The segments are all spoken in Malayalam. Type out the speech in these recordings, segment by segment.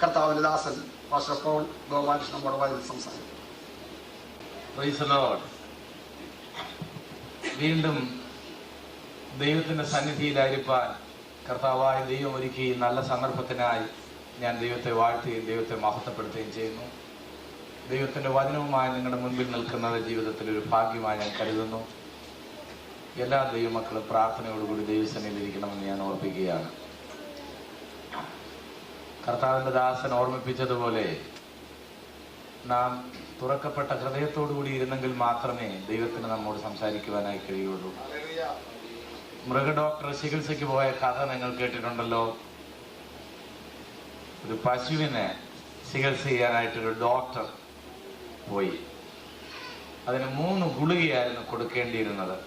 കർത്താവിന്റെ ദാസൻ പാസ്റ്റർ പോൾ ഗോപാലകൃഷ്ണൻ വടവാതിൽ സംസാരിക്കും. Price the Lord. വീണ്ടും ദൈവത്തിന്റെ സന്നിധിയിലായിരിക്കാൻ കർത്താവായ ദൈവം ഒരുക്കി നല്ല സന്ദർഭത്തിനായി ഞാൻ ദൈവത്തെ വാഴ്ത്തുകയും ദൈവത്തെ മഹത്വപ്പെടുത്തുകയും ചെയ്യുന്നു. ദൈവത്തിന്റെ വചനവുമായി നിങ്ങളുടെ മുൻപിൽ നിൽക്കുന്നത് ജീവിതത്തിലൊരു ഭാഗ്യമായി ഞാൻ കരുതുന്നു. എല്ലാ ദൈവമക്കളും പ്രാർത്ഥനയോടുകൂടി ദൈവസന്നിധിയിലിരിക്കണമെന്ന് ഞാൻ ഓർപ്പിക്കുകയാണ്. കർത്താവിന്റെ ദാസൻ ഓർമ്മിപ്പിച്ചതുപോലെ നാം തുറക്കപ്പെട്ട ഹൃദയത്തോടുകൂടി ഇരുന്നെങ്കിൽ മാത്രമേ ദൈവത്തിന് നമ്മോട് സംസാരിക്കുവാനായി കഴിയുള്ളൂ. മൃഗഡോക്ടർ ചികിത്സയ്ക്ക് പോയ കഥ നിങ്ങൾ കേട്ടിട്ടുണ്ടല്ലോ. ഒരു പശുവിനെ ചികിത്സ ചെയ്യാനായിട്ടൊരു ഡോക്ടർ പോയി. അതിന് 3 ഗുളികയായിരുന്നു കൊടുക്കേണ്ടിയിരുന്നത്.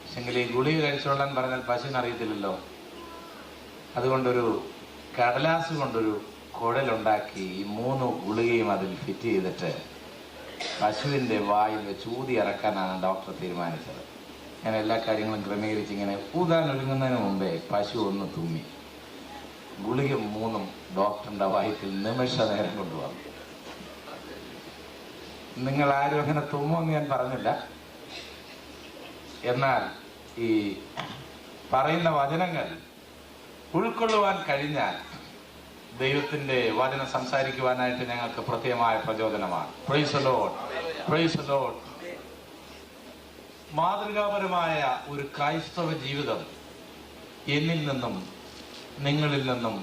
പക്ഷെങ്കിൽ ഈ ഗുളിക കഴിച്ചോളാൻ പറഞ്ഞാൽ പശുവിന് അറിയത്തില്ലല്ലോ. അതുകൊണ്ടൊരു കടലാസ് കൊണ്ടൊരു കുഴലുണ്ടാക്കി ഈ 3 ഗുളികയും അതിൽ ഫിറ്റ് ചെയ്തിട്ട് പശുവിൻ്റെ വായിൽ വെച്ച് ഊതി ഇറക്കാനാണ് ഡോക്ടർ തീരുമാനിച്ചത്. ഞാൻ എല്ലാ കാര്യങ്ങളും ക്രമീകരിച്ച് ഇങ്ങനെ ഊതാൻ ഒരുങ്ങുന്നതിന് മുമ്പേ പശു ഒന്ന് തുമ്മി. ഗുളിക 3 ഡോക്ടറിന്റെ വയറ്റിൽ നിമിഷ നേരം കൊണ്ടുവന്നു. നിങ്ങൾ ആരും അങ്ങനെ തുമ്മുമെന്ന് ഞാൻ പറഞ്ഞില്ല. എന്നാൽ ഈ പറയുന്ന വചനങ്ങൾ ഉൾക്കൊള്ളുവാൻ കഴിഞ്ഞാൽ ദൈവത്തിന്റെ വചനം സംസാരിക്കുവാനായിട്ട് ഞങ്ങൾക്ക് പ്രത്യേകമായ പ്രചോദനമാണ്. Price the Lord, praise the Lord. മാതൃകാപരമായ ഒരു ക്രൈസ്തവ ജീവിതം എന്നിൽ നിന്നും നിങ്ങളിൽ നിന്നും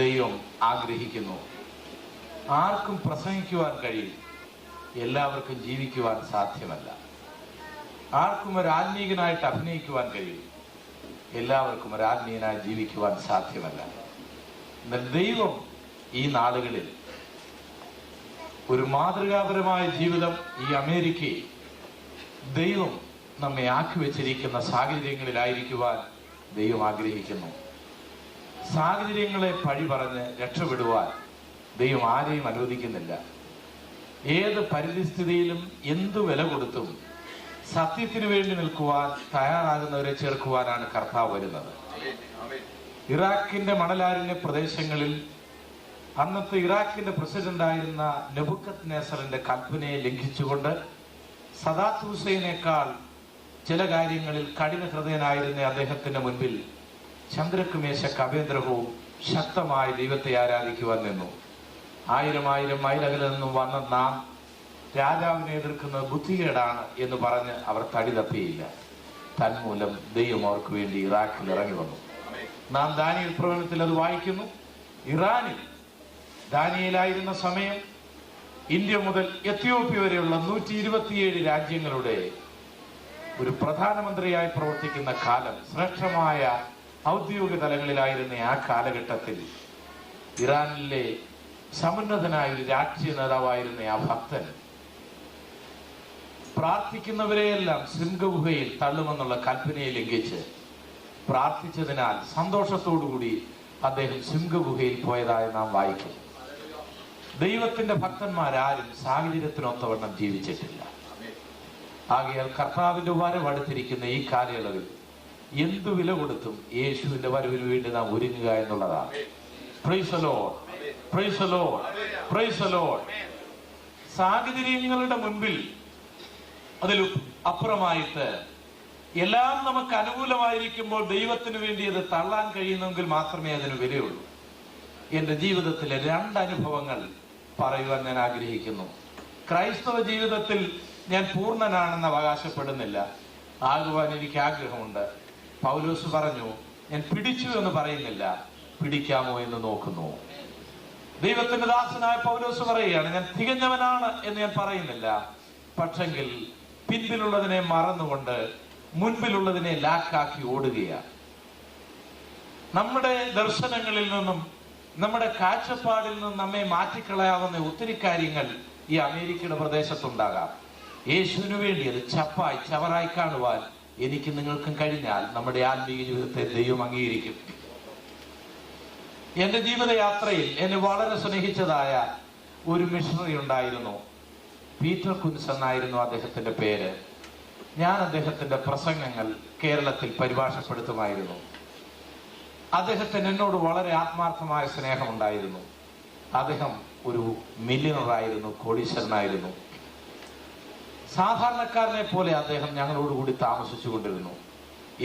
ദൈവം ആഗ്രഹിക്കുന്നു. ആർക്കും പ്രസംഗിക്കുവാൻ കഴിയും, എല്ലാവർക്കും ജീവിക്കുവാൻ സാധ്യമല്ല. ആർക്കും ഒരു ആത്മീകനായിട്ട് അഭിനയിക്കുവാൻ കഴിയും, എല്ലാവർക്കും ഒരു ആത്മീയനായി ജീവിക്കുവാൻ സാധ്യമല്ല. എന്നാൽ ദൈവം ഈ നാളുകളിൽ ഒരു മാതൃകാപരമായ ജീവിതം ഈ അമേരിക്കയിൽ ദൈവം നമ്മെ ആക്കി വെച്ചിരിക്കുന്ന സാഹചര്യങ്ങളിലായിരിക്കുവാൻ ദൈവം ആഗ്രഹിക്കുന്നു. സാഹചര്യങ്ങളെ പഴി പറഞ്ഞ് രക്ഷപ്പെടുവാൻ ദൈവം ആരെയും അനുവദിക്കുന്നില്ല. ഏത് പരിസ്ഥിതിയിലും എന്തു വില കൊടുത്തും സത്യത്തിനു വേണ്ടി നിൽക്കുവാൻ തയ്യാറാകുന്നവരെ ചേർക്കുവാനാണ് കർത്താവ് വരുന്നത്. ഇറാഖിന്റെ മണലാരണ്യ പ്രദേശങ്ങളിൽ അന്നത്തെ ഇറാഖിന്റെ പ്രസിഡന്റായിരുന്ന നെബുക്കദ്നേസറിന്റെ കൽപ്പനയെ ലംഘിച്ചുകൊണ്ട് സദാത്ത് ഹുസൈനേക്കാൾ ചില കാര്യങ്ങളിൽ കഠിന ഹൃദയനായിരുന്ന അദ്ദേഹത്തിന്റെ മുൻപിൽ ചന്ദ്രക്ക് മേശക്ക് അഭേദ്രഹവും ശക്തമായി ദൈവത്തെ ആരാധിക്കുവാൻ നിന്നു. 1000 മൈൽ അകലെ നിന്നും വന്ന നാം രാജാവിനെ എതിർക്കുന്നത് ബുദ്ധികേടാണ് എന്ന് പറഞ്ഞ് അവർ തടി തപ്പിയില്ല. തന്മൂലം ദൈവം അവർക്ക് വേണ്ടി ഇറാഖിൽ ഇറങ്ങി വന്നു. നാം ദാനിയേൽ പ്രവചനത്തിൽ അത് വായിക്കുന്നു. ഇറാനിൽ ദാനിയേലായിരുന്ന സമയം ഇന്ത്യ മുതൽ എത്യോപ്യ വരെയുള്ള 127 രാജ്യങ്ങളുടെ ഒരു പ്രധാനമന്ത്രിയായി പ്രവർത്തിക്കുന്ന കാലം, ശ്രേഷ്ഠമായ ഔദ്യോഗിക തലങ്ങളിലായിരുന്ന ആ കാലഘട്ടത്തിൽ ഇറാനിലെ സമുന്നതനായ ഒരു രാഷ്ട്രീയ നേതാവായിരുന്ന ആ ഭക്തൻ പ്രാർത്ഥിക്കുന്നവരെയെല്ലാം സിംഹഗുഹയിൽ തള്ളുമെന്നുള്ള കൽപ്പനയെ ലംഘിച്ച് പ്രാർത്ഥിച്ചതിനാൽ സന്തോഷത്തോടുകൂടി അദ്ദേഹം സിംഹഗുഹയിൽ പോയതായി നാം വായിക്കുന്നു. ദൈവത്തിന്റെ ഭക്തന്മാരാരും സാഹചര്യത്തിനൊത്തവണ്ണം ജീവിച്ചിട്ടില്ല. ആകയാൽ കർത്താവിന്റെ വരവടുത്തിരിക്കുന്ന ഈ കാലയളവിൽ എന്തു വില കൊടുത്തും യേശുവിന്റെ വരവിന് വേണ്ടി നാം ഒരുങ്ങുക എന്നുള്ളതാണ്. Price the Lord, praise the Lord, praise the Lord. സാഹചര്യങ്ങളുടെ മുൻപിൽ അതിൽ അപ്പുറമായിട്ട് എല്ലാം നമുക്ക് അനുകൂലമായിരിക്കുമ്പോൾ ദൈവത്തിന് വേണ്ടി അത് തള്ളാൻ കഴിയുന്നെങ്കിൽ മാത്രമേ അതിന് വിലയുള്ളൂ. എന്റെ ജീവിതത്തിലെ 2 അനുഭവങ്ങൾ പറയുവാൻ ഞാൻ ആഗ്രഹിക്കുന്നു. ക്രൈസ്തവ ജീവിതത്തിൽ ഞാൻ പൂർണ്ണനാണെന്ന് അവകാശപ്പെടുന്നില്ല. ആകുവാൻ എനിക്ക് ആഗ്രഹമുണ്ട്. പൗലോസ് പറഞ്ഞു, ഞാൻ പിടിച്ചു എന്ന് പറയുന്നില്ല, പിടിക്കാമോ എന്ന് നോക്കുന്നു. ദൈവത്തിന്റെ ദാസനായ പൗലോസ് പറയുകയാണ്, ഞാൻ തികഞ്ഞവനാണ് എന്ന് ഞാൻ പറയുന്നില്ല, പക്ഷെങ്കിൽ പിൻപിലുള്ളതിനെ മറന്നുകൊണ്ട് മുൻപിലുള്ളതിനെ ലാക്കാക്കി ഓടുകയാണ്. നമ്മുടെ ദർശനങ്ങളിൽ നിന്നും നമ്മുടെ കാഴ്ചപ്പാടിൽ നിന്നും നമ്മെ മാറ്റിക്കളയാവുന്ന ഒത്തിരി കാര്യങ്ങൾ ഈ അമേരിക്കയുടെ പ്രദേശത്തുണ്ടാകാം. യേശുവിനു വേണ്ടി അത് ചവറായി കാണുവാൻ എനിക്ക് നിങ്ങൾക്കും കഴിഞ്ഞാൽ നമ്മുടെ ആത്മീയ ജീവിതത്തെ ദൈവം അംഗീകരിക്കും. എന്റെ ജീവിതയാത്രയിൽ എന്നെ വളരെ സ്നേഹിച്ചതായ ഒരു മിഷണറി ഉണ്ടായിരുന്നു. പീറ്റർ കുൻസ് എന്നായിരുന്നു അദ്ദേഹത്തിന്റെ പേര്. ഞാൻ അദ്ദേഹത്തിന്റെ പ്രസംഗങ്ങൾ കേരളത്തിൽ പരിഭാഷപ്പെടുത്തുമായിരുന്നു. അദ്ദേഹത്തിന് എന്നോട് വളരെ ആത്മാർത്ഥമായ സ്നേഹമുണ്ടായിരുന്നു. അദ്ദേഹം ഒരു മില്യണറായിരുന്നു, കോടീശ്വരനായിരുന്നു. സാധാരണക്കാരനെ പോലെ അദ്ദേഹം ഞങ്ങളോടുകൂടി താമസിച്ചു കൊണ്ടിരുന്നു.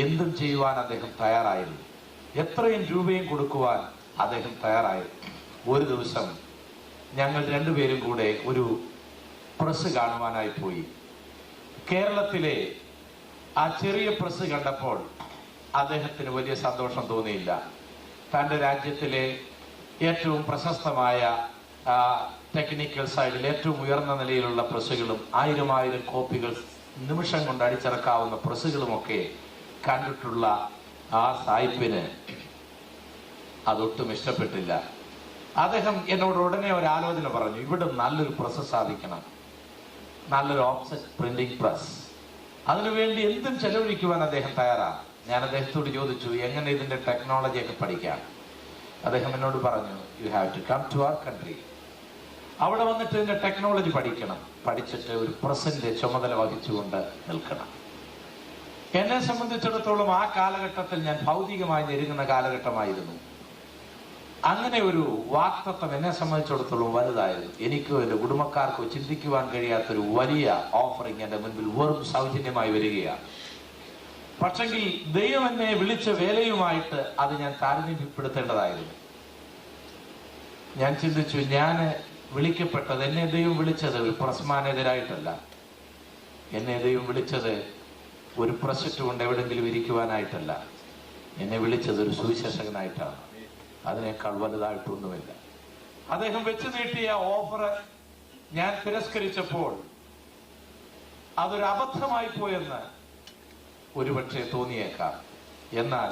എന്തും ചെയ്യുവാൻ അദ്ദേഹം തയ്യാറായിരുന്നു. എത്രയും രൂപയും കൊടുക്കുവാൻ അദ്ദേഹം തയ്യാറായിരുന്നു. ഒരു ദിവസം ഞങ്ങൾ രണ്ടുപേരും കൂടെ ഒരു പ്രസ് കാണുവാനായി പോയി. കേരളത്തിലെ ആ ചെറിയ പ്രസ് കണ്ടപ്പോൾ അദ്ദേഹത്തിന് വലിയ സന്തോഷം തോന്നിയില്ല. തൻ്റെ രാജ്യത്തിലെ ഏറ്റവും പ്രശസ്തമായ ടെക്നിക്കൽ സൈഡിൽ ഏറ്റവും ഉയർന്ന നിലയിലുള്ള പ്രസ്സുകളും 1000 കോപ്പികൾ നിമിഷം കൊണ്ട് അടിച്ചിറക്കാവുന്ന പ്രസ്സുകളുമൊക്കെ കണ്ടിട്ടുള്ള ആ സായിപ്പിന് അതൊട്ടും ഇഷ്ടപ്പെട്ടില്ല. അദ്ദേഹം എന്നോട് ഉടനെ ഒരു ആലോചന പറഞ്ഞു. ഇവിടെ നല്ലൊരു പ്രസ് സ്ഥാപിക്കണം, നല്ലൊരു ഓഫ്സെറ്റ് പ്രിന്റിംഗ് പ്രസ്. അതിനുവേണ്ടി എന്തും ചെലവഴിക്കുവാൻ അദ്ദേഹം തയ്യാറാണ്. ഞാൻ അദ്ദേഹത്തോട് ചോദിച്ചു, എങ്ങനെ ഇതിന്റെ ടെക്നോളജിയൊക്കെ പഠിക്കാം? അദ്ദേഹം എന്നോട് പറഞ്ഞു, you have to come to our country. അവിടെ വന്നിട്ട് ഇതിന്റെ ടെക്നോളജി പഠിക്കണം, പഠിച്ചിട്ട് ഒരു പ്രസിന്റെ ചുമതല വഹിച്ചുകൊണ്ട് നിൽക്കണം. എന്നെ സംബന്ധിച്ചിടത്തോളം ആ കാലഘട്ടത്തിൽ ഞാൻ ഭൗതികമായി ഞെരുങ്ങുന്ന കാലഘട്ടമായിരുന്നു. അങ്ങനെ ഒരു വാക്തത്വം എന്നെ സംബന്ധിച്ചിടത്തോളം വലുതായിരുന്നു. എനിക്കോ എൻ്റെ കുടുംബക്കാർക്കോ ചിന്തിക്കുവാൻ കഴിയാത്തൊരു വലിയ ഓഫറിങ് എൻ്റെ മുൻപിൽ വെറും സൗജന്യമായി വരികയാണ്. പക്ഷെങ്കിൽ ദൈവം എന്നെ വിളിച്ച വേലയുമായിട്ട് അത് ഞാൻ താരതമ്യപ്പെടുത്തേണ്ടതായിരുന്നു. ഞാൻ ചിന്തിച്ചു, ഞാൻ വിളിക്കപ്പെട്ടത്, എന്നെ ദൈവം വിളിച്ചത് ഒരു പ്രസ്മാനെതിരായിട്ടല്ല. എന്നെ ദൈവം വിളിച്ചത് ഒരു പ്രസറ്റ് കൊണ്ട് എവിടെങ്കിലും ഇരിക്കുവാനായിട്ടല്ല. എന്നെ വിളിച്ചത് ഒരു സുവിശേഷകനായിട്ടാണ്. അതിനേക്കാൾ വലുതായിട്ടൊന്നുമില്ല. അദ്ദേഹം വെച്ച് നീട്ടിയ ഓഫർ ഞാൻ തിരസ്കരിച്ചപ്പോൾ അതൊരു അബദ്ധമായി പോയെന്ന് ഒരുപക്ഷെ തോന്നിയേക്കാം. എന്നാൽ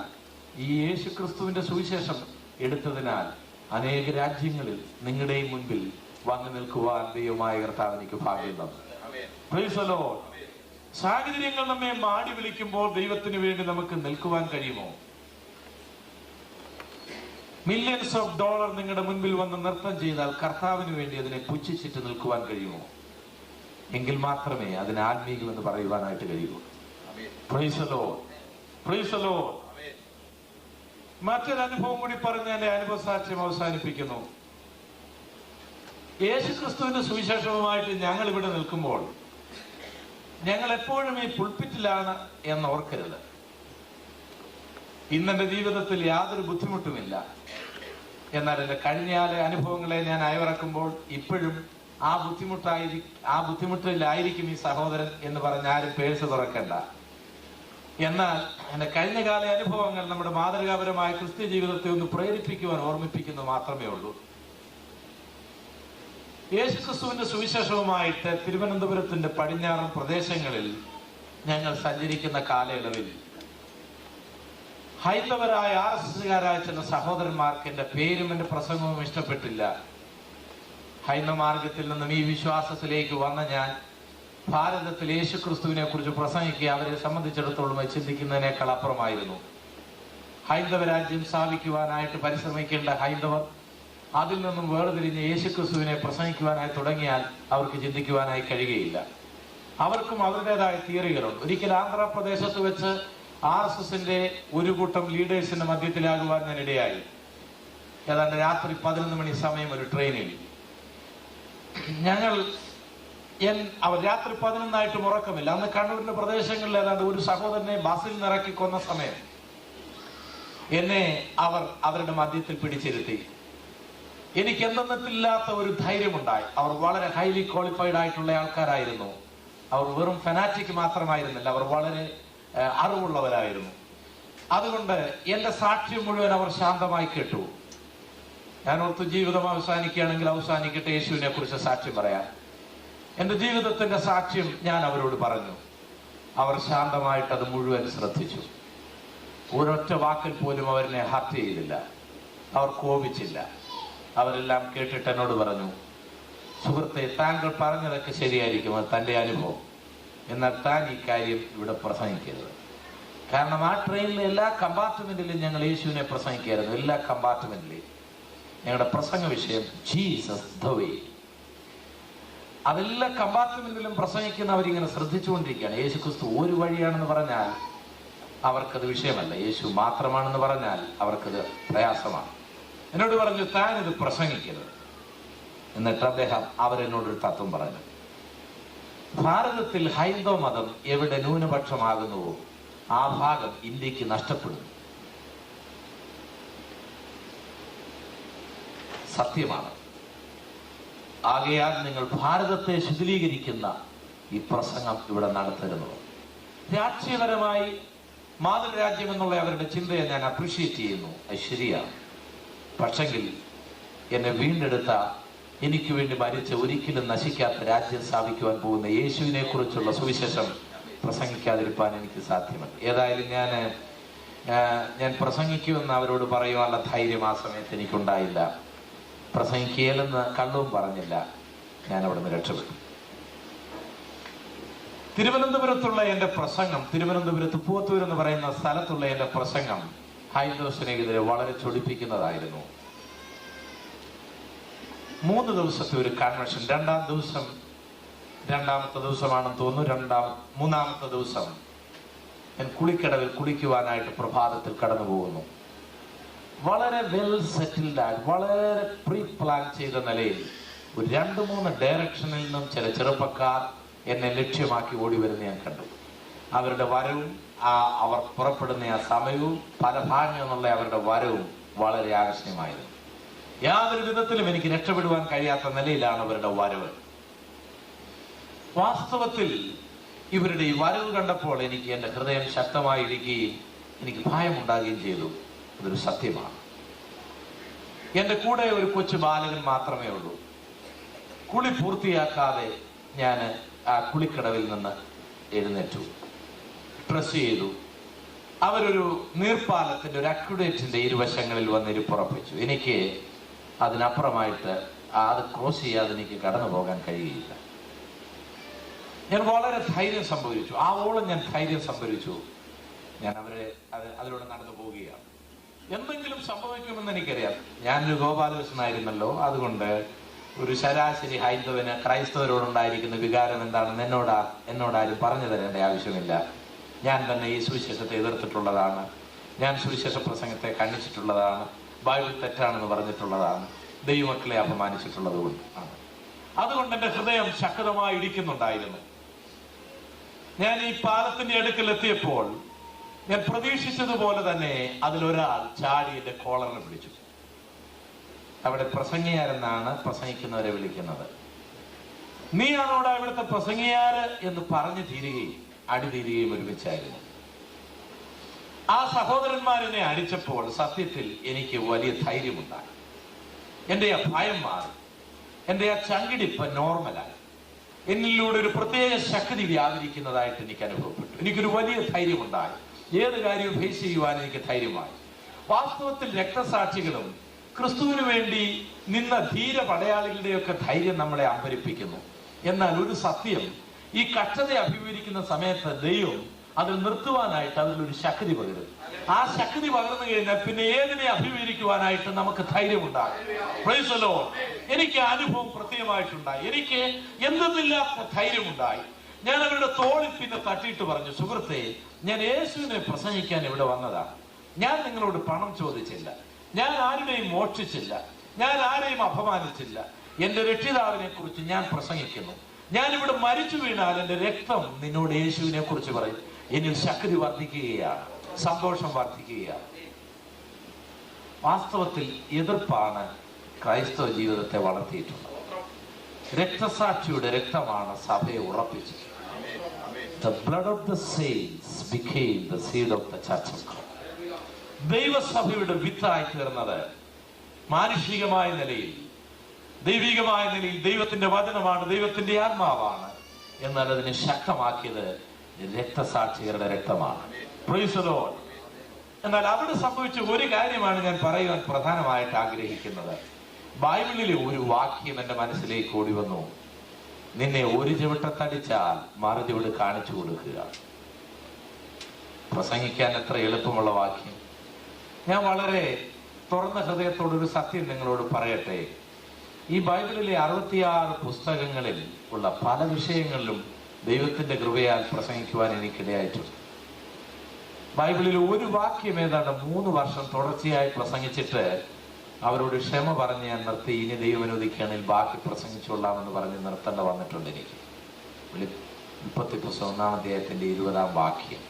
ഈ യേശുക്രിസ്തുവിന്റെ സുവിശേഷം എടുത്തതിനാൽ അനേക രാജ്യങ്ങളിൽ നിങ്ങളുടെയും മുൻപിൽ വന്നു നിൽക്കുവാൻ ദൈവമായ കർത്താവ് എനിക്ക് ഭാഗ്യം തന്നു. Price the Lord. സാഹചര്യങ്ങൾ നമ്മെ മാടി വിളിക്കുമ്പോൾ ദൈവത്തിന് വേണ്ടി നമുക്ക് നിൽക്കുവാൻ കഴിയുമോ? മില്യൺസ് ഓഫ് ഡോളർ നിങ്ങളുടെ മുൻപിൽ വന്ന് നൃത്തം ചെയ്താൽ കർത്താവിന് വേണ്ടി അതിനെ പുച്ഛിച്ചിട്ട് നിൽക്കുവാൻ കഴിയുമോ? എങ്കിൽ മാത്രമേ അതിന് ആത്മീകം എന്ന് പറയുവാനായിട്ട് കഴിയൂ. Price the Lord. Praise the Lord. മറ്റൊരു അനുഭവം കൂടി പറഞ്ഞ് എന്റെ അനുഭവ സാക്ഷ്യം അവസാനിപ്പിക്കുന്നു. യേശുക്രിസ്തുവിന്റെ സുവിശേഷവുമായിട്ട് ഞങ്ങൾ ഇവിടെ നിൽക്കുമ്പോൾ ഞങ്ങൾ എപ്പോഴും ഈ പുൾപിറ്റിലാണ് എന്ന് ഓർക്കരുത്. ഇന്നെന്റെ ജീവിതത്തിൽ യാതൊരു ബുദ്ധിമുട്ടുമില്ല. എന്നാൽ എന്റെ കഴിഞ്ഞകാല അനുഭവങ്ങളെ ഞാൻ അയവിറക്കുമ്പോൾ ഇപ്പോഴും ആ ബുദ്ധിമുട്ടിലായിരിക്കും ഈ സഹോദരൻ എന്ന് പറഞ്ഞ് ആരും പേഴ്സ് തുറക്കണ്ട. എന്നാൽ എന്റെ കഴിഞ്ഞകാല അനുഭവങ്ങൾ നമ്മുടെ മാതൃകാപരമായ ക്രിസ്ത്യ ജീവിതത്തെ ഒന്ന് പ്രേരിപ്പിക്കുവാൻ ഓർമ്മിപ്പിക്കുന്നു മാത്രമേ ഉള്ളൂ. യേശുക്രിസ്തുവിന്റെ സുവിശേഷവുമായിട്ട് തിരുവനന്തപുരത്തിന്റെ പടിഞ്ഞാറൻ പ്രദേശങ്ങളിൽ ഞങ്ങൾ സഞ്ചരിക്കുന്ന കാലയളവിൽ ഹൈന്ദവരായ RSSകാരായ ചില സഹോദരന്മാർക്ക് എന്റെ പേരും എന്റെ പ്രസംഗവും ഇഷ്ടപ്പെട്ടില്ല. ഹൈന്ദവ മാർഗത്തിൽ നിന്നും ഈ വിശ്വാസത്തിലേക്ക് വന്ന ഞാൻ ഭാരതത്തിൽ യേശുക്രിസ്തുവിനെ കുറിച്ച് പ്രസംഗിക്കുക അവരെ സംബന്ധിച്ചിടത്തോളം ചിന്തിക്കുന്നതിനേക്കാൾ അപ്പുറമായിരുന്നു. ഹൈന്ദവ രാജ്യം സ്ഥാപിക്കുവാനായിട്ട് പരിശ്രമിക്കേണ്ട ഹൈന്ദവർ അതിൽ നിന്നും വേർതിരിഞ്ഞ് യേശുക്രിസ്തുവിനെ പ്രസംഗിക്കുവാനായി തുടങ്ങിയാൽ അവർക്ക് ചിന്തിക്കുവാനായി കഴിയുകയില്ല. അവർക്കും അവരുടേതായ തിയറികളുണ്ട്. ഒരിക്കൽ ആന്ധ്രാപ്രദേശത്ത് വെച്ച് RSSന്റെ ഒരു കൂട്ടം ലീഡേഴ്സിന്റെ മധ്യത്തിലാകുവാൻ ഞാൻ ഇടയായി. ഏതാണ്ട് രാത്രി 11 മണി സമയം ഒരു ട്രെയിനിൽ അവർ രാത്രി 11 ഉറക്കമില്ല. അന്ന് കണ്ണൂരിന്റെ പ്രദേശങ്ങളിൽ ഏതാണ്ട് ഒരു സഹോദരനെ ബസ്സിൽ നിറക്കി കൊന്ന സമയം എന്നെ അവർ അവരുടെ മധ്യത്തിൽ പിടിച്ചിരുത്തി. എനിക്ക് എന്തെന്നില്ലാത്ത ഒരു ധൈര്യമുണ്ടായി. അവർ വളരെ ഹൈലി ക്വാളിഫൈഡ് ആയിട്ടുള്ള ആൾക്കാരായിരുന്നു. അവർ വെറും ഫനാറ്റിക് മാത്രമായിരുന്നില്ല, അവർ വളരെ അറിവുള്ളവരായിരുന്നു. അതുകൊണ്ട് എന്റെ സാക്ഷ്യം മുഴുവൻ അവർ ശാന്തമായി കേട്ടു. ഞാൻ ഓർത്തു, ജീവിതം അവസാനിക്കുകയാണെങ്കിൽ അവസാനിക്കട്ടെ, യേശുവിനെ കുറിച്ച് സാക്ഷ്യം പറയാം. എന്റെ ജീവിതത്തിന്റെ സാക്ഷ്യം ഞാൻ അവരോട് പറഞ്ഞു. അവർ ശാന്തമായിട്ട് അത് മുഴുവൻ ശ്രദ്ധിച്ചു. ഒരൊറ്റ വാക്കിൽ പോലും അവരെന്നെ ഹർട്ട് ചെയ്തില്ല, അവർ കോപിച്ചില്ല. അവരെല്ലാം കേട്ടിട്ട് എന്നോട് പറഞ്ഞു, സുഹൃത്തെ, താങ്കൾ പറഞ്ഞതൊക്കെ ശരിയായിരിക്കും, അത് തന്റെ അനുഭവം. എന്നാൽ താൻ ഈ കാര്യം ഇവിടെ പ്രസംഗിക്കരുത്. കാരണം ആ ട്രെയിനിലെ എല്ലാ കമ്പാർട്ട്മെന്റിലും ഞങ്ങൾ യേശുവിനെ പ്രസംഗിക്കായിരുന്നു. എല്ലാ കമ്പാർട്ട്മെന്റിലെയും ഞങ്ങളുടെ പ്രസംഗ വിഷയം ജീസസ് ദ വേ. അതെല്ലാ കമ്പാർട്ട്മെന്റിലും പ്രസംഗിക്കുന്നവരിങ്ങനെ ശ്രദ്ധിച്ചുകൊണ്ടിരിക്കുകയാണ്. യേശുക്രിസ്തു ഒരു വഴിയാണെന്ന് പറഞ്ഞാൽ അവർക്കത് വിഷയമല്ല. യേശു മാത്രമാണെന്ന് പറഞ്ഞാൽ അവർക്കത് പ്രയാസമാണ്. എന്നോട് പറഞ്ഞു, താനിത് പ്രസംഗിക്കരുത്. എന്നിട്ട് അദ്ദേഹം അവരെന്നോടൊരു തത്വം പറഞ്ഞു. ഭാരതത്തിൽ ഹൈന്ദവ മതം എവിടെ ന്യൂനപക്ഷമാകുന്നുവോ ആ ഭാഗം ഇന്ത്യക്ക് നഷ്ടപ്പെടുന്നു. സത്യമാണ്. ആകയാൽ നിങ്ങൾ ഭാരതത്തെ ശിഥിലീകരിക്കുന്ന ഈ പ്രസംഗം ഇവിടെ നടത്തരുന്നത്. രാഷ്ട്രീയപരമായി മാതൃരാജ്യം എന്നുള്ള അവരുടെ ചിന്തയെ ഞാൻ അപ്രീഷിയേറ്റ് ചെയ്യുന്നു. അത് ശരിയാണ്. പക്ഷെങ്കിൽ എന്നെ വീണ്ടെടുത്ത, എനിക്ക് വേണ്ടി മരിച്ച, ഒരിക്കലും നശിക്കാത്ത രാജ്യം സ്ഥാപിക്കുവാൻ പോകുന്ന യേശുവിനെ കുറിച്ചുള്ള സുവിശേഷം പ്രസംഗിക്കാതിരിക്കാൻ എനിക്ക് സാധ്യമല്ല. ഏതായാലും ഞാൻ പ്രസംഗിക്കുമെന്ന് അവരോട് പറയുവാനുള്ള ധൈര്യം ആ സമയത്ത് എനിക്കുണ്ടായില്ല. പ്രസംഗിക്കുകയില്ലെന്ന് കള്ളവും പറഞ്ഞില്ല. ഞാൻ അവിടെ നിന്ന് രക്ഷപ്പെട്ടു. തിരുവനന്തപുരത്തുള്ള എന്റെ പ്രസംഗം, തിരുവനന്തപുരത്ത് പൂവത്തൂർ എന്ന് പറയുന്ന സ്ഥലത്തുള്ള എന്റെ പ്രസംഗം ഹൈന്ദവ സ്നേഹിതരെ വളരെ ചൊടിപ്പിക്കുന്നതായിരുന്നു. 3 ദിവസത്തെ ഒരു കൺവെൻഷൻ. രണ്ടാമത്തെ ദിവസമാണെന്ന് തോന്നുന്നു. മൂന്നാമത്തെ ദിവസം ഞാൻ കുളിക്കടവിൽ കുളിക്കുവാനായിട്ട് പ്രഭാതത്തിൽ കടന്നു പോകുന്നു. വളരെ വെൽ സെറ്റിൽഡ് ആയി, വളരെ പ്രീ പ്ലാൻ ചെയ്ത നിലയിൽ ഒരു 2-3 ഡയറക്ഷനിൽ നിന്നും ചില ചെറുപ്പക്കാർ എന്നെ ലക്ഷ്യമാക്കി ഓടി വരുന്ന ഞാൻ കണ്ടു. അവരുടെ വരവും അവർ പുറപ്പെടുന്ന ആ സമയവും പല ഭാഗങ്ങളിൽ നിന്നുള്ള അവരുടെ വരവും വളരെ ആകർഷണീയമായിരുന്നു. യാതൊരു വിധത്തിലും എനിക്ക് രക്ഷപ്പെടുവാൻ കഴിയാത്ത നിലയിലാണ് അവരുടെ വരവ്. വാസ്തവത്തിൽ ഇവരുടെ ഈ വരവ് കണ്ടപ്പോൾ എനിക്ക് എൻ്റെ ഹൃദയം ശക്തമായിരിക്കുകയും എനിക്ക് ഭയമുണ്ടാകുകയും ചെയ്തു. അതൊരു സത്യമാണ്. എൻ്റെ കൂടെ ഒരു കൊച്ചു ബാലകൻ മാത്രമേ ഉള്ളൂ. കുളി പൂർത്തിയാക്കാതെ ഞാൻ ആ കുളിക്കടവിൽ നിന്ന് എഴുന്നേറ്റു, ഡ്രസ് ചെയ്തു. അവരൊരു നീർപ്പാലത്തിന്റെ, ഒരു അക്യുഡേറ്റിന്റെ ഇരുവശങ്ങളിൽ വന്ന് ഇരിപ്പുറപ്പിച്ചു. എനിക്ക് അതിനപ്പുറമായിട്ട് അത് ക്രോസ് ചെയ്യാതെ എനിക്ക് കടന്നു പോകാൻ കഴിയില്ല. ഞാൻ വളരെ ധൈര്യം സംഭവിച്ചു. ആവോളം ഞാൻ ധൈര്യം സംഭരിച്ചു. ഞാൻ അതിലൂടെ നടന്നു പോവുകയാണ്. എന്തെങ്കിലും സംഭവിക്കുമെന്ന് എനിക്കറിയാം. ഞാനൊരു ഗോപാലകൃഷ്ണനായിരുന്നല്ലോ. അതുകൊണ്ട് ഒരു ശരാശരി ഹൈന്ദവന് ക്രൈസ്തവരോടുണ്ടായിരിക്കുന്ന വികാരം എന്താണെന്ന് എന്നോടാരും പറഞ്ഞു തരേണ്ട ആവശ്യമില്ല. ഞാൻ തന്നെ ഈ സുവിശേഷത്തെ എതിർത്തിട്ടുള്ളതാണ്. ഞാൻ സുവിശേഷ പ്രസംഗത്തെ ഖണ്ഡിച്ചിട്ടുള്ളതാണ്. ബൈബിൾ തെറ്റാണെന്ന് പറഞ്ഞിട്ടുള്ളതാണ്. ദൈവമക്കളെ അപമാനിച്ചിട്ടുള്ളത് കൊണ്ടാണ്. അതുകൊണ്ട് എൻ്റെ ഹൃദയം ശക്തമായി ഇടിക്കുന്നുണ്ടായിരുന്നു. ഞാൻ ഈ പാലത്തിന്റെ അടുക്കൽ എത്തിയപ്പോൾ ഞാൻ പ്രതീക്ഷിച്ചതുപോലെ തന്നെ അതിലൊരാൾ ചാടി എന്റെ കോളറിനെ പിടിച്ചു. അവിടെ പ്രസംഗിയാരെന്നാണ് പ്രസംഗിക്കുന്നവരെ വിളിക്കുന്നത്. നീയാണോടാ ഇവിടുത്തെ പ്രസംഗിയാര് എന്ന് പറഞ്ഞു തീരുകയും അടിതീരുകയും ഒരുമിച്ചായിരുന്നു. ആ സഹോദരന്മാരെന്നെ അടിച്ചപ്പോൾ സത്യത്തിൽ എനിക്ക് വലിയ ധൈര്യമുണ്ടായി. എന്റെ ആ ഭയം മാറി. എന്റെ ആ ചങ്കിടിപ്പ് നോർമലായി. എന്നിലൂടെ ഒരു പ്രത്യേക ശക്തി വ്യാപരിക്കുന്നതായിട്ട് എനിക്ക് അനുഭവപ്പെട്ടു. എനിക്കൊരു വലിയ ധൈര്യമുണ്ടായി. ഏത് കാര്യവും ഫേസ് ചെയ്യുവാൻ എനിക്ക് ധൈര്യമായി. വാസ്തവത്തിൽ രക്തസാക്ഷികളും ക്രിസ്തുവിന് വേണ്ടി നിന്ന ധീര പടയാളികളുടെയൊക്കെ ധൈര്യം നമ്മളെ അമ്പരിപ്പിക്കുന്നു. എന്നാൽ ഒരു സത്യം, ഈ കഷ്ടത അഭിമുഖീകരിക്കുന്ന സമയത്ത് ദൈവം അതിൽ നിർത്തുവാനായിട്ട് അതിലൊരു ശക്തി പകരും. ആ ശക്തി പകർന്നു കഴിഞ്ഞാൽ പിന്നെ ഏതിനെ അഭിമുഖീകരിക്കുവാനായിട്ട് നമുക്ക് ധൈര്യമുണ്ടാകും. Price the Lord. എനിക്ക് അനുഭവം പ്രത്യേകമായിട്ടുണ്ടായി. എനിക്ക് എന്തെന്നില്ലാത്ത ധൈര്യമുണ്ടായി. ഞാൻ അവരുടെ തോളിൽ പിന്നെ തട്ടിയിട്ട് പറഞ്ഞു, സുഹൃത്തെ, ഞാൻ യേശുവിനെ പ്രസംഗിക്കാൻ ഇവിടെ വന്നതാണ്. ഞാൻ നിങ്ങളോട് പണം ചോദിച്ചില്ല. ഞാൻ ആരുടെയും മോഷ്ടിച്ചില്ല. ഞാൻ ആരെയും അപമാനിച്ചില്ല. എന്റെ രക്ഷിതാവിനെ കുറിച്ച് ഞാൻ പ്രസംഗിക്കുന്നു. ഞാൻ ഇവിടെ മരിച്ചു വീണാൽ എന്റെ രക്തം നിന്നോട് യേശുവിനെ കുറിച്ച് പറയും. എന്നിൽ ശക്തി വർദ്ധിക്കുകയാണ്, സന്തോഷം വർദ്ധിക്കുകയാണ്. വാസ്തവത്തിൽ എതിർപ്പാണ് ക്രൈസ്തവ ജീവിതത്തെ വളർത്തിയിട്ടുള്ളത്. രക്തസാക്ഷിയുടെ രക്തമാണ് സഭയെ ഉറപ്പിച്ചത്. The blood of the saints became the seed of the church of God. ദൈവസഭയുടെ വിത്തായി തീർന്നത് മാനുഷികമായ നിലയിൽ, ദൈവികമായ നിലയിൽ ദൈവത്തിന്റെ വചനമാണ്, ദൈവത്തിന്റെ ആത്മാവാണ്. എന്നാൽ അതിനെ ശക്തമാക്കിയത് രക്തസാക്ഷികളുടെ രക്തമാണ്. Praise the Lord. എന്നാൽ അവിടെ സംഭവിച്ച ഒരു കാര്യമാണ് ഞാൻ പറയുവാൻ പ്രധാനമായിട്ട് ആഗ്രഹിക്കുന്നത്. ബൈബിളിലെ ഒരു വാക്യം എന്റെ മനസ്സിലേക്ക് ഓടി വന്നു. നിന്നെ ഒരു ചവിട്ടത്തടിച്ചാൽ മറു ചവിട് കാണിച്ചു കൊടുക്കുക. പ്രസംഗിക്കാൻ എത്ര എളുപ്പമുള്ള വാക്യം. ഞാൻ വളരെ തുറന്ന ഹൃദയത്തോടൊരു സത്യം നിങ്ങളോട് പറയട്ടെ. ഈ ബൈബിളിലെ 66 പുസ്തകങ്ങളിൽ ഉള്ള പല വിഷയങ്ങളിലും ദൈവത്തിന്റെ കൃപയാൽ പ്രസംഗിക്കുവാൻ എനിക്കിടയായിട്ടുണ്ട്. ബൈബിളിൽ ഒരു വാക്യം ഏതാണ്ട് 3 വർഷം തുടർച്ചയായി പ്രസംഗിച്ചിട്ട് അവരോട് ക്ഷമ പറഞ്ഞ് ഞാൻ നിർത്തി, ഇനി ദൈവം അനുവദിക്കുകയാണെങ്കിൽ ബാക്കി പ്രസംഗിച്ചുകൊള്ളാമെന്ന് പറഞ്ഞ് നിർത്തേണ്ട വന്നിട്ടുണ്ട് എനിക്ക്. ഉൽപ്പത്തി പുസ്തകം 1-ാം അധ്യായത്തിന്റെ 20-ാം വാക്യം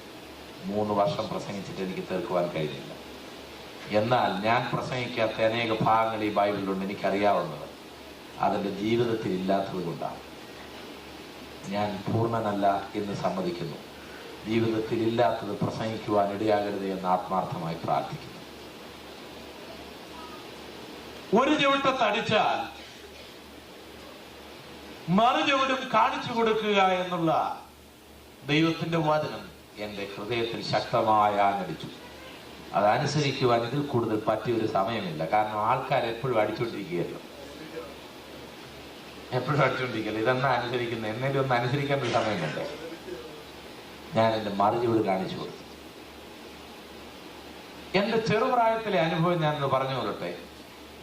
3 വർഷം പ്രസംഗിച്ചിട്ട് എനിക്ക് തീർക്കുവാൻ കഴിഞ്ഞില്ല. എന്നാൽ ഞാൻ പ്രസംഗിക്കാത്ത അനേക ഭാഗങ്ങൾ ഈ ബൈബിളിലുണ്ട്, എനിക്കറിയാവുന്നത്. അതിൻ്റെ ജീവിതത്തിൽ ഇല്ലാത്തത് കൊണ്ടാണ് ഞാൻ പൂർണ്ണനല്ല എന്ന് സമ്മതിക്കുന്നു. ജീവിതത്തിൽ ഇല്ലാത്തത് പ്രസംഗിക്കുവാൻ ഇടയാകരുത് എന്ന് ആത്മാർത്ഥമായി പ്രാർത്ഥിക്കുന്നു. ഒരു ചവിട്ടത്തടിച്ചാൽ മറു ചവിടും കാണിച്ചു കൊടുക്കുക എന്നുള്ള ദൈവത്തിന്റെ വചനം എന്റെ ഹൃദയത്തിൽ ശക്തമായി ആഞ്ഞടിച്ചു. അതനുസരിക്കുവാൻ ഇതിൽ കൂടുതൽ പറ്റിയൊരു സമയമില്ല. കാരണം ആൾക്കാർ എപ്പോഴും അടിച്ചുകൊണ്ടിരിക്കുകയല്ലോ, എപ്പോഴും അടിച്ചുകൊണ്ടിരിക്കുകയല്ലോ. ഇതെന്നാ അനുസരിക്കുന്നത്, എന്നേലും ഒന്ന് അനുസരിക്കേണ്ട ഒരു സമയം വേണ്ടേ? ഞാൻ എന്റെ മറുചുവട് കാണിച്ചു കൊടുത്തു. എന്റെ ചെറുപ്രായത്തിലെ അനുഭവം ഞാനൊന്ന് പറഞ്ഞു കൊള്ളട്ടെ.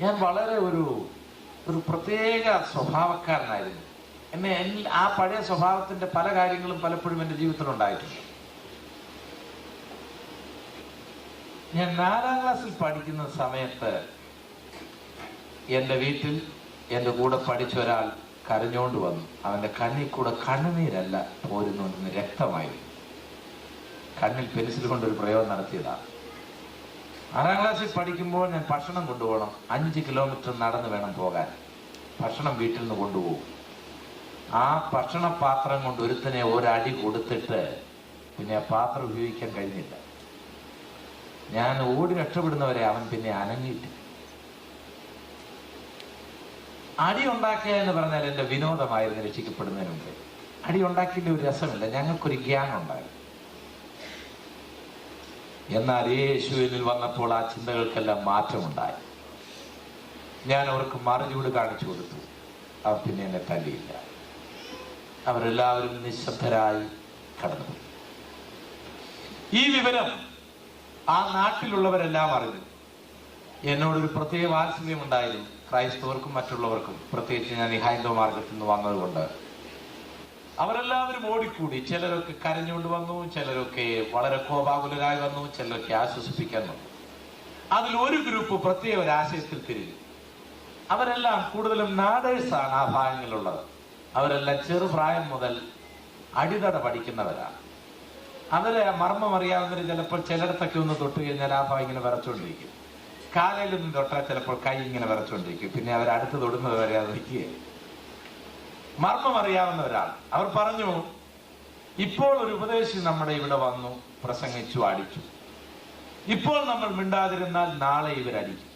ഞാൻ വളരെ ഒരു പ്രത്യേക സ്വഭാവക്കാരനായിരുന്നു. എന്നെ ആ പഴയ സ്വഭാവത്തിന്റെ പല കാര്യങ്ങളും പലപ്പോഴും എന്റെ ജീവിതത്തിൽ ഉണ്ടായിട്ടുണ്ട്. ഞാൻ 4-ാം ക്ലാസ്സിൽ പഠിക്കുന്ന സമയത്ത് എന്റെ വീട്ടിൽ എന്റെ കൂടെ പഠിച്ച ഒരാൾ കരഞ്ഞോണ്ട് വന്നു. അവന്റെ കണ്ണിൽ കൂടെ കണ്ണുനീരല്ല പോരുന്നുണ്ടെന്ന് രക്തമായി. കണ്ണിൽ പെൻസിൽ കൊണ്ടൊരു പ്രയോഗം നടത്തിയതാണ്. 6-ാം ക്ലാസ്സിൽ പഠിക്കുമ്പോൾ ഞാൻ ഭക്ഷണം കൊണ്ടുപോകണം. 5 കിലോമീറ്റർ നടന്ന് വേണം പോകാൻ. ഭക്ഷണം വീട്ടിൽ നിന്ന് കൊണ്ടുപോകും. ആ ഭക്ഷണ പാത്രം കൊണ്ട് ഒരുത്തനെ ഒരടി കൊടുത്തിട്ട് പിന്നെ ആ പാത്രം ഉപയോഗിക്കാൻ കഴിഞ്ഞില്ല. ഞാൻ ഓടി രക്ഷപ്പെടുന്നവരെ അവൻ പിന്നെ അനങ്ങിയിട്ട്. അടി ഉണ്ടാക്കുക എന്ന് പറഞ്ഞാൽ എന്റെ വിനോദമായിരുന്നു രക്ഷിക്കപ്പെടുന്നതിന് മുമ്പ്. അടി ഉണ്ടാക്കിയതിന്റെ ഒരു രസമില്ല, ഞങ്ങൾക്കൊരു ഗ്യാങ് ഉണ്ടായിരുന്നു. എന്നാൽ യേശുവിൽ വന്നപ്പോൾ ആ ചിന്തകൾക്കെല്ലാം മാറ്റമുണ്ടായി. ഞാൻ അവർക്ക് മറുചൂട് കാണിച്ചു കൊടുത്തു. അവർ പിന്നെ എന്നെ തല്ലിയില്ല. അവരെല്ലാവരും നിശബ്ദരായി കടന്നുപോയി. ഈ വിവരം ആ നാട്ടിലുള്ളവരെല്ലാം അറിഞ്ഞു. എന്നോടൊരു പ്രത്യേക വാത്സല്യം ഉണ്ടായിരുന്നു, ക്രൈസ്തവർക്കും മറ്റുള്ളവർക്കും. പ്രത്യേകിച്ച് ഞാൻ ഈ ഹൈന്ദവ മാർഗത്തിൽ നിന്ന് വന്നതുകൊണ്ട് അവരെല്ലാവരും ഓടിക്കൂടി. ചിലരൊക്കെ കരഞ്ഞുകൊണ്ട് വന്നു, ചിലരൊക്കെ വളരെ കോപാകുലരായി വന്നു, ചിലരൊക്കെ ആശ്വസിപ്പിക്കാൻ വന്നു. അതിൽ ഒരു ഗ്രൂപ്പ് പ്രത്യേക ഒരു ആശയത്തിൽ തിരിഞ്ഞു. അവരെല്ലാം കൂടുതലും നാടേഴ്സാണ് ആ ഭാഗങ്ങളിലുള്ളത്. അവരെല്ലാം ചെറുപ്രായം മുതൽ അടിതട പഠിക്കുന്നവരാണ്. അവരെ മർമ്മം അറിയാവുന്നവർ ചിലപ്പോൾ ചിലയിടത്തൊക്കെ ഒന്ന് തൊട്ട് കഴിഞ്ഞാൽ ആ ഭാഗം ഇങ്ങനെ വിറച്ചുകൊണ്ടിരിക്കും. കാലയിലൊന്നും തൊട്ടാൽ ചിലപ്പോൾ കൈ ഇങ്ങനെ വിറച്ചുകൊണ്ടിരിക്കും. പിന്നെ അവരടുത്ത് തൊടുന്നത് വരെ അത് നിൽക്കുകയാണ്. മർമ്മം അറിയാവുന്നവരാണ്. അവർ പറഞ്ഞു, ഇപ്പോൾ ഒരു ഉപദേശി നമ്മുടെ ഇവിടെ വന്നു പ്രസംഗിച്ചു, അടിച്ചു. ഇപ്പോൾ നമ്മൾ മിണ്ടാതിരുന്നാൽ നാളെ ഇവരടിക്കും.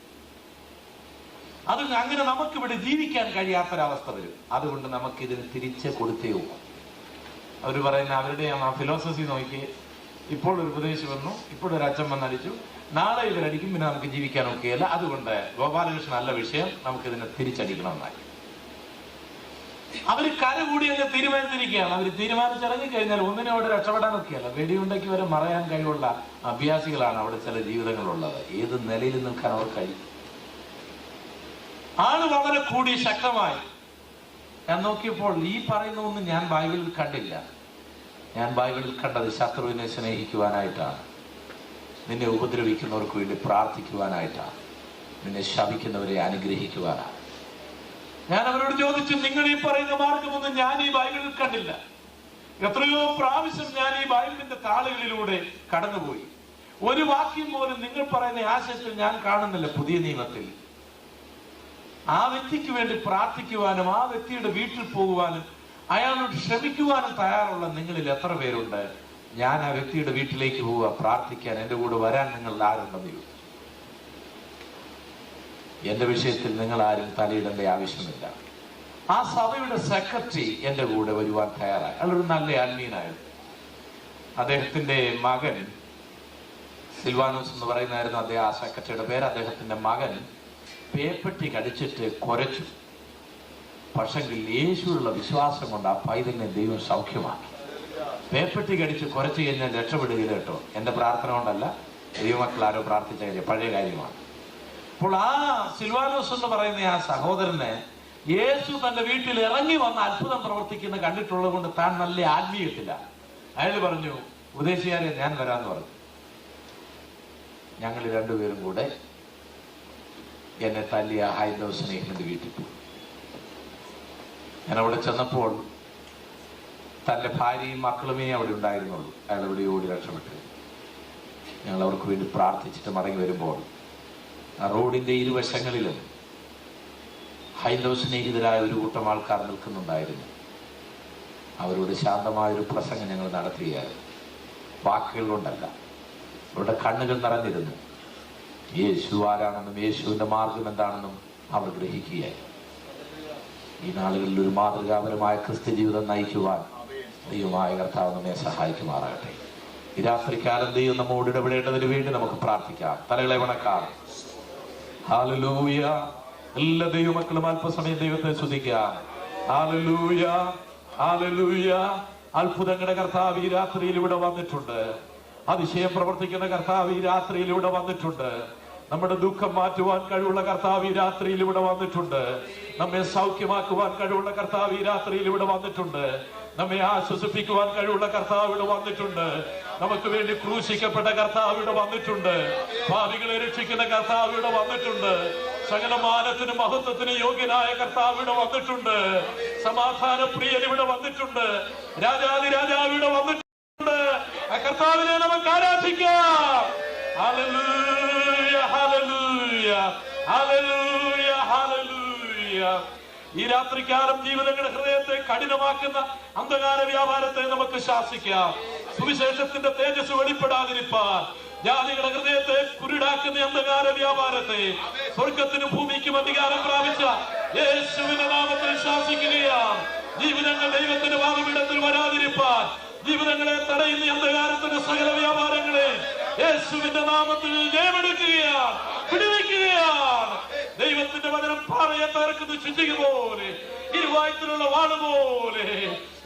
അത് അങ്ങനെ നമുക്കിവിടെ ജീവിക്കാൻ കഴിയാത്തൊരവസ്ഥ വരും. അതുകൊണ്ട് നമുക്കിതിന് തിരിച്ച് കൊടുത്തേ പോകും. അവർ പറയുന്ന അവരുടെ ആ ഫിലോസഫി നോക്കി, ഇപ്പോൾ ഒരു ഉപദേശി വന്നു, ഇപ്പോൾ ഒരു അച്ഛൻ വന്നടിച്ചു, നാളെ ഇവരടിക്കും, പിന്നെ നമുക്ക് ജീവിക്കാൻ ഒക്കെയല്ല. അതുകൊണ്ട് ഗോപാലകൃഷ്ണൻ നല്ല വിഷയം, നമുക്കിതിനെ തിരിച്ചടിക്കണമെന്നായി. അവര് കരകൂടി അങ്ങ് തീരുമാനിച്ചിരിക്കുകയാണ്. അവർ തീരുമാനിച്ചിറങ്ങിക്കഴിഞ്ഞാൽ ഒന്നിനോട് രക്ഷപ്പെടാനൊക്കെയല്ല, വെടിയുണ്ടയ്ക്ക് വരെ മറയാൻ കഴിവുള്ള അഭ്യാസികളാണ് അവിടെ ചില ജീവിതങ്ങളുള്ളത്. ഏത് നിലയിൽ നിൽക്കാൻ അവർ കഴിയും. ആള് വളരെ കൂടി ശക്തമായി. ഞാൻ നോക്കിയപ്പോൾ ഈ പറയുന്നതൊന്നും ഞാൻ ബൈബിളിൽ കണ്ടില്ല. ഞാൻ ബൈബിളിൽ കണ്ടത് ശത്രുവിനെ സ്നേഹിക്കുവാനായിട്ടാണ്, നിന്നെ ഉപദ്രവിക്കുന്നവർക്ക് വേണ്ടി പ്രാർത്ഥിക്കുവാനായിട്ടാണ്, നിന്നെ ശപിക്കുന്നവരെ അനുഗ്രഹിക്കുവാനാണ്. ഞാൻ അവരോട് ചോദിച്ചു, നിങ്ങൾ ഈ പറയുന്ന മാർഗമൊന്നും ഞാൻ ഈ ബൈബിളിൽ കണ്ടില്ല. എത്രയോ പ്രാവശ്യം ഞാൻ ഈ ബൈബിളിന്റെ താളുകളിലൂടെ കടന്നുപോയി. ഒരു വാക്യം പോലും നിങ്ങൾ പറയുന്ന ആശയത്തിൽ ഞാൻ കാണുന്നില്ല പുതിയ നിയമത്തിൽ. ആ വ്യക്തിക്ക് വേണ്ടി പ്രാർത്ഥിക്കുവാനും ആ വ്യക്തിയുടെ വീട്ടിൽ പോകുവാനും അയാളോട് ക്ഷമിക്കുവാനും തയ്യാറുള്ള നിങ്ങളിൽ എത്ര പേരുണ്ട്? ഞാൻ ആ വ്യക്തിയുടെ വീട്ടിലേക്ക് പോവുക, പ്രാർത്ഥിക്കാൻ എന്റെ കൂടെ വരാൻ നിങ്ങൾ ആരുണ്ടെന്ന് ചോദിച്ചു. എന്റെ വിഷയത്തിൽ നിങ്ങൾ ആരും തലയിടേണ്ട ആവശ്യമില്ല. ആ സഭയുടെ സെക്രട്ടറി എന്റെ കൂടെ വരുവാൻ തയ്യാറായി. അയാളൊരു നല്ല ആത്മീയനായിരുന്നു. അദ്ദേഹത്തിന്റെ മകൻ സിൽവാനോസ് എന്ന് പറയുന്നതായിരുന്നു അദ്ദേഹം, ആ സെക്രട്ടറിയുടെ പേര്. അദ്ദേഹത്തിന്റെ മകൻ പേപ്പട്ടി കടിച്ചിട്ട് കുരച്ചു. പക്ഷെങ്കിൽ യേശുവിലുള്ള വിശ്വാസം കൊണ്ട് ആ പൈതലിനെ ദൈവം സൗഖ്യമാക്കി. പേപ്പട്ടി കടിച്ച് കുരച്ചു കഴിഞ്ഞാൽ രക്ഷപ്പെടുകയില്ല കേട്ടോ. എന്റെ പ്രാർത്ഥന കൊണ്ടല്ല, ദൈവമക്കൾ ആരോ പ്രാർത്ഥിച്ച കാര്യം, പഴയ കാര്യമാണ്. അപ്പോൾ ആ സിൽവാനോസ് എന്ന് പറയുന്ന ആ സഹോദരന് യേശു തന്റെ വീട്ടിൽ ഇറങ്ങി വന്ന് അത്ഭുതം പ്രവർത്തിക്കുന്ന കണ്ടിട്ടുള്ളത് കൊണ്ട് താൻ നല്ല ആത്മീയത്തില്ല. അയാൾ പറഞ്ഞു, ഉപദേശിയാരെ ഞാൻ വരാന്ന് പറഞ്ഞു. ഞങ്ങൾ രണ്ടുപേരും കൂടെ എന്നെ തല്ലിയ ഹൈന്ദവ സ്നേഹിതന്റെ വീട്ടിൽ പോയി. ഞാൻ അവിടെ ചെന്നപ്പോൾ തൻ്റെ ഭാര്യയും മക്കളുമേ അവിടെ ഉണ്ടായിരുന്നുള്ളൂ. അയാൾ ഇവിടെ ഓടി രക്ഷപ്പെട്ടു. ഞങ്ങൾ അവർക്ക് വേണ്ടി പ്രാർത്ഥിച്ചിട്ട് മടങ്ങി വരുമ്പോൾ ആ റോഡിൻ്റെ ഇരുവശങ്ങളിലും ഹൈന്ദവ സ്നേഹിതരായ ഒരു കൂട്ടം ആൾക്കാർ നിൽക്കുന്നുണ്ടായിരുന്നു. അവരോട് ശാന്തമായൊരു പ്രസംഗം ഞങ്ങൾ നടത്തുകയായിരുന്നു. വാക്കുകൾ കൊണ്ടല്ല, അവരുടെ കണ്ണുകൾ നിറഞ്ഞിരുന്നു. യേശു ആരാണെന്നും യേശുവിൻ്റെ മാർഗം എന്താണെന്നും അവർ ഗ്രഹിക്കുകയായി. ഈ നാളുകളിൽ ഒരു മാതൃകാപരമായ ക്രിസ്ത്യ ജീവിതം നയിക്കുവാൻ ദൈവമായ കർത്താവ് നമ്മെ സഹായിക്കുമാറാകട്ടെ. ഈ രാത്രികാലം ദൈവം നമ്മോട് ഇടപെടേണ്ടതിന് വേണ്ടി നമുക്ക് പ്രാർത്ഥിക്കാം. തലകളെ വണക്കാം. ഹല്ലേലൂയ. എല്ലാ ദൈവമക്കളും അല്പസമയം ദൈവത്തെ സ്തുതിക്കാം. Hallelujah, hallelujah. അത്ഭുതങ്ങളുടെ കർത്താവ് ഈ രാത്രിയിൽ ഇവിടെ വന്നിട്ടുണ്ട്. അതിശയം പ്രവർത്തിക്കുന്ന കർത്താവ് ഈ രാത്രിയിൽ ഇവിടെ വന്നിട്ടുണ്ട്. നമ്മുടെ ദുഃഖം മാറ്റുവാൻ കഴിവുള്ള കർത്താവ് ഈ രാത്രിയിൽ ഇവിടെ വന്നിട്ടുണ്ട്. നമ്മെ സൗഖ്യമാക്കുവാൻ കഴിവുള്ള കർത്താവ് ഈ രാത്രിയിൽ ഇവിടെ വന്നിട്ടുണ്ട്. നമ്മെ ആശ്വസിപ്പിക്കുവാൻ കഴിവുള്ള കർത്താവ് ഇവിടെ വന്നിട്ടുണ്ട്. നമുക്ക് വേണ്ടി ക്രൂശിക്കപ്പെട്ട കർത്താവ് ഇവിടെ വന്നിട്ടുണ്ട്. പാപികളെ രക്ഷിക്കുന്ന കർത്താവ് ഇവിടെ വന്നിട്ടുണ്ട്. സകല മാനത്തിനും മഹത്വത്തിനും യോഗ്യനായ കർത്താവ് ഇവിടെ വന്നിട്ടുണ്ട്. സമാധാന പ്രിയൻ ഇവിടെ വന്നിട്ടുണ്ട്. രാജാതിരാജാവ് ഇവിടെ വന്നിട്ടുണ്ട്. ആ കർത്താവിനെ നമുക്ക് ആരാധിക്കാം. Hallelujah, hallelujah, hallelujah, hallelujah. ഈ രാത്രികാലം ജീവിതങ്ങളുടെ ഹൃദയത്തെ കഠിനമാക്കുന്ന അന്ധകാര വ്യാപാരത്തെ നമുക്ക് ശാസിക്കാം. സുവിശേഷത്തിന്റെ തേജസ് വെളിപ്പെടാതിരിപ്പാൻ ജാതികളുടെ ഹൃദയത്തെ കുരുടാക്കുന്ന അന്ധകാര വ്യാപാരത്തെ സ്വർഗത്തിനും ഭൂമിക്കും അധികാരം പ്രാപിച്ച യേശുവിന്റെ നാമത്തിൽ ശാസിക്കുകയാണ്. ജീവിതങ്ങൾ ദൈവത്തിന്റെ വാദപീഠത്തിൽ വരാതിരിപ്പാൻ ജീവിതങ്ങളെ തടയുന്ന അന്ധകാരത്തിന്റെ സകല വ്യാപാരങ്ങളെ യേശുവിന്റെ നാമത്തിൽ ജയമെടുക്കുകയാണ്, പിടിവെക്കുകയാണ്. ദൈവത്തിന്റെ വചനം പാറയെ തകർക്കുന്ന ചുറ്റിക പോലെ, ഇരുവായത്തിലുള്ള വാള് പോലെ,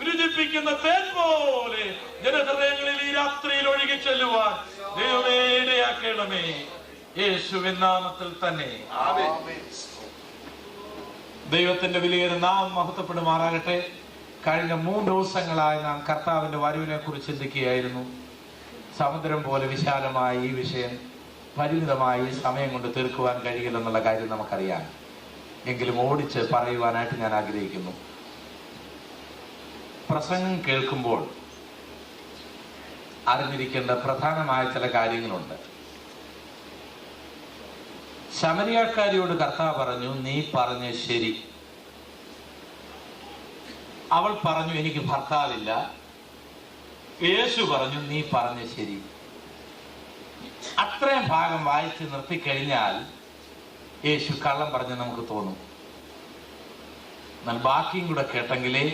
രുചിപ്പിക്കുന്ന തേൻ പോലെ ജനഹൃദയങ്ങളിൽ ഈ രാത്രിയിൽ ഒഴുകി ചെല്ലുവാൻ ദൈവമേ ഇടയാക്കണമേ. യേശുവിൻ നാമത്തിൽ തന്നെ ദൈവത്തിന്റെ വിലയേറെ നാം മഹത്വപ്പെടുമാറാകട്ടെ. കഴിഞ്ഞ 3 ദിവസങ്ങളായി നാം കർത്താവിന്റെ വരവിനെ കുറിച്ച് ചിന്തിക്കുകയായിരുന്നു. സമുദ്രം പോലെ വിശാലമായ ഈ വിഷയം പരിമിതമായി സമയം കൊണ്ട് തീർക്കുവാൻ കഴിയില്ലെന്നുള്ള കാര്യം നമുക്കറിയാം. എങ്കിലും ഓടിച്ച് പറയുവാനായിട്ട് ഞാൻ ആഗ്രഹിക്കുന്നു. പ്രസംഗം കേൾക്കുമ്പോൾ അറിഞ്ഞിരിക്കേണ്ട പ്രധാനമായ ചില കാര്യങ്ങളുണ്ട്. ശമരിയാക്കാരിയോട് കർത്താവ് പറഞ്ഞു, നീ പറഞ്ഞ ശരി. അവൾ പറഞ്ഞു, എനിക്ക് ഭർത്താവില്ല. യേശു പറഞ്ഞു, നീ പറഞ്ഞ ശരി. അത്രയും ഭാഗം വായിച്ച് നിർത്തിക്കഴിഞ്ഞാൽ യേശു കള്ളം പറഞ്ഞ് നമുക്ക് തോന്നും. എന്നാൽ ബാക്കിയും കൂടെ കേട്ടെങ്കിലേ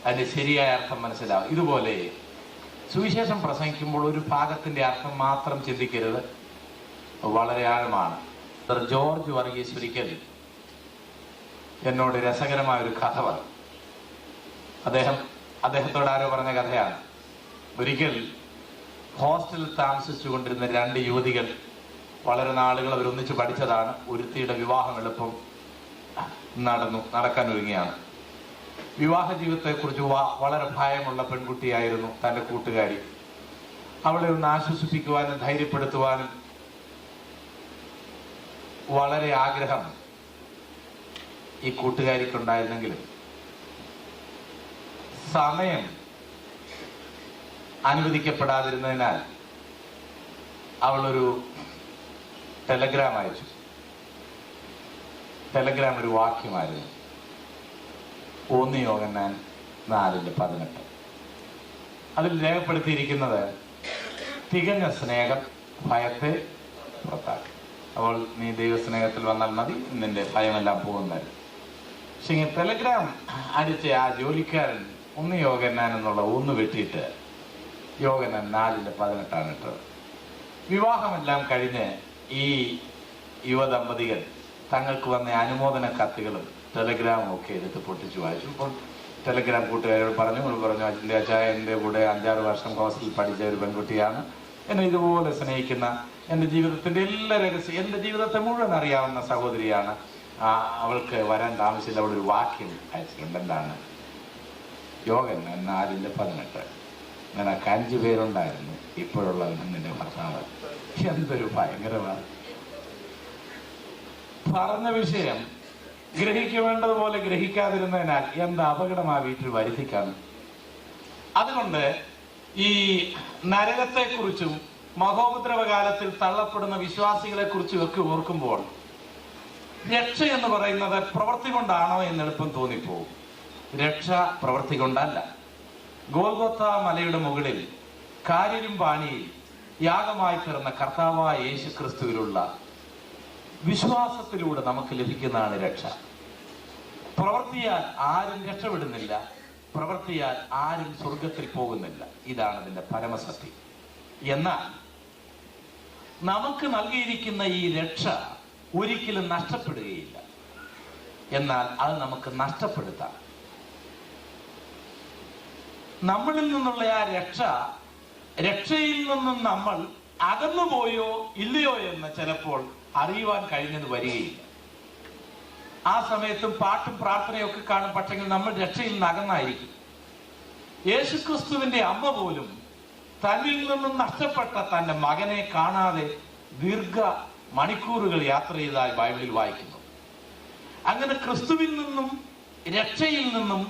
അതിന്റെ ശരിയായ അർത്ഥം മനസ്സിലാവും. ഇതുപോലെ സുവിശേഷം പ്രസംഗിക്കുമ്പോൾ ഒരു ഭാഗത്തിന്റെ അർത്ഥം മാത്രം ചിന്തിക്കരുത്, വളരെ ആഴമാണ്. ജോർജ് വർഗീസ് ഒരിക്കൽ എന്നോട് രസകരമായ ഒരു കഥ പറഞ്ഞു. അദ്ദേഹത്തോട് ആരോ പറഞ്ഞ കഥയാണ്. ഒരിക്കൽ ഹോസ്റ്റലിൽ താമസിച്ചു കൊണ്ടിരുന്ന 2 യുവതികൾ, വളരെ നാളുകൾ അവരൊന്നിച്ച് പഠിച്ചതാണ്. ഒരുത്തിയുടെ വിവാഹം എളുപ്പം നടക്കാൻ ഒരുങ്ങിയാണ്. വിവാഹ ജീവിതത്തെക്കുറിച്ച് വളരെ ഭയമുള്ള പെൺകുട്ടിയായിരുന്നു തൻ്റെ കൂട്ടുകാരി. അവളെ ഒന്ന് ആശ്വസിപ്പിക്കുവാനും ധൈര്യപ്പെടുത്തുവാനും വളരെ ആഗ്രഹം ഈ കൂട്ടുകാരിക്കുണ്ടായിരുന്നെങ്കിലും സമയം അനുവദിക്കപ്പെടാതിരുന്നതിനാൽ അവളൊരു ടെലഗ്രാം അയച്ചു. ടെലഗ്രാം ഒരു വാക്യമായിരുന്നു, 1 യോഹന്നാൻ 4:18. അതിൽ രേഖപ്പെടുത്തിയിരിക്കുന്നത്, തികഞ്ഞ സ്നേഹം ഭയത്തെ പുറത്താക്കി. അപ്പോൾ നീ ദൈവസ്നേഹത്തിൽ വന്നാൽ മതി, നിന്റെ ഭയമെല്ലാം പോകുന്നത്. പക്ഷെ ഇങ്ങനെ ടെലഗ്രാം അടിച്ച ആ ജോലിക്കാരൻ 1 യോഹന്നാൻ എന്നുള്ള 1 വെട്ടിയിട്ട് യോഹന്നാൻ 4:18 ഇട്ടത്. വിവാഹമെല്ലാം കഴിഞ്ഞ് ഈ യുവദമ്പതികൾ തങ്ങൾക്ക് വന്ന അനുമോദന കത്തുകളും ടെലഗ്രാമും ഒക്കെ എടുത്ത് പൊട്ടിച്ചു വായിച്ചു. ഇപ്പോൾ ടെലഗ്രാം കൂട്ടുകാരോട് പറഞ്ഞു അച്ഛൻ്റെ അച്ഛായ എൻ്റെ കൂടെ 5-6 വർഷം ഹോസ്റ്റലിൽ പഠിച്ച ഒരു പെൺകുട്ടിയാണ്, എന്നെ ഇതുപോലെ സ്നേഹിക്കുന്ന, എൻ്റെ ജീവിതത്തിൻ്റെ എല്ലാ രഹസ്യം, എൻ്റെ ജീവിതത്തെ മുഴുവൻ അറിയാവുന്ന സഹോദരിയാണ്. അവൾക്ക് വരാൻ താമസിച്ചില്ല. അവിടെ ഒരു വാക്യം അയച്ചിട്ടുണ്ട്. എന്താണ്? യോഹന്നാൻ 4:18. അങ്ങനെ 5 പേരുണ്ടായിരുന്നു. ഇപ്പോഴുള്ള നിന്റെ ഭർത്താവ് എന്തൊരു ഭയങ്കരമാണ്. പറഞ്ഞ വിഷയം ഗ്രഹിക്കേണ്ടതുപോലെ ഗ്രഹിക്കാതിരുന്നതിനാൽ എന്ത് അപകടം ആ വീട്ടിൽ വരുത്തിക്കാണ്. അതുകൊണ്ട് ഈ നരകത്തെക്കുറിച്ചും മഹോപദ്രവകാലത്തിൽ തള്ളപ്പെടുന്ന വിശ്വാസികളെ കുറിച്ചും ഒക്കെ ഓർക്കുമ്പോൾ രക്ഷ എന്ന് പറയുന്നത് പ്രവൃത്തി കൊണ്ടാണോ എന്ന് എളുപ്പം തോന്നിപ്പോകും. രക്ഷ പ്രവൃത്തി കൊണ്ടല്ല. ഗോൽഗോത്ത മലയുടെ മുകളിൽ കാരിലും പാണിയിൽ യാഗമായി തീർന്ന കർത്താവായ യേശു ക്രിസ്തുവിലുള്ള വിശ്വാസത്തിലൂടെ നമുക്ക് ലഭിക്കുന്നതാണ് രക്ഷ. പ്രവൃത്തിയാൽ ആരും രക്ഷപ്പെടുന്നില്ല, പ്രവൃത്തിയാൽ ആരും സ്വർഗത്തിൽ പോകുന്നില്ല. ഇതാണ് ഇതിന്റെ പരമസത്യം. എന്നാൽ നമുക്ക് നൽകിയിരിക്കുന്ന ഈ രക്ഷ ഒരിക്കലും നഷ്ടപ്പെടുകയില്ല. എന്നാൽ അത് നമുക്ക് നഷ്ടപ്പെടുത്താം. നമ്മളിൽ നിന്നുള്ള ആ രക്ഷയിൽ നിന്നും നമ്മൾ അകന്നുപോയോ ഇല്ലയോ എന്ന് ചിലപ്പോൾ അറിയുവാൻ കഴിഞ്ഞെന്ന് വരികയില്ല. ആ സമയത്തും പാട്ടും പ്രാർത്ഥനയും ഒക്കെ കാണും, പക്ഷെങ്കിൽ നമ്മൾ രക്ഷയിൽ നിന്ന് അകന്നായിരിക്കും. യേശുക്രിസ്തുവിന്റെ അമ്മ പോലും തന്നിൽ നിന്നും നഷ്ടപ്പെട്ട തന്റെ മകനെ കാണാതെ ദീർഘ മണിക്കൂറുകൾ യാത്ര ചെയ്തതായി ബൈബിളിൽ വായിക്കുന്നു. അങ്ങനെ ക്രിസ്തുവിൽ നിന്നും രക്ഷയിൽ നിന്നും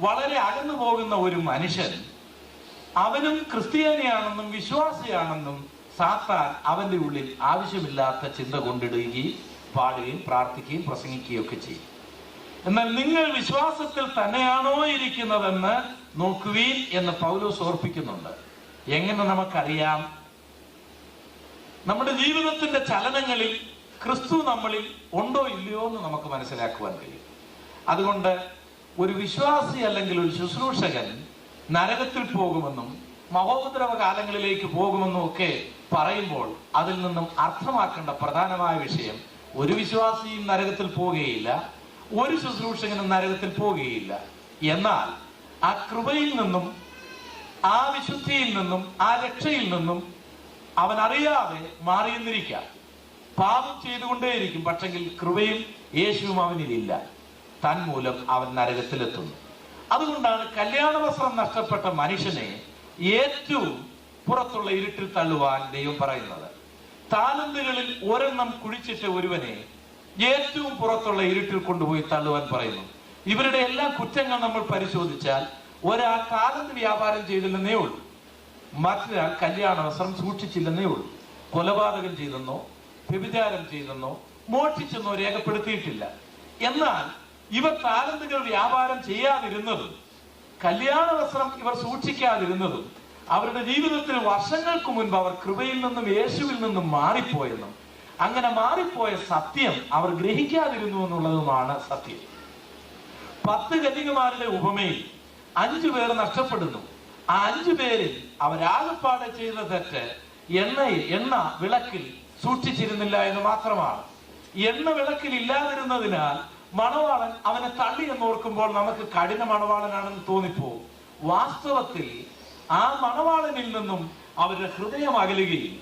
വളരെ അകന്നു പോകുന്ന ഒരു മനുഷ്യൻ, അവനും ക്രിസ്ത്യാനിയാണെന്നും വിശ്വാസിയാണെന്നും സാത്താൻ അവന്റെ ഉള്ളിൽ ആവശ്യമില്ലാത്ത ചിന്ത കൊണ്ടിടുകയും പാടുകയും പ്രാർത്ഥിക്കുകയും പ്രസംഗിക്കുകയും ഒക്കെ ചെയ്യും. എന്നാൽ നിങ്ങൾ വിശ്വാസത്തിൽ തന്നെയാണോ ഇരിക്കുന്നതെന്ന് നോക്കുവീൻ എന്ന് പൗലോസ് ഓർപ്പിക്കുന്നുണ്ട്. എങ്ങനെ നമുക്കറിയാം? നമ്മുടെ ജീവിതത്തിന്റെ ചലനങ്ങളിൽ ക്രിസ്തു നമ്മളിൽ ഉണ്ടോ ഇല്ലയോ എന്ന് നമുക്ക് മനസ്സിലാക്കുവാൻ കഴിയും. അതുകൊണ്ട് ഒരു വിശ്വാസി അല്ലെങ്കിൽ ഒരു ശുശ്രൂഷകൻ നരകത്തിൽ പോകുമെന്നും മഹോപദ്രവ കാലങ്ങളിലേക്ക് പോകുമെന്നും ഒക്കെ പറയുമ്പോൾ അതിൽ നിന്നും അർത്ഥമാക്കേണ്ട പ്രധാനമായ വിഷയം, ഒരു വിശ്വാസിയും നരകത്തിൽ പോകുകയില്ല, ഒരു ശുശ്രൂഷകനും നരകത്തിൽ പോകുകയില്ല. എന്നാൽ ആ കൃപയിൽ നിന്നും ആ വിശുദ്ധിയിൽ നിന്നും ആ രക്ഷയിൽ നിന്നും അവൻ അറിയാതെ മാറിയെന്നിരിക്കാം. പാപം ചെയ്തുകൊണ്ടേയിരിക്കും, പക്ഷെങ്കിൽ കൃപയും യേശുവും അവനിലില്ല. തന്മൂലം അവൻ നരകത്തിലെത്തുന്നു. അതുകൊണ്ടാണ് കല്യാണ വസ്ത്രം നഷ്ടപ്പെട്ട മനുഷ്യനെ ഏറ്റവും പുറത്തുള്ള ഇരുട്ടിൽ തള്ളുവാൻ ദൈവം പറയുന്നത്. താലന്തുകളിൽ ഒരെണ്ണം കുഴിച്ചിട്ട ഒരുവനെ ഏറ്റവും പുറത്തുള്ള ഇരുട്ടിൽ കൊണ്ടുപോയി തള്ളുവാൻ പറയുന്നു. ഇവരുടെ എല്ലാ കുറ്റങ്ങൾ നമ്മൾ പരിശോധിച്ചാൽ ഒരാൾ താലന്ത് വ്യാപാരം ചെയ്തില്ലെന്നേ ഉള്ളൂ, മറ്റൊരാൾ കല്യാണ വസ്ത്രം സൂക്ഷിച്ചില്ലെന്നേ ഉള്ളൂ. കൊലപാതകം ചെയ്തെന്നോ വ്യഭിചാരം ചെയ്തെന്നോ മോഷ്ടിച്ചെന്നോ രേഖപ്പെടുത്തിയിട്ടില്ല. എന്നാൽ ഇവർ താലന്തുകൾ വ്യാപാരം ചെയ്യാതിരുന്നതും കല്യാണ വസ്ത്രം ഇവർ സൂക്ഷിക്കാതിരുന്നതും അവരുടെ ജീവിതത്തിൽ വർഷങ്ങൾക്ക് മുൻപ് അവർ കൃപയിൽ നിന്നും യേശുവിൽ നിന്നും മാറിപ്പോയെന്നും അങ്ങനെ മാറിപ്പോയ സത്യം അവർ ഗ്രഹിക്കാതിരുന്നു എന്നുള്ളതുമാണ് സത്യം. 10 കന്യകമാരുടെ ഉപമയിൽ 5 പേർ നഷ്ടപ്പെടുന്നു. ആ 5 പേരിൽ അവരാകപ്പാടെ ചെയ്ത തെറ്റ് എണ്ണ വിളക്കിൽ സൂക്ഷിച്ചിരുന്നില്ല എന്ന് മാത്രമാണ്. എണ്ണ വിളക്കിൽ ഇല്ലാതിരുന്നതിനാൽ മണവാളൻ അവനെ തള്ളി എന്നോർക്കുമ്പോൾ നമുക്ക് കഠിന മണവാളനാണെന്ന് തോന്നിപ്പോകും. വാസ്തവത്തിൽ ആ മണവാളനിൽ നിന്നും അവരുടെ ഹൃദയം അകലുകയും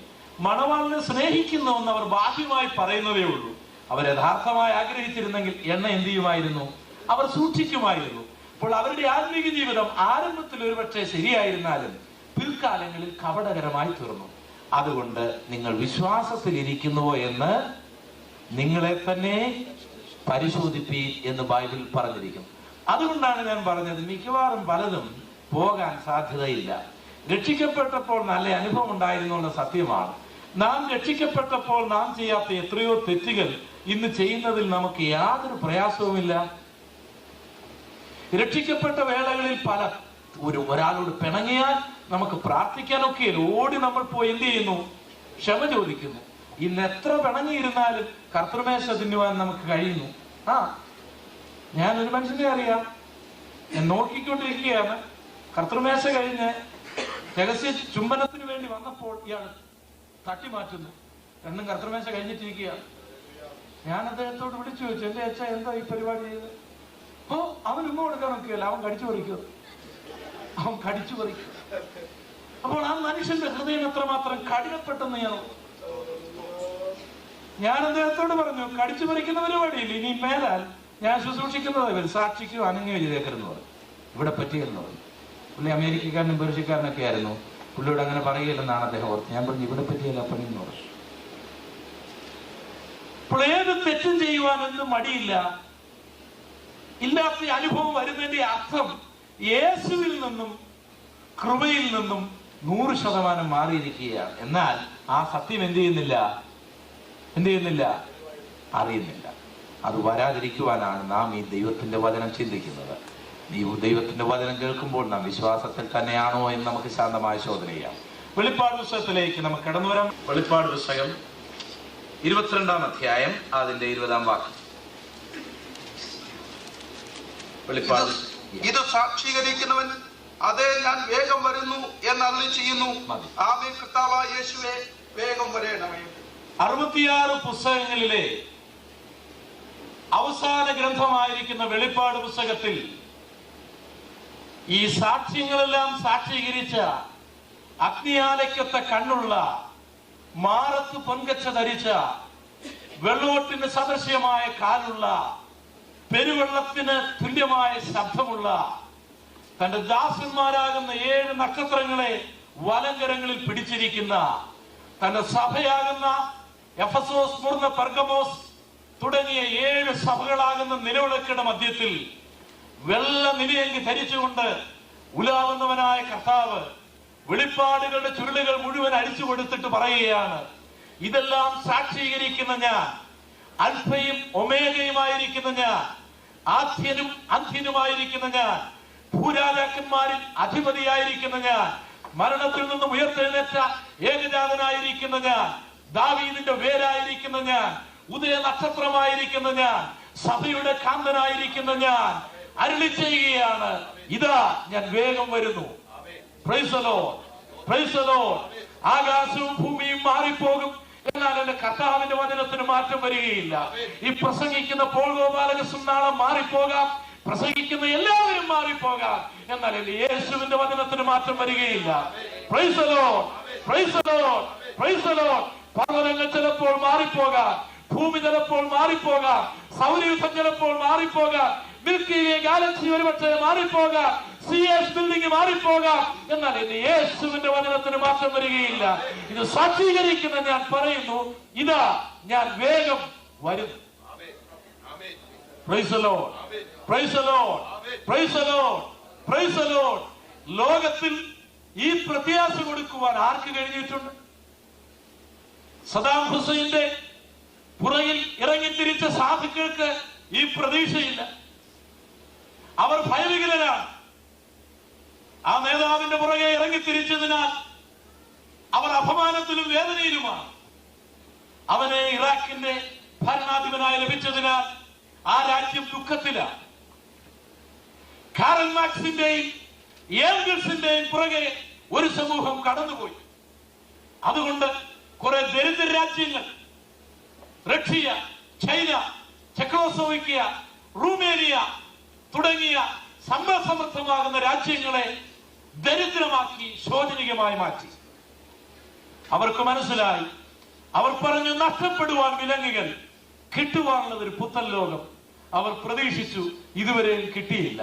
മണവാളനെ സ്നേഹിക്കുന്നുവെന്ന് അവർ ബാഹ്യമായി പറയുന്നതേ ഉള്ളൂ. അവർ യഥാർത്ഥമായി ആഗ്രഹിച്ചിരുന്നെങ്കിൽ എണ്ണ എന്ത് ചെയ്യുമായിരുന്നു? അവർ സൂക്ഷിക്കുമായിരുന്നു. അപ്പോൾ അവരുടെ ആത്മീക ജീവിതം ആരംഭത്തിൽ ഒരുപക്ഷെ ശരിയായിരുന്നാലും പിൽക്കാലങ്ങളിൽ കപടകരമായി തീർന്നു. അതുകൊണ്ട് നിങ്ങൾ വിശ്വാസത്തിൽ ഇരിക്കുന്നുവോ എന്ന് നിങ്ങളെ തന്നെ പരിശോധിപ്പീൻ എന്ന് ബൈബിൾ പറഞ്ഞിരിക്കുന്നു. അതുകൊണ്ടാണ് ഞാൻ പറഞ്ഞത്, മിക്കവാറും പലതും പോകാൻ സാധ്യതയില്ല. രക്ഷിക്കപ്പെട്ടപ്പോൾ നല്ല അനുഭവം ഉണ്ടായിരുന്നുള്ള സത്യമാണ്. നാം രക്ഷിക്കപ്പെട്ടപ്പോൾ നാം ചെയ്യാത്ത എത്രയോ തെറ്റുകൾ ഇന്ന് ചെയ്യുന്നതിൽ നമുക്ക് യാതൊരു പ്രയാസവുമില്ല. രക്ഷിക്കപ്പെട്ട വേളകളിൽ ഒരാളോട് പിണങ്ങിയാൽ നമുക്ക് പ്രാർത്ഥിക്കാനൊക്കെ ഓടി നമ്മൾ പോയി എന്ത് ചെയ്യുന്നു? ക്ഷമ ചോദിക്കുന്നു. ഇന്ന് എത്ര പിണങ്ങിയിരുന്നാലും കർത്തൃമേശ തിന്നുവാൻ നമുക്ക് കഴിയുന്നു. ഞാനൊരു മനുഷ്യനെ അറിയാം, ഞാൻ നോക്കിക്കൊണ്ടിരിക്കുകയാണ്. കർത്തൃമേശ കഴിഞ്ഞ് രഹസ്യ ചുംബനത്തിന് വേണ്ടി വന്നപ്പോൾ ഇയാൾ തട്ടിമാറ്റുന്നു. രണ്ടും കർത്തൃമേശ കഴിഞ്ഞിട്ടിരിക്കുകയാണ്. ഞാൻ അദ്ദേഹത്തോട് വിളിച്ചു ചോദിച്ചു, എന്റെ അച്ഛ എന്താ ഈ പരിപാടി ചെയ്ത്? അവൻ ഉമ്മ കൊടുക്കാൻ നോക്കിയല്ല, അവൻ കടിച്ചു പറിക്കും. അപ്പോൾ ആ മനുഷ്യന്റെ ഹൃദയം എത്രമാത്രം കഠിനപ്പെട്ടെന്ന് ഞാൻ അദ്ദേഹത്തോട് പറഞ്ഞു, കടിച്ചു പറിക്കുന്ന പരിപാടിയില്ല, ഇനി മേലാൽ ഞാൻ ശുശ്രൂഷിക്കുന്നത് സാക്ഷിക്കോ അനങ്ങയോ ചെയ്തേക്കരുന്ന് പറഞ്ഞു. ഇവിടെ പറ്റിയെന്ന് പറഞ്ഞു. പുള്ളി അമേരിക്കക്കാരനും പേർഷ്യക്കാരനൊക്കെ ആയിരുന്നു. പുള്ളിയോട് അങ്ങനെ പറയുകയില്ലെന്നാണ് അദ്ദേഹം ഓർത്ത്. ഞാൻ പറഞ്ഞു ഇവിടെ പറ്റിയല്ല പണി എന്ന് പറഞ്ഞു. അപ്പോൾ ഏത് തെറ്റും ചെയ്യുവാനൊന്നും മടിയില്ല. ഇല്ലാത്ത അനുഭവം വരുന്നതിന്റെ അർത്ഥം യേശുവിൽ നിന്നും കൃപയിൽ നിന്നും 100% മാറിയിരിക്കുകയാണ്. എന്നാൽ ആ സത്യം എന്ത് ചെയ്യുന്നില്ല, അറിയുന്നില്ല. അത് വരാതിരിക്കുവാനാണ് നാം ഈ ദൈവത്തിന്റെ വചനം ചിന്തിക്കുന്നത്. ഈ ദൈവത്തിന്റെ വചനം കേൾക്കുമ്പോൾ നാം വിശ്വാസത്തിൽ തന്നെയാണോ എന്ന് നമുക്ക് ശാന്തമായ ശോധന ചെയ്യാം. വെളിപ്പാട് പുസ്തകത്തിലേക്ക് നമുക്ക് കടന്നു വരാം. വെളിപ്പാട് പുസ്തകം 22-ാം അധ്യായം അതിന്റെ 20-ാം വാക്യം. വെളിപ്പാട് ഇത് സാക്ഷീകരിക്കുന്നവൻ അതേ ഞാൻ വേഗം വരുന്നു എന്ന് അരുളി ചെയ്യുന്നു. ആമേൻ. കർത്താവായ യേശുവേ വേഗം വരേണമേ. 66 പുസ്തകങ്ങളിലെ അവസാന ഗ്രന്ഥമായിരിക്കുന്ന വെളിപ്പാട് പുസ്തകത്തിൽ ഈ സാക്ഷ്യങ്ങളെല്ലാം സാക്ഷീകരിച്ച, അഗ്നിയാലയ്ക്കൊത്ത കണ്ണുള്ള, മാറത്ത് പൊൻകച്ച ധരിച്ച, വെള്ളോട്ടിന് സദൃശ്യമായ കാലുള്ള, പെരുവെള്ളത്തിന് തുല്യമായ ശബ്ദമുള്ള, തന്റെ ദാസന്മാരാകുന്ന 7 നക്ഷത്രങ്ങളെ വലങ്കരങ്ങളിൽ പിടിച്ചിരിക്കുന്ന, തന്റെ സഭയാകുന്ന എഫെസോസ്, സ്മുർന്ന, പെർഗമോസ് തുടങ്ങിയ 7 സഭകളാകുന്ന നിലവിളക്കിയുടെ മധ്യത്തിൽ വെള്ള നിലയങ്കി ധരിച്ചുകൊണ്ട് ഉലാവുന്നവനായ കർത്താവ് വെളിപ്പാടുകളുടെ ചുരുളുകൾ മുഴുവൻ അടിച്ചു കൊടുത്തിട്ട് പറയുകയാണ്, ഇതെല്ലാം സാക്ഷീകരിക്കുന്ന ഞാൻ, അൽഫയും ഒമേഗയുമായിരിക്കുന്ന ഞാൻ, ആദ്യനും അന്ത്യനുമായിരിക്കുന്ന ഞാൻ, ഭൂരാജാക്കന്മാരിൽ അധിപതിയായിരിക്കുന്ന ഞാൻ, മരണത്തിൽ നിന്നും ഉയർത്തെഴുന്നേറ്റ ഏകജാതനായിരിക്കുന്ന ഞാൻ, ദാവീദിന്റെ വേരായിരിക്കുന്ന ഞാൻ, ഉദയ നക്ഷത്രമായിരിക്കുന്ന ഞാൻ, സഭയുടെ കാന്തനായിരിക്കുന്ന ഞാൻ അരുളി ചെയ്യുകയാണ്, ഇതാ ഞാൻ വേഗം വരുന്നു. Price the Lord, praise the Lord. ആകാശവും ഭൂമിയും മാറിപ്പോകും, എന്നാൽ എന്റെ കർത്താവിന്റെ വചനത്തിന് മാറ്റം വരികയില്ല. ഈ പ്രസംഗിക്കുന്ന പോൾ ഗോപാലകൃഷ്ണൻ നാളെ മാറിപ്പോകാം, പ്രസംഗിക്കുന്ന എല്ലാവരും മാറിപ്പോകാം, എന്നാൽ എന്റെ യേശുവിന്റെ വചനത്തിന് മാറ്റം വരികയില്ല. Price the Lord, praise the Lord, praise the Lord. പർവ്വതങ്ങൾ ചിലപ്പോൾ മാറിപ്പോകാം, ഭൂമി ചിലപ്പോൾ മാറിപ്പോകാം, സൗരയൂഥം ചിലപ്പോൾ മാറിപ്പോകാം, മിൽക്കി വേ ഗാലക്സി ഒരുപക്ഷെ മാറിപ്പോകാം, CS ബിൽഡിംഗ് മാറിപ്പോകാം, എന്നാൽ എന്റെ യേശുവിന്റെ വചനത്തിന് മാറ്റം വരികയില്ല. ഇത് സാക്ഷീകരിക്കുന്ന ഞാൻ പറയുന്നു, ഇതാ ഞാൻ വേഗം വരുന്നു. Price the Lord, praise the Lord, praise the Lord, praise the Lord. ലോകത്തിൽ ഈ പ്രത്യാശ കൊടുക്കുവാൻ ആർക്ക് കഴിഞ്ഞിട്ടുണ്ട്? സദാം ഹുസൈന്റെ പുറകിൽ ഇറങ്ങിത്തിരിച്ച സാധുക്കൾക്ക് ഈ പ്രതീക്ഷയില്ല. അവർ ഭയവികലരാണ്. ആ നേതാവിന്റെ പുറകെ ഇറങ്ങിത്തിരിച്ചതിനാൽ അവർ അപമാനത്തിലും വേദനയിലുമാണ്. അവനെ ഇറാഖിന്റെ ഭരണാധിപനായി ലഭിച്ചതിനാൽ ആ രാജ്യം ദുഃഖത്തിലാണ്. കാറൽ മാർക്സിന്റെയും ഏംഗൽസിന്റെയും പുറകെ ഒരു സമൂഹം കടന്നുപോയി. അതുകൊണ്ട് കുറെ ദരിദ്ര രാജ്യങ്ങൾ, റഷ്യ, ചൈന, ചെക്കോസ്ലോവാക്യ, റൂമേനിയ തുടങ്ങിയ സമ്പദ്സമൃദ്ധമാകുന്ന രാജ്യങ്ങളെ ദരിദ്രമാക്കി ശോചനീയമായി മാറ്റി. അവർക്ക് മനസ്സിലായി, അവർ പറഞ്ഞു നഷ്ടപ്പെടുവാൻ വിലങ്ങുകൾ, കിട്ടുവാനുള്ളത് ഒരു പുത്തൻ ലോകം. അവർ പ്രതീക്ഷിച്ചു, ഇതുവരെയും കിട്ടിയില്ല.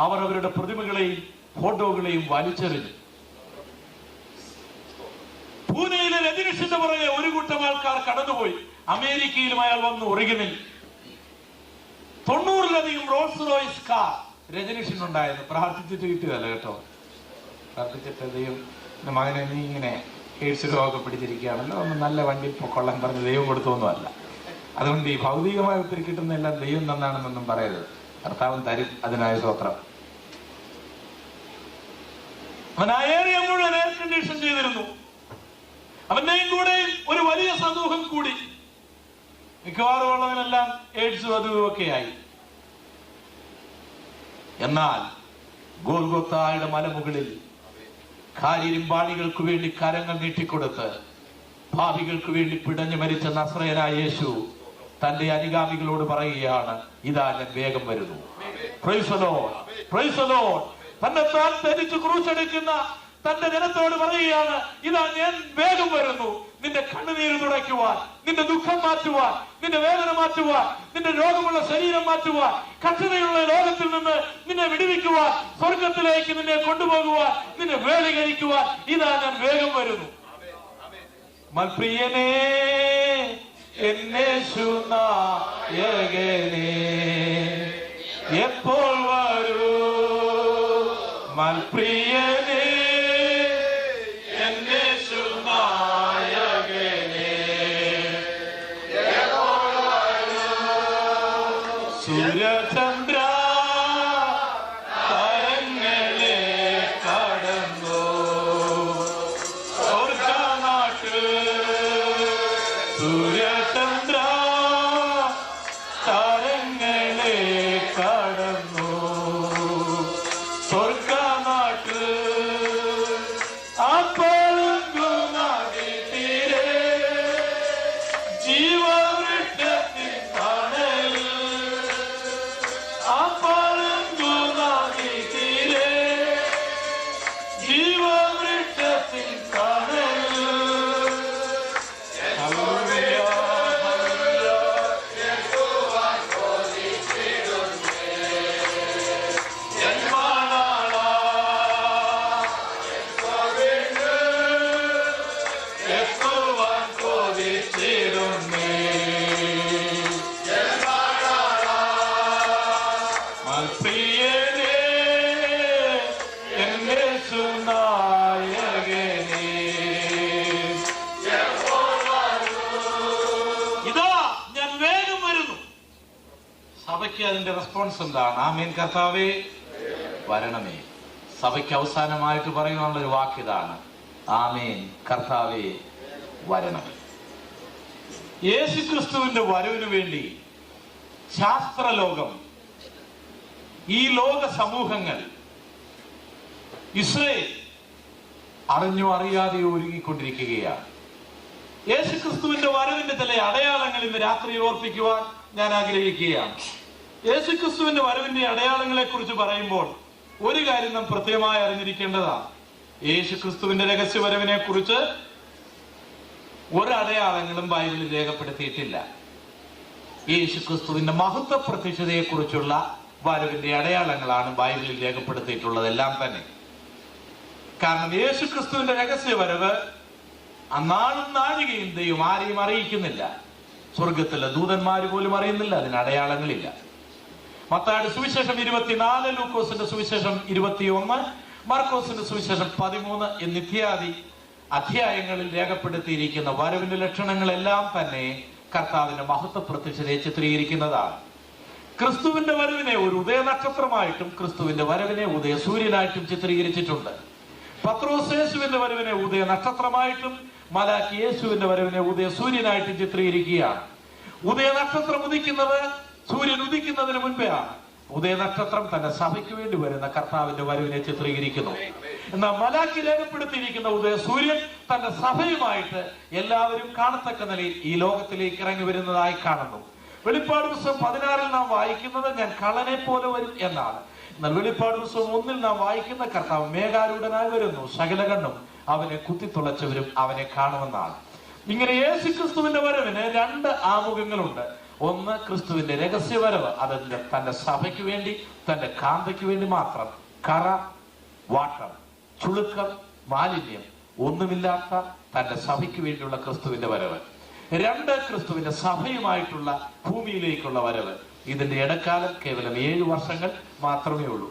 അവർ അവരുടെ പ്രതിമകളെയും ഫോട്ടോകളെയും വലിച്ചെറിഞ്ഞു. പൂനെയിലെ രജനീഷിന്റെ പുറകെ ഒരു കൂട്ടം ആൾക്കാർ കടന്നുപോയി. അമേരിക്കയിലും അയാൾ വന്നു. ഒറിഗനിൽ 90-ലധികം റോൾസ് റോയ്സ് കാർ രജനീഷിനുണ്ടായിരുന്നു. പ്രാർത്ഥിച്ചിട്ട് കിട്ടുകയല്ല കേട്ടോ. പ്രാർത്ഥിച്ചിട്ട് ദൈവം മകനെ നീ ഇങ്ങനെ എയ്ഡ്സ് രോഗമൊക്കെ പിടിച്ചിരിക്കുകയാണല്ലോ, ഒന്ന് നല്ല വണ്ടി കൊള്ളാൻ പറഞ്ഞ് ദൈവം കൊടുത്തൊന്നുമല്ല. അതുകൊണ്ട് ഈ ഭൗതികമായ ഒത്തിരി കിട്ടുന്ന എല്ലാം ദൈവം തന്നാണെന്നൊന്നും പറയരുത്. കർത്താവൻ തരും. അതിനായ സ്തോത്രം. അവൻ ആ ഏരിയ മുഴുവൻ എയർ കണ്ടീഷൻ ചെയ്തിരുന്നു. അവന്റെയും കൂടെ ഒരു വലിയ സമൂഹം കൂടി. മിക്കവാറും ഉള്ളവനെല്ലാം എയ്ഡ്സും അതുമൊക്കെയായി. എന്നാൽ ഗോൽഗോത്തായുടെ മലമുകളിൽ കാരിരുമ്പാണികൾക്ക് വേണ്ടി കരങ്ങൾ നീട്ടിക്കൊടുത്ത് ഭാവികൾക്ക് വേണ്ടി പിടഞ്ഞു മരിച്ച നസ്രയനായ യേശു തന്റെ അനുഗാമികളോട് പറയുകയാണ്, ഇതാ ഞാൻ വേഗം വരുന്നു. Price the Lord, praise the Lord. തന്നെ താൻ ധരിച്ച് ക്രൂശെടുക്കുന്ന തന്റെ ജനത്തോട് പറയുകയാണ്, ഇതാ ഞാൻ വേഗം വരുന്നു. നിന്റെ കണ്ണുനീര് തുടയ്ക്കുവാൻ, നിന്റെ ദുഃഖം മാറ്റുവാൻ, നിന്റെ വേദന മാറ്റുവാൻ, നിന്റെ രോഗമുള്ള ശരീരം മാറ്റുവാൻ, കഷ്ടതയുള്ള ലോകത്തിൽ നിന്ന് നിന്നെ വിടുവിക്കുവാൻ, സ്വർഗത്തിലേക്ക് നിന്നെ കൊണ്ടുപോകുവാൻ, നിന്നെ വേദീകരിക്കുവാൻ ഇതാ ഞാൻ വേഗം വരുന്നു. മൽപ്രിയനേ എന്നേശുനായകനേ എപ്പോൾ വരൂ, മൽപ്രിയനേ എന്നേശുനായകനേ എപ്പോൾ വരൂ. സൂര്യചന്ദ്ര താരങ്ങളെ കടന്നു സ്വർഗനാട്ട്, സൂര്യചന്ദ്ര താരങ്ങളെ കടന്നു സ്വർഗനാട്ട്. അപ്പോഴും തീരെ ജീവവൃക്ഷത്തിൻ തണൽ, അപ്പോഴും തീരെ ജീവവൃക്ഷത്തിൻ തണൽ. സഭയ്ക്ക് അതിന്റെ റെസ്പോൺസ് എന്താണ്? ആമേൻ കർത്താവേ വരണമേ. സഭയ്ക്ക് അവസാനമായിട്ട് പറയാനുള്ള ഒരു വാക്കിതാണ്, ആമേൻ കർത്താവേ വരണമേ. യേശുക്രിസ്തുവിന്റെ വരവിനു വേണ്ടി ശാസ്ത്രലോകം, ഈ ലോക സമൂഹങ്ങൾ, ഇസ്രായേൽ അറിഞ്ഞോ അറിയാതെയോ ഒരുങ്ങിക്കൊണ്ടിരിക്കുകയാണ്. യേശുക്രിസ്തുവിന്റെ വരവിന്റെ ചില അടയാളങ്ങൾ ഇന്ന് രാത്രി ഓർപ്പിക്കുവാൻ ഞാൻ ആഗ്രഹിക്കുകയാണ്. യേശുക്രിസ്തുവിന്റെ വരവിന്റെ അടയാളങ്ങളെ കുറിച്ച് പറയുമ്പോൾ ഒരു കാര്യം നാം പ്രത്യേകമായി അറിഞ്ഞിരിക്കേണ്ടതാണ്. യേശുക്രിസ്തുവിന്റെ രഹസ്യവരവിനെ കുറിച്ച് ഒരടയാളങ്ങളും ബൈബിളിൽ രേഖപ്പെടുത്തിയിട്ടില്ല. യേശുക്രിസ്തുവിന്റെ മഹത്വ പ്രത്യക്ഷതയെ കുറിച്ചുള്ള വരവിന്റെ അടയാളങ്ങളാണ് ബൈബിളിൽ രേഖപ്പെടുത്തിയിട്ടുള്ളതെല്ലാം തന്നെ. കാരണം യേശുക്രിസ്തുവിന്റെ രഹസ്യവരവ് അന്നാളും നാഴികയും ദൈവം ആരെയും അറിയിക്കുന്നില്ല. സ്വർഗത്തിലെ ദൂതന്മാര് പോലും അറിയുന്നില്ല, അതിന് അടയാളങ്ങളില്ല. മത്തായിയുടെ സുവിശേഷം 24, ലൂക്കോസിന്റെ സുവിശേഷം 21, മാർക്കോസിന്റെ സുവിശേഷം 13 എന്നിത്യാദി അധ്യായങ്ങളിൽ രേഖപ്പെടുത്തിയിരിക്കുന്ന വരവിന്റെ ലക്ഷണങ്ങളെല്ലാം തന്നെ കർത്താവിന്റെ മഹത്വ പ്രത്യക്ഷതയെ ചിത്രീകരിക്കുന്നതാണ്. ക്രിസ്തുവിന്റെ വരവിനെ ഒരു ഉദയനക്ഷത്രമായിട്ടും ക്രിസ്തുവിന്റെ വരവിനെ ഉദയ സൂര്യനായിട്ടും ചിത്രീകരിച്ചിട്ടുണ്ട്. പത്രോസ് യേശുവിന്റെ വരവിനെ ഉദയ നക്ഷത്രമായിട്ടും മലാക്കി യേശുവിന്റെ വരവിനെ ഉദയ സൂര്യനായിട്ടും ചിത്രീകരിക്കുകയാണ്. ഉദയ നക്ഷത്രം ഉദിക്കുന്നത് സൂര്യൻ ഉദിക്കുന്നതിന് മുൻപെയാണ്. ഉദയ നക്ഷത്രം തന്റെ സഭയ്ക്ക് വേണ്ടി വരുന്ന കർത്താവിന്റെ വരവിനെ ചിത്രീകരിക്കുന്നു. എന്നാൽ മലാക്കി രേഖപ്പെടുത്തിയിരിക്കുന്ന ഉദയ സൂര്യൻ തന്റെ സഭയുമായിട്ട് എല്ലാവരും കാണത്തക്ക നിലയിൽ ഈ ലോകത്തിലേക്ക് ഇറങ്ങി വരുന്നതായി കാണുന്നു. വെളിപ്പാട് പുസ്തകം 16 നാം വായിക്കുന്നത് ഞാൻ കള്ളനെ പോലെ വരും എന്നാണ്. എന്നാൽ വെളിപ്പാട് പുസ്തകം 1 നാം വായിക്കുന്ന കർത്താവ് മേഘാരൂഢനായി വരുന്നു, സകല കണ്ണും അവനെ കുത്തിത്തുളച്ചവരും അവനെ കാണുമെന്നാണ്. ഇങ്ങനെ യേശുക്രിസ്തുവിന്റെ വരവിന് 2 ആമുഖങ്ങളുണ്ട്. ഒന്ന് ക്രിസ്തുവിന്റെ രഹസ്യവരവ്, അതിന്റെ തന്റെ സഭയ്ക്ക് വേണ്ടി, തന്റെ കാന്തയ്ക്ക് വേണ്ടി മാത്രം, കറ, വാട്ടം, ചുളുക്കം, മാലിന്യം ഒന്നുമില്ലാത്ത തന്റെ സഭയ്ക്ക് വേണ്ടിയുള്ള ക്രിസ്തുവിന്റെ വരവ്. 2 ക്രിസ്തുവിന്റെ സഭയുമായിട്ടുള്ള ഭൂമിയിലേക്കുള്ള വരവ്. ഇതിന്റെ ഇടക്കാലം കേവലം 7 വർഷങ്ങൾ മാത്രമേ ഉള്ളൂ.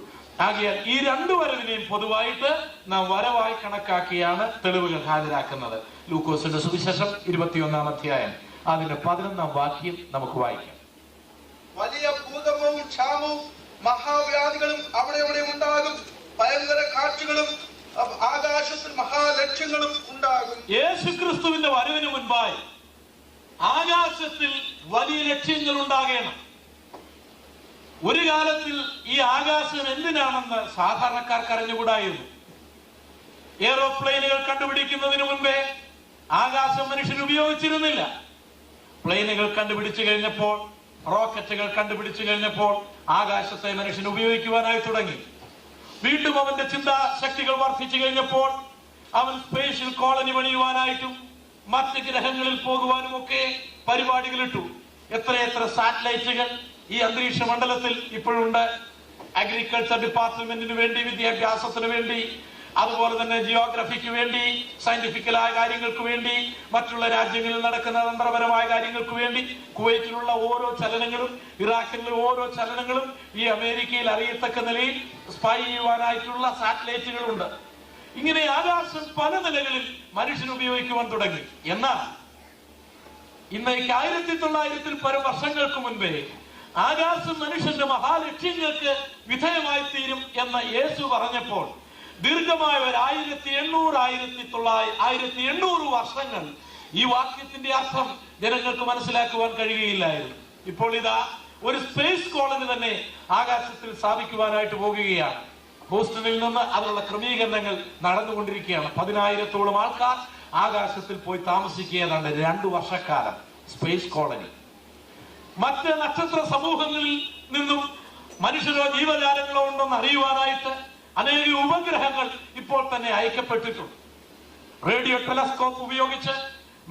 ആകയാൽ ഈ 2 വരവിനെയും പൊതുവായിട്ട് നാം വരവായി കണക്കാക്കിയാണ് തെളിവുകൾ ഹാജരാക്കുന്നത്. ലൂക്കോസിന്റെ സുവിശേഷം 21-ാം അധ്യായം അതിന്റെ 11-ാം വാക്യം നമുക്ക് വായിക്കാം. വലിയ ഭൂകമ്പവും ക്ഷാമവും മഹാവ്യാധികളും അവിടെ ഉണ്ടാകും, ഭയങ്കര കാറ്റുകളും ആകാശത്തിൽ മഹാലക്ഷ്യങ്ങളും ഉണ്ടാകും. യേശുക്രിസ്തുവിന്റെ വരവിന് മുൻപായി ആകാശത്തിൽ വലിയ ലക്ഷ്യങ്ങൾ ഉണ്ടാകണം. ഒരു കാലത്തിൽ ഈ ആകാശം എന്തിനാണെന്ന് സാധാരണക്കാർക്ക് അറിഞ്ഞുകൂടായിരുന്നു. എയ്റോപ്ലെയിനുകൾ കണ്ടുപിടിക്കുന്നതിന് മുൻപേ ആകാശം മനുഷ്യർ ഉപയോഗിച്ചിരുന്നില്ല. പ്ലെയിനുകൾ കണ്ടുപിടിച്ചു കഴിഞ്ഞപ്പോൾ, റോക്കറ്റുകൾ കണ്ടുപിടിച്ചു കഴിഞ്ഞപ്പോൾ ആകാശത്തെ മനുഷ്യൻ ഉപയോഗിക്കുവാനായി തുടങ്ങി. വീണ്ടും അവന്റെ ചിന്താശക്തികൾ വർദ്ധിച്ചു കഴിഞ്ഞപ്പോൾ അവൻ സ്പേഷ്യൽ കോളനി പണിയുവാനായിട്ടും മറ്റ് ഗ്രഹങ്ങളിൽ പോകുവാനും ഒക്കെ പരിപാടികൾ ഇട്ടു. എത്രയെത്ര സാറ്റലൈറ്റുകൾ ഈ അന്തരീക്ഷ മണ്ഡലത്തിൽ ഇപ്പോഴുണ്ട്. അഗ്രികൾച്ചർ ഡിപ്പാർട്ട്മെന്റിന് വേണ്ടി, വിദ്യാഭ്യാസത്തിന് വേണ്ടി, അതുപോലെ തന്നെ ജിയോഗ്രഫിക്ക് വേണ്ടി, സയന്റിഫിക്കലായ കാര്യങ്ങൾക്ക് വേണ്ടി, മറ്റുള്ള രാജ്യങ്ങളിൽ നടക്കുന്ന തന്ത്രപരമായ കാര്യങ്ങൾക്ക് വേണ്ടി കുവൈറ്റിലുള്ള ഓരോ ചലനങ്ങളും, ഇറാഖിലെ ഓരോ ചലനങ്ങളും ഈ അമേരിക്കയിൽ അറിയത്തക്ക നിലയിൽ സ്പൈ ചെയ്യുവാനായിട്ടുള്ള സാറ്റലൈറ്റുകളുണ്ട്. ഇങ്ങനെ ആകാശം പല നിലകളിൽ മനുഷ്യൻ ഉപയോഗിക്കുവാൻ തുടങ്ങി. എന്നാൽ ഇന്നേക്ക് 1900 പരം വർഷങ്ങൾക്ക് മുൻപേ ആകാശം മനുഷ്യന്റെ മഹാലക്ഷ്യങ്ങൾക്ക് വിധേയമായി തീരും എന്ന് യേശു പറഞ്ഞപ്പോൾ ദീർഘമായ ഒരു 1800 വർഷങ്ങൾ ഈ വാക്യത്തിന്റെ അർത്ഥം ജനങ്ങൾക്ക് മനസ്സിലാക്കുവാൻ കഴിയുകയില്ലായിരുന്നു. ഇപ്പോൾ ഇതാ ഒരു സ്പേസ് കോളനി തന്നെ ആകാശത്തിൽ സ്ഥാപിക്കുവാനായിട്ട് പോകുകയാണ്. ഹൂസ്റ്റണിൽ നിന്ന് അതിനുള്ള ക്രമീകരണങ്ങൾ നടന്നുകൊണ്ടിരിക്കുകയാണ്. 10,000-ഓളം ആൾക്കാർ ആകാശത്തിൽ പോയി താമസിക്കുകയാണ് 2 വർഷക്കാലം സ്പേസ് കോളനി. മറ്റ് നക്ഷത്ര സമൂഹങ്ങളിൽ നിന്നും മനുഷ്യരോ ജീവജാലങ്ങളോ ഉണ്ടെന്ന് അറിയുവാനായിട്ട് അനേക ഉപഗ്രഹങ്ങൾ ഇപ്പോൾ തന്നെ അയക്കപ്പെട്ടിട്ടുണ്ട്. റേഡിയോ ടെലസ്കോപ്പ് ഉപയോഗിച്ച്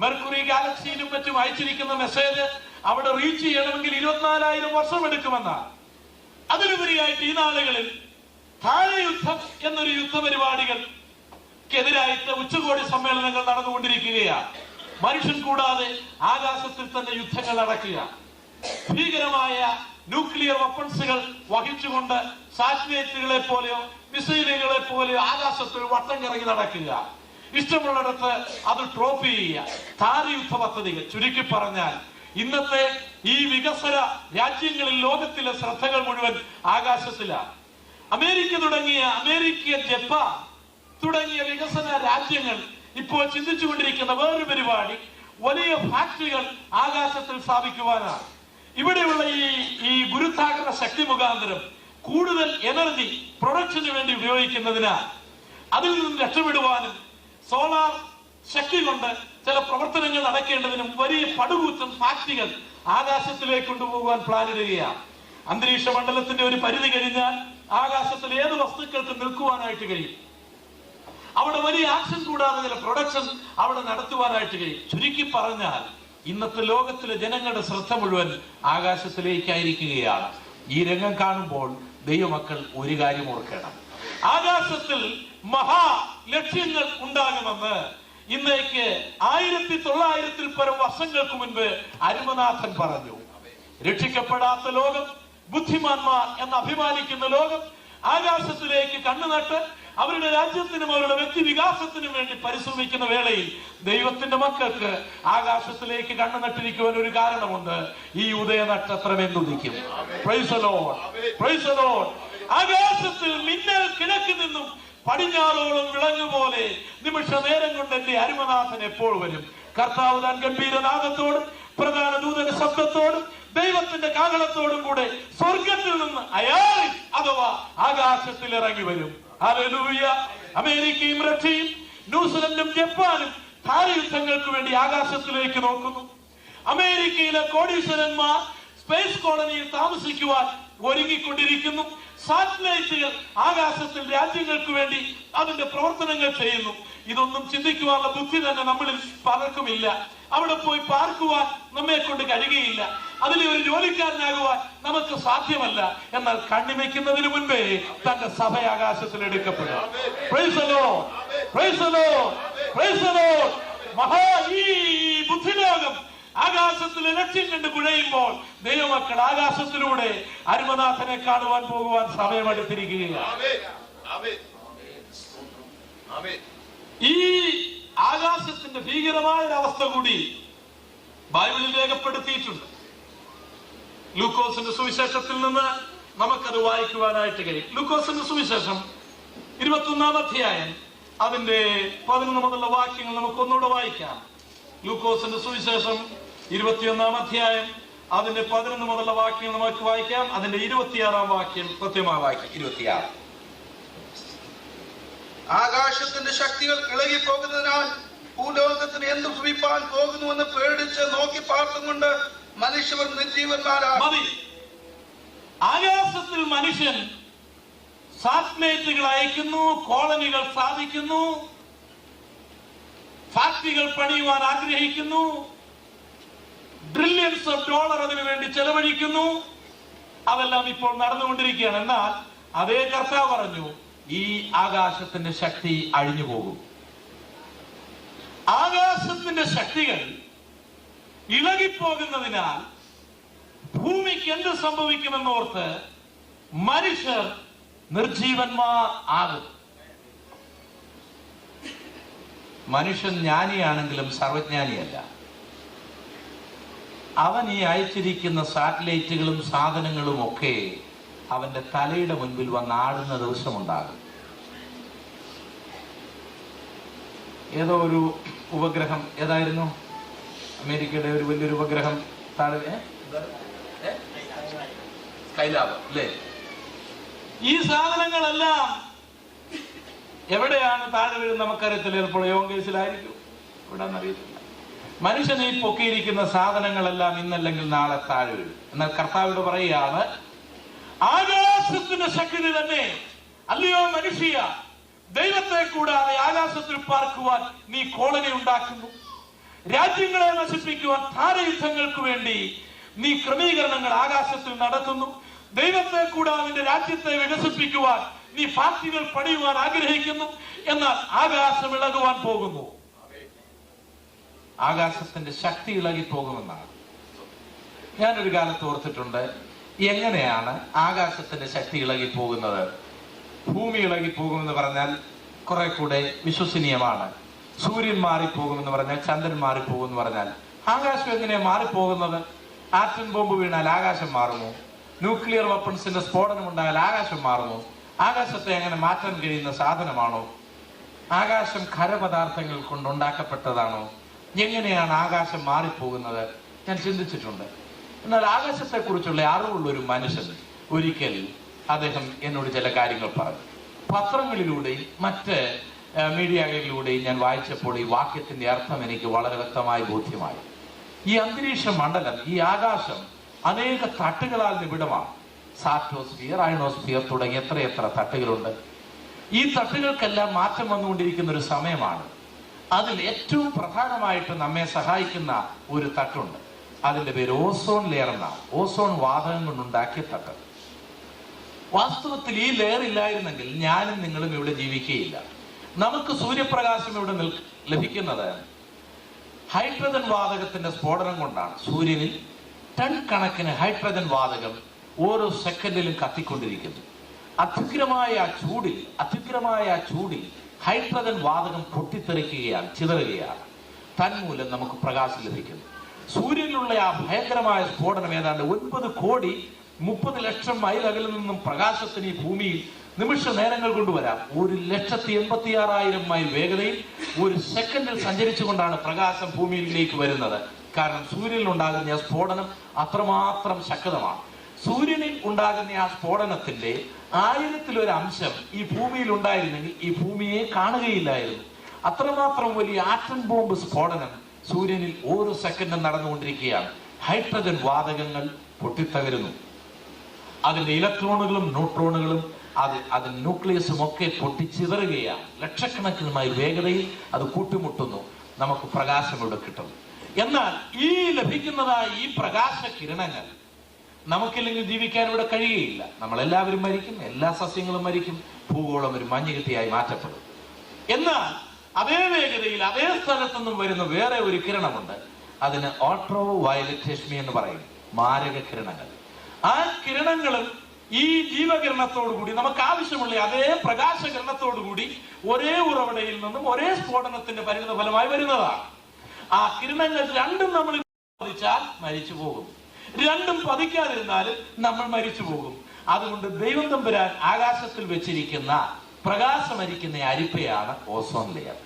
മെർക്കുറി ഗാലക്സിയിലും മറ്റും അയച്ചിരിക്കുന്ന മെസ്സേജ് അവിടെ റീച്ച് ചെയ്യണമെങ്കിൽ 24,000 വർഷം എടുക്കുമെന്നാണ്. അതിലുപരിയായിട്ട് ഈ നാളുകളിൽ താഴെയുദ്ധം എന്നൊരു യുദ്ധപരിപാടികൾക്കെതിരായിട്ട് ഉച്ചകോടി സമ്മേളനങ്ങൾ നടന്നുകൊണ്ടിരിക്കുകയാണ്. മനുഷ്യൻ കൂടാതെ ആകാശത്തിൽ തന്നെ യുദ്ധങ്ങൾ നടക്കുക. ഭീകരമായ ന്യൂക്ലിയർ വെപ്പൺസുകൾ വഹിച്ചുകൊണ്ട് സാറ്റലൈറ്റുകളെ പോലെയോ മിസൈലുകളെ പോലെയോ ആകാശത്തിൽ വട്ടം കറങ്ങി നടക്കുക. ഇഷ്ടമുള്ളിടത്ത് അത് ഡ്രോപ്പ് ചെയ്യുക. താരയുദ്ധ പദ്ധതികൾ. ചുരുക്കി പറഞ്ഞാൽ ഇന്നത്തെ ഈ വികസന രാജ്യങ്ങളിൽ ലോകത്തിലെ ശ്രദ്ധകൾ മുഴുവൻ ആകാശത്തിലാണ്. അമേരിക്ക, ജപ്പാൻ തുടങ്ങിയ വികസന രാജ്യങ്ങൾ ഇപ്പോൾ ചിന്തിച്ചുകൊണ്ടിരിക്കുന്ന വേറൊരു പരിപാടി വലിയ ഫാക്ടറികൾ ആകാശത്തിൽ സ്ഥാപിക്കുവാനാണ്. ഇവിടെയുള്ള ഈ ഗുരുത്വാകർഷണ ശക്തി മുഖാന്തരം കൂടുതൽ എനർജി പ്രൊഡക്ഷന് വേണ്ടി ഉപയോഗിക്കുന്നതിനാൽ അതിൽ നിന്നും രക്ഷപ്പെടുവാനും സോളാർ ശക്തി കൊണ്ട് ചില പ്രവർത്തനങ്ങൾ നടക്കേണ്ടതിനും വലിയ പടുകൂറ്റൻ ഫാക്ടറികൾ ആകാശത്തിലേക്ക് കൊണ്ടുപോകാൻ പ്ലാനിടുകയാണ്. അന്തരീക്ഷ മണ്ഡലത്തിന്റെ ഒരു പരിധി കഴിഞ്ഞാൽ ആകാശത്തിൽ ഏത് വസ്തുക്കൾക്ക് നിൽക്കുവാനായിട്ട് കഴിയും. അവിടെ വലിയ ആക്ഷൻ കൂടാതെ ചില പ്രൊഡക്ഷൻ അവിടെ നടത്തുവാനായിട്ട് കഴിയും. ചുരുക്കി പറഞ്ഞാൽ ഇന്നത്തെ ലോകത്തിലെ ജനങ്ങളുടെ ശ്രദ്ധ മുഴുവൻ ആകാശത്തിലേക്കായിരിക്കുകയാണ്. ഈ രംഗം കാണുമ്പോൾ ദൈവമക്കൾ ഒരു കാര്യം ഓർക്കണം. ആകാശത്തിൽ മഹാ ലക്ഷ്യങ്ങൾ ഉണ്ടാകുമെന്ന് ഇന്നേക്ക് 1900 പരം വർഷങ്ങൾക്ക് മുൻപ് അരുമനാഥൻ പറഞ്ഞു. രക്ഷിക്കപ്പെടാത്ത ലോകം, ബുദ്ധിമാന്മാർ എന്ന് അഭിമാനിക്കുന്ന ലോകം ആകാശത്തിലേക്ക് കണ്ണുനട്ട് അവരുടെ രാജ്യത്തിനും അവരുടെ വ്യക്തി വികാസത്തിനും വേണ്ടി പരിശ്രമിക്കുന്ന വേളയിൽ ദൈവത്തിന്റെ മക്കൾക്ക് ആകാശത്തിലേക്ക് കണ്ണു നട്ടിരിക്കുവാൻ ഒരു കാരണമുണ്ട്. ഈ ഉദയ നക്ഷത്രം എന്തുദിക്കും. Praise the Lord, praise the Lord. ആകാശത്തിൽ മിന്നൽ കിഴക്ക് നിന്നും പടിഞ്ഞാറോളം വിളങ്ങുപോലെ നിമിഷ നേരം കൊണ്ട് എന്റെ അരുമനാഥൻ എപ്പോൾ വരും. കർത്താവ് താൻ ഗംഭീരനാദത്തോടും പ്രധാന ദൂതന്റെ ശബ്ദത്തോടും ദൈവത്തിന്റെ കാഹളത്തോടും കൂടെ സ്വർഗത്തിൽ നിന്ന് അയാൾ അഥവാ ആകാശത്തിൽ ഇറങ്ങി വരും. ഹല്ലേലൂയ. അമേരിക്കയും റഷ്യയും ന്യൂസിലൻഡും ജപ്പാനും താരയുദ്ധങ്ങൾക്ക് വേണ്ടി ആകാശത്തിലേക്ക് നോക്കുന്നു. അമേരിക്കയിലെ കോടീശ്വരന്മാർ സ്പേസ് കോളനിയിൽ താമസിക്കുവാൻ ഒരുങ്ങിക്കൊണ്ടിരിക്കുന്നു. സാറ്റലൈറ്റുകൾ ആകാശത്തിൽ രാജ്യങ്ങൾക്ക് വേണ്ടി അതിന്റെ പ്രവർത്തനങ്ങൾ ചെയ്യുന്നു. ഇതൊന്നും ചിന്തിക്കുവാനുള്ള ബുദ്ധി തന്നെ നമ്മളിൽ പലർക്കുമില്ല. അവിടെ പോയി പാർക്കുവാൻ നമ്മെ കൊണ്ട് കഴിയുകയില്ല. അതിലെ ഒരു ജോലിക്കാരനാകുവാൻ നമുക്ക് സാധ്യമല്ല. എന്നാൽ കണ്ണിമയ്ക്കുന്നതിന് മുൻപേ തന്റെ സഭ ആകാശത്തിൽ എടുക്കപ്പെടും. Praise the Lord, praise the Lord, praise the Lord. മഹാ ഈ ബുദ്ധിലോകം ആകാശത്തിലെ ലക്ഷ്യം കണ്ട് കുഴയുമ്പോൾ ദൈവമക്കൾ ആകാശത്തിലൂടെ അരുമനാഥനെ കാണുവാൻ പോകുവാൻ സമയമെടുത്തിരിക്കുകയാണ്. ഈ ആകാശത്തിന്റെ ഭീകരമായ ഒരു അവസ്ഥ കൂടി ബൈബിളിൽ രേഖപ്പെടുത്തിയിട്ടുണ്ട്. ലൂക്കോസിന്റെ സുവിശേഷത്തിൽ നിന്ന് നമുക്കത് വായിക്കുവാനായിട്ട് കഴിയും. ലൂക്കോസിന്റെ സുവിശേഷം 21-ാം അധ്യായം അതിന്റെ 11 മുതലുള്ള വാക്യങ്ങൾ നമുക്ക് ഒന്നുകൂടെ വായിക്കാം. ലൂക്കോസിന്റെ സുവിശേഷം 21-ാം അധ്യായം അതിന്റെ 11 മുതലുള്ള വാക്യങ്ങൾ നമുക്ക് വായിക്കാം. അതിന്റെ 26-ാം വാക്യം കൃത്യമായ വാക്യം 26. ആകാശത്തിന്റെ ശക്തികൾ ഇളകിപ്പോകുന്നതിനാൽ ഭൂലോകത്തിന് എന്ത് ഭവിപ്പാൻ പോകുന്നുവെന്ന് പേടിച്ച് നോക്കി പാർത്തുകൊണ്ട് മനുഷ്യർ നിർജീവന്മാരാണ്. ആകാശത്തിൽ മനുഷ്യൻ സാറ്റലൈറ്റുകൾ അയക്കുന്നു, കോളനികൾ സ്ഥാപിക്കുന്നു. ഫാക്ടറികൾ പണിയുവാൻ ആഗ്രഹിക്കുന്നു, ട്രില്യൺസ് ഓഫ് ഡോളർ അതിനു വേണ്ടി ചെലവഴിക്കുന്നു. അതെല്ലാം ഇപ്പോൾ നടന്നുകൊണ്ടിരിക്കുകയാണ്. എന്നാൽ അതേ കർത്താവ് പറഞ്ഞു, ഈ ആകാശത്തിന്റെ ശക്തി അഴിഞ്ഞു പോകും. ആകാശത്തിന്റെ ശക്തികൾ ഇളകിപ്പോകുന്നതിനാൽ ഭൂമിക്ക് എന്ത് സംഭവിക്കുമെന്നോർത്ത് മനുഷ്യർ നിർജീവന്മാർ ആകും. മനുഷ്യൻ ജ്ഞാനിയാണെങ്കിലും സർവജ്ഞാനിയല്ല. അവൻ ഈ അയച്ചിരിക്കുന്ന സാറ്റലൈറ്റുകളും സാധനങ്ങളും ഒക്കെ അവന്റെ തലയുടെ മുൻപിൽ വന്നാടുന്ന ദിവസമുണ്ടാകും. ഏതോ ഒരു ഉപഗ്രഹം, ഏതായിരുന്നു, അമേരിക്കയുടെ ഒരു വലിയൊരു ഉപഗ്രഹം താഴെ സ്കൈലാബ് അല്ലേ? ഈ സാധനങ്ങളെല്ലാം എവിടെയാണ് താഴെ വീഴുന്നത് നമുക്കറിയത്തില്ല. ചിലപ്പോൾ യോഗേസിലായിരിക്കും, ഇവിടെ അറിയത്തില്ല. മനുഷ്യനെ ഈ പൊക്കിയിരിക്കുന്ന സാധനങ്ങളെല്ലാം ഇന്നല്ലെങ്കിൽ നാളെ താഴെ വീഴും. എന്നാൽ കർത്താവിനോട് പറയുകയാണ്, ആകാശത്തിന്റെ ശക്തി തന്നെ അല്ലയോ മനുഷ്യ, ദൈവത്തെ കൂടാതെ ആകാശത്തിൽ പാർക്കുവാൻ നീ കോളനി ഉണ്ടാക്കുന്നു, രാജ്യങ്ങളെ നശിപ്പിക്കുവാൻ താരയുദ്ധങ്ങൾക്ക് വേണ്ടി നീ ക്രമീകരണങ്ങൾ ആകാശത്തിൽ നടത്തുന്നു, ദൈവത്തെ കൂടാതെ നിന്റെ രാജ്യത്തെ വികസിപ്പിക്കുവാൻ നീ ഫാക്ടറികൾ പണിയുവാൻ ആഗ്രഹിക്കുന്നു. എന്നാൽ ആകാശം ഇളകുവാൻ പോകുന്നു. ആകാശത്തിന്റെ ശക്തി ഇളകി പോകുമെന്നാണ്. ഞാനൊരു കാലത്ത് ഓർത്തിട്ടുണ്ട്, എങ്ങനെയാണ് ആകാശത്തിന്റെ ശക്തി ഇളകി പോകുന്നത്? ഭൂമി ഇളകി പോകുമെന്ന് പറഞ്ഞാൽ കുറെ കൂടെ വിശ്വസനീയമാണ്. സൂര്യൻ മാറിപ്പോകുമെന്ന് പറഞ്ഞാൽ, ചന്ദ്രൻ മാറിപ്പോകുമെന്ന് പറഞ്ഞാൽ ആകാശം എങ്ങനെയാ മാറിപ്പോകുന്നത്? ആറ്റം ബോംബ് വീണാൽ ആകാശം മാറുമോ? ന്യൂക്ലിയർ വെപ്പൺസിന്റെ സ്ഫോടനം ഉണ്ടായാൽ ആകാശം മാറുമോ? ആകാശത്തെ അങ്ങനെ മാറ്റാൻ കഴിയുന്ന സാധനമാണോ? ആകാശം ഖരപദാർത്ഥങ്ങൾ കൊണ്ടുണ്ടാക്കപ്പെട്ടതാണോ? എങ്ങനെയാണ് ആകാശം മാറിപ്പോകുന്നത്? ഞാൻ ചിന്തിച്ചിട്ടുണ്ട്. എന്നാൽ ആകാശത്തെ കുറിച്ചുള്ള അറിവുള്ള ഒരു മനുഷ്യൻ ഒരിക്കൽ അദ്ദേഹം എന്നോട് ചില കാര്യങ്ങൾ പറഞ്ഞു. പത്രങ്ങളിലൂടെയും മറ്റ് മീഡിയകളിലൂടെയും ഞാൻ വായിച്ചപ്പോൾ ഈ വാക്യത്തിന്റെ അർത്ഥം എനിക്ക് വളരെ വ്യക്തമായി ബോധ്യമായി. ഈ അന്തരീക്ഷ മണ്ഡലം, ഈ ആകാശം അനേക തട്ടുകളാൽ നിബിഡമാണ്. സാറ്റോസ്ഫിയർ, അയണോസ്ഫിയർ തുടങ്ങിയ എത്രയെത്ര തട്ടുകളുണ്ട്. ഈ തട്ടുകൾക്കെല്ലാം മാറ്റം വന്നുകൊണ്ടിരിക്കുന്ന ഒരു സമയമാണ്. അതിൽ ഏറ്റവും പ്രധാനമായിട്ട് നമ്മെ സഹായിക്കുന്ന ഒരു തട്ടുണ്ട്. അതിന്റെ പേര് ഓസോൺ ലെയർ എന്നാണ്. ഓസോൺ വാതകം കൊണ്ടുണ്ടാക്കിയ തട്ട്. വാസ്തവത്തിൽ ഈ ലെയർ ഇല്ലായിരുന്നെങ്കിൽ ഞാനും നിങ്ങളും ഇവിടെ ജീവിക്കുകയില്ല. നമുക്ക് സൂര്യപ്രകാശം ഇവിടെ ലഭിക്കുന്നത് ഹൈഡ്രജൻ വാതകത്തിന്റെ സ്ഫോടനം കൊണ്ടാണ്. സൂര്യനിൽ ടൺ കണക്കിന് ഹൈഡ്രജൻ വാതകം ഓരോ സെക്കൻഡിലും കത്തിക്കൊണ്ടിരിക്കുന്നു. അത്യുഗ്രമായ ആ ചൂടിൽ ഹൈഡ്രജൻ വാതകം പൊട്ടിത്തെറിക്കുകയാണ്, ചിതറുകയാണ്. തന്മൂലം നമുക്ക് പ്രകാശം ലഭിക്കുന്നു. സൂര്യനിലുള്ള ആ ഭയങ്കരമായ സ്ഫോടനം ഏതാണ്ട് 9,30,00,000 മൈൽ അകലിൽ നിന്നും പ്രകാശത്തിന് ഈ ഭൂമിയിൽ നിമിഷ നേരങ്ങൾ കൊണ്ടുവരാം. 1,86,000 മൈൽ വേഗതയിൽ ഒരു സെക്കൻഡിൽ സഞ്ചരിച്ചുകൊണ്ടാണ് പ്രകാശം ഭൂമിയിലേക്ക് വരുന്നത്. കാരണം സൂര്യനിൽ ഉണ്ടാകുന്ന ആ സ്ഫോടനം അത്രമാത്രം ശക്തമാണ്. സൂര്യനിൽ ഉണ്ടാകുന്ന ആ സ്ഫോടനത്തിന്റെ 1000-ൽ1 അംശം ഈ ഭൂമിയിൽ ഉണ്ടായിരുന്നെങ്കിൽ ഈ ഭൂമിയെ കാണുകയില്ലായിരുന്നു. അത്രമാത്രം വലിയ ആറ്റം ബോംബ് സ്ഫോടനം സൂര്യനിൽ ഓരോ സെക്കൻഡും നടന്നുകൊണ്ടിരിക്കുകയാണ്. ഹൈഡ്രജൻ വാതകങ്ങൾ പൊട്ടിത്തകരുന്നു. അതിന്റെ ഇലക്ട്രോണുകളും ന്യൂട്രോണുകളും അതിന്റെ ന്യൂക്ലിയസും ഒക്കെ പൊട്ടിച്ചിതറുകയാണ്. ലക്ഷക്കണക്കിന് മൈൽ വേഗതയിൽ അത് കൂട്ടിമുട്ടുന്നു. നമുക്ക് പ്രകാശം ഇവിടെ കിട്ടുന്നു. എന്നാൽ ഈ ലഭിക്കുന്നതായ ഈ പ്രകാശ കിരണങ്ങൾ നമുക്കില്ലെങ്കിൽ ജീവിക്കാൻ ഇവിടെ കഴിയുകയില്ല. നമ്മളെല്ലാവരും മരിക്കും, എല്ലാ സസ്യങ്ങളും മരിക്കും, ഭൂഗോളം ഒരു മഞ്ഞുകെട്ടിയായി മാറ്റപ്പെടും. എന്നാൽ അതേ വേഗതയിൽ അതേ സ്ഥലത്തുനിന്നും വരുന്ന വേറെ ഒരു കിരണമുണ്ട്. അതിന് അൾട്രാ വയലറ്റ് രശ്മി എന്ന് പറയും, മാരക കിരണങ്ങൾ. ആ കിരണങ്ങളും ഈ ജീവകിരണത്തോടുകൂടി നമുക്ക് ആവശ്യമുള്ള അതേ പ്രകാശകിരണത്തോടുകൂടി ഒരേ ഉറവിടയിൽ നിന്നും ഒരേ സ്ഫോടനത്തിന്റെ പരിണിത ഫലമായി വരുന്നതാണ്. ആ കിരണങ്ങൾ രണ്ടും നമ്മൾ പതിച്ചാൽ മരിച്ചു പോകും, രണ്ടും പതിക്കാതിരുന്നാലും നമ്മൾ മരിച്ചു പോകും. അതുകൊണ്ട് ദൈവം തമ്പുരാൻ ആകാശത്തിൽ വെച്ചിരിക്കുന്ന പ്രകാശമരിക്കുന്ന അരിപ്പയാണ് ഓസോൺ ലെയർ.